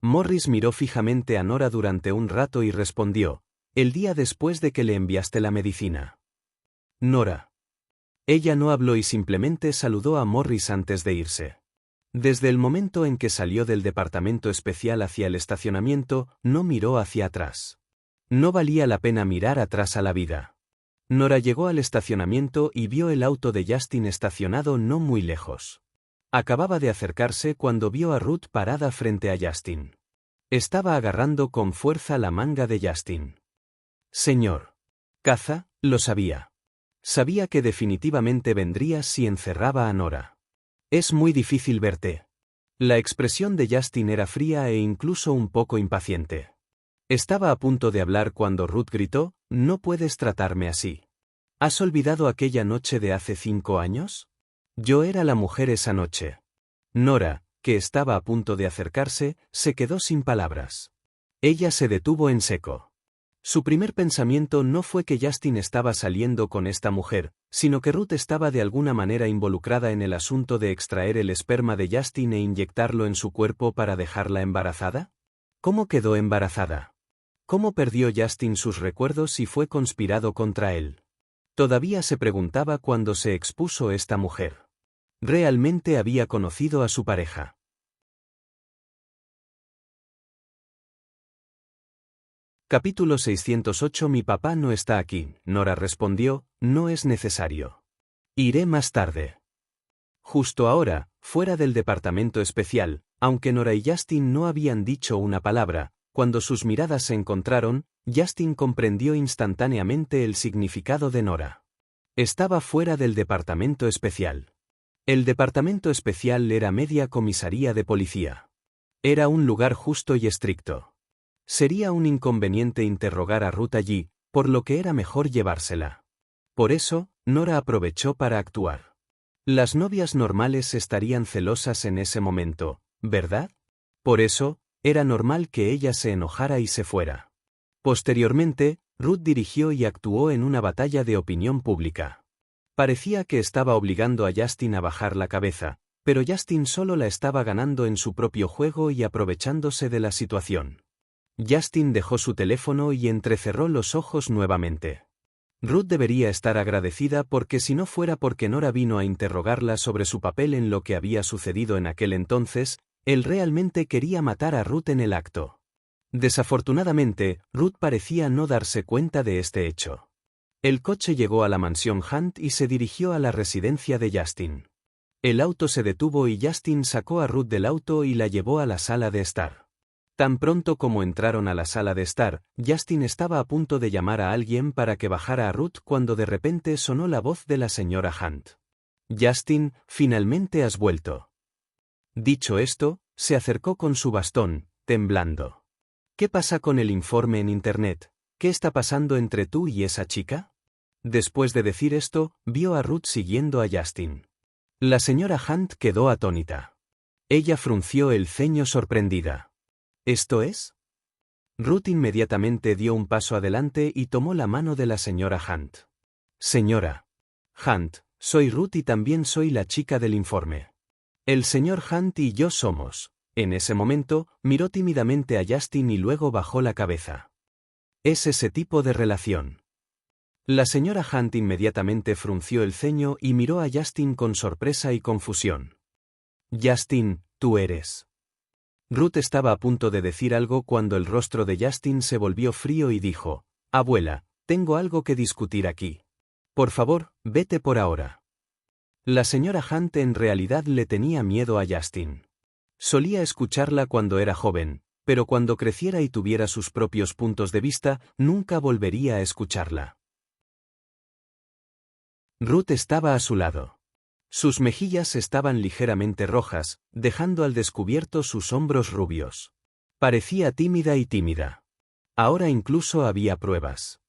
Morris miró fijamente a Nora durante un rato y respondió, el día después de que le enviaste la medicina. Nora. Ella no habló y simplemente saludó a Morris antes de irse. Desde el momento en que salió del departamento especial hacia el estacionamiento, no miró hacia atrás. No valía la pena mirar atrás a la vida. Nora llegó al estacionamiento y vio el auto de Justin estacionado no muy lejos. Acababa de acercarse cuando vio a Ruth parada frente a Justin. Estaba agarrando con fuerza la manga de Justin. Señor. Caza, lo sabía. Sabía que definitivamente vendría si encerraba a Nora. Es muy difícil verte. La expresión de Justin era fría e incluso un poco impaciente. Estaba a punto de hablar cuando Ruth gritó, «No puedes tratarme así. ¿Has olvidado aquella noche de hace 5 años? Yo era la mujer esa noche». Nora, que estaba a punto de acercarse, se quedó sin palabras. Ella se detuvo en seco. Su primer pensamiento no fue que Justin estaba saliendo con esta mujer, sino que Ruth estaba de alguna manera involucrada en el asunto de extraer el esperma de Justin e inyectarlo en su cuerpo para dejarla embarazada. ¿Cómo quedó embarazada? ¿Cómo perdió Justin sus recuerdos y fue conspirado contra él? Todavía se preguntaba cuando se expuso esta mujer. Realmente había conocido a su pareja. Capítulo 608. Mi papá no está aquí. Nora respondió, no es necesario. Iré más tarde. Justo ahora, fuera del departamento especial, aunque Nora y Justin no habían dicho una palabra, cuando sus miradas se encontraron, Justin comprendió instantáneamente el significado de Nora. Estaba fuera del departamento especial. El departamento especial era media comisaría de policía. Era un lugar justo y estricto. Sería un inconveniente interrogar a Ruth allí, por lo que era mejor llevársela. Por eso, Nora aprovechó para actuar. Las novias normales estarían celosas en ese momento, ¿verdad? Por eso, era normal que ella se enojara y se fuera. Posteriormente, Ruth dirigió y actuó en una batalla de opinión pública. Parecía que estaba obligando a Justin a bajar la cabeza, pero Justin solo la estaba ganando en su propio juego y aprovechándose de la situación. Justin dejó su teléfono y entrecerró los ojos nuevamente. Ruth debería estar agradecida porque si no fuera porque Nora vino a interrogarla sobre su papel en lo que había sucedido en aquel entonces, él realmente quería matar a Ruth en el acto. Desafortunadamente, Ruth parecía no darse cuenta de este hecho. El coche llegó a la mansión Hunt y se dirigió a la residencia de Justin. El auto se detuvo y Justin sacó a Ruth del auto y la llevó a la sala de estar. Tan pronto como entraron a la sala de estar, Justin estaba a punto de llamar a alguien para que bajara a Ruth cuando de repente sonó la voz de la señora Hunt. Justin, finalmente has vuelto. Dicho esto, se acercó con su bastón, temblando. ¿Qué pasa con el informe en Internet? ¿Qué está pasando entre tú y esa chica? Después de decir esto, vio a Ruth siguiendo a Justin. La señora Hunt quedó atónita. Ella frunció el ceño sorprendida. ¿Esto es? Ruth inmediatamente dio un paso adelante y tomó la mano de la señora Hunt. Señora Hunt, soy Ruth y también soy la chica del informe. El señor Hunt y yo somos. En ese momento, miró tímidamente a Justin y luego bajó la cabeza. Es ese tipo de relación. La señora Hunt inmediatamente frunció el ceño y miró a Justin con sorpresa y confusión. Justin, tú eres. Ruth estaba a punto de decir algo cuando el rostro de Justin se volvió frío y dijo, abuela, tengo algo que discutir aquí. Por favor, vete por ahora. La señora Hunt en realidad le tenía miedo a Justin. Solía escucharla cuando era joven, pero cuando creciera y tuviera sus propios puntos de vista, nunca volvería a escucharla. Ruth estaba a su lado. Sus mejillas estaban ligeramente rojas, dejando al descubierto sus hombros rubios. Parecía tímida y tímida. Ahora incluso había pruebas.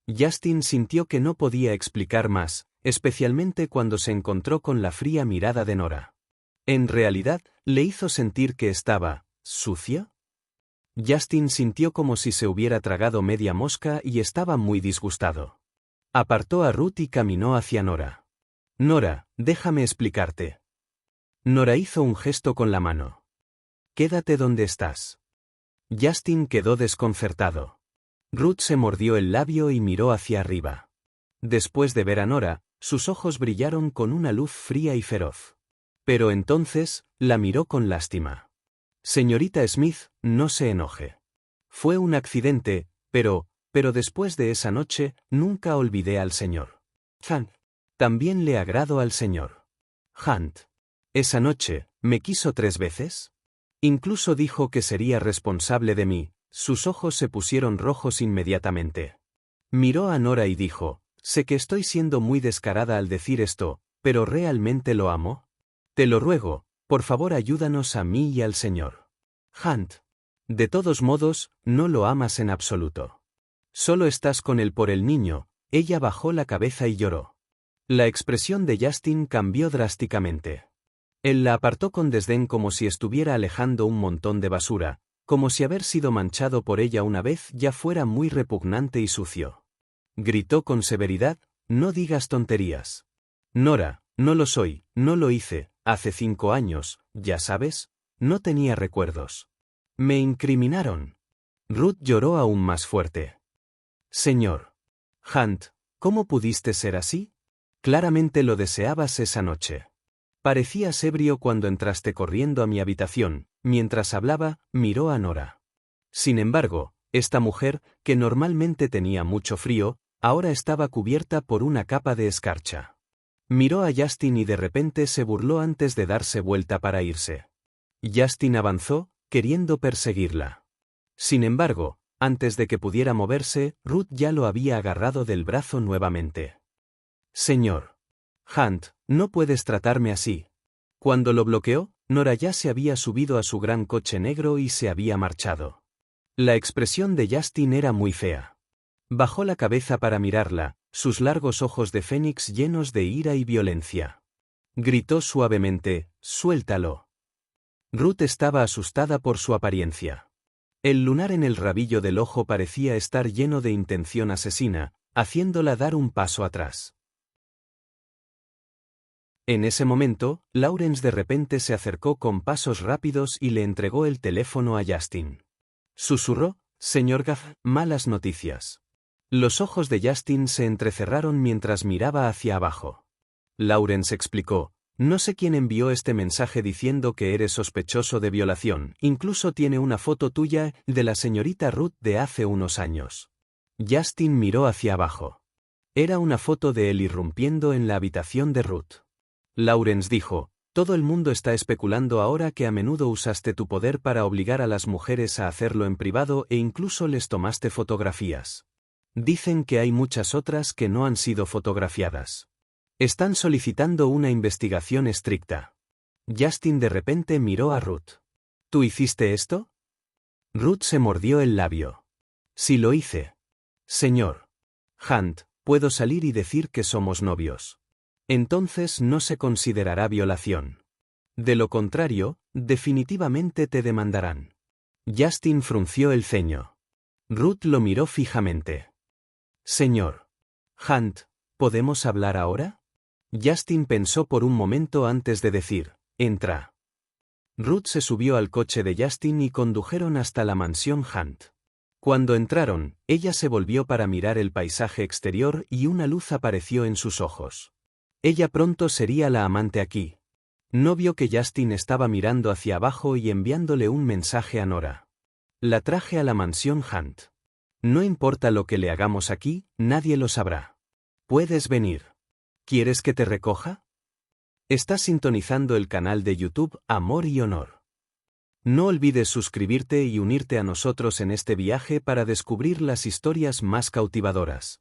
Justin sintió que no podía explicar más, especialmente cuando se encontró con la fría mirada de Nora. En realidad, le hizo sentir que estaba ¿sucia? Justin sintió como si se hubiera tragado media mosca y estaba muy disgustado. Apartó a Ruth y caminó hacia Nora. Nora, déjame explicarte. Nora hizo un gesto con la mano. Quédate donde estás. Justin quedó desconcertado. Ruth se mordió el labio y miró hacia arriba. Después de ver a Nora, sus ojos brillaron con una luz fría y feroz. Pero entonces, la miró con lástima. Señorita Smith, no se enoje. Fue un accidente, pero después de esa noche, nunca olvidé al señor Hunt. También le agrado al señor Hunt. Esa noche, ¿me quiso 3 veces? Incluso dijo que sería responsable de mí. Sus ojos se pusieron rojos inmediatamente. Miró a Nora y dijo, sé que estoy siendo muy descarada al decir esto, pero ¿realmente lo amo? Te lo ruego, por favor ayúdanos a mí y al señor Hunt. De todos modos, no lo amas en absoluto. Solo estás con él por el niño. Ella bajó la cabeza y lloró. La expresión de Justin cambió drásticamente. Él la apartó con desdén como si estuviera alejando un montón de basura, como si haber sido manchado por ella una vez ya fuera muy repugnante y sucio. Gritó con severidad, no digas tonterías. Nora, no lo soy, no lo hice, hace 5 años, ya sabes, no tenía recuerdos. Me incriminaron. Ruth lloró aún más fuerte. Señor Hunt, ¿cómo pudiste ser así? Claramente lo deseabas esa noche. Parecías ebrio cuando entraste corriendo a mi habitación. Mientras hablaba, miró a Nora. Sin embargo, esta mujer, que normalmente tenía mucho frío, ahora estaba cubierta por una capa de escarcha. Miró a Justin y de repente se burló antes de darse vuelta para irse. Justin avanzó, queriendo perseguirla. Sin embargo, antes de que pudiera moverse, Ruth ya lo había agarrado del brazo nuevamente. Señor Hunt, no puedes tratarme así. Cuando lo bloqueó, Nora ya se había subido a su gran coche negro y se había marchado. La expresión de Justin era muy fea. Bajó la cabeza para mirarla, sus largos ojos de fénix llenos de ira y violencia. Gritó suavemente, «Suéltalo». Ruth estaba asustada por su apariencia. El lunar en el rabillo del ojo parecía estar lleno de intención asesina, haciéndola dar un paso atrás. En ese momento, Lawrence de repente se acercó con pasos rápidos y le entregó el teléfono a Justin. Susurró, «Señor Gaff, malas noticias». Los ojos de Justin se entrecerraron mientras miraba hacia abajo. Lawrence explicó, «No sé quién envió este mensaje diciendo que eres sospechoso de violación, incluso tiene una foto tuya de la señorita Ruth de hace unos años». Justin miró hacia abajo. Era una foto de él irrumpiendo en la habitación de Ruth. Lawrence dijo, «Todo el mundo está especulando ahora que a menudo usaste tu poder para obligar a las mujeres a hacerlo en privado e incluso les tomaste fotografías. Dicen que hay muchas otras que no han sido fotografiadas. Están solicitando una investigación estricta». Justin de repente miró a Ruth. «¿Tú hiciste esto?» Ruth se mordió el labio. «Sí lo hice. Señor Hunt, puedo salir y decir que somos novios. Entonces no se considerará violación. De lo contrario, definitivamente te demandarán». Justin frunció el ceño. Ruth lo miró fijamente. «Señor Hunt, ¿podemos hablar ahora?» Justin pensó por un momento antes de decir, «Entra». Ruth se subió al coche de Justin y condujeron hasta la mansión Hunt. Cuando entraron, ella se volvió para mirar el paisaje exterior y una luz apareció en sus ojos. Ella pronto sería la amante aquí. No vio que Justin estaba mirando hacia abajo y enviándole un mensaje a Nora. «La traje a la mansión Hunt. No importa lo que le hagamos aquí, nadie lo sabrá. Puedes venir. ¿Quieres que te recoja?» Estás sintonizando el canal de YouTube Amor y Honor. No olvides suscribirte y unirte a nosotros en este viaje para descubrir las historias más cautivadoras.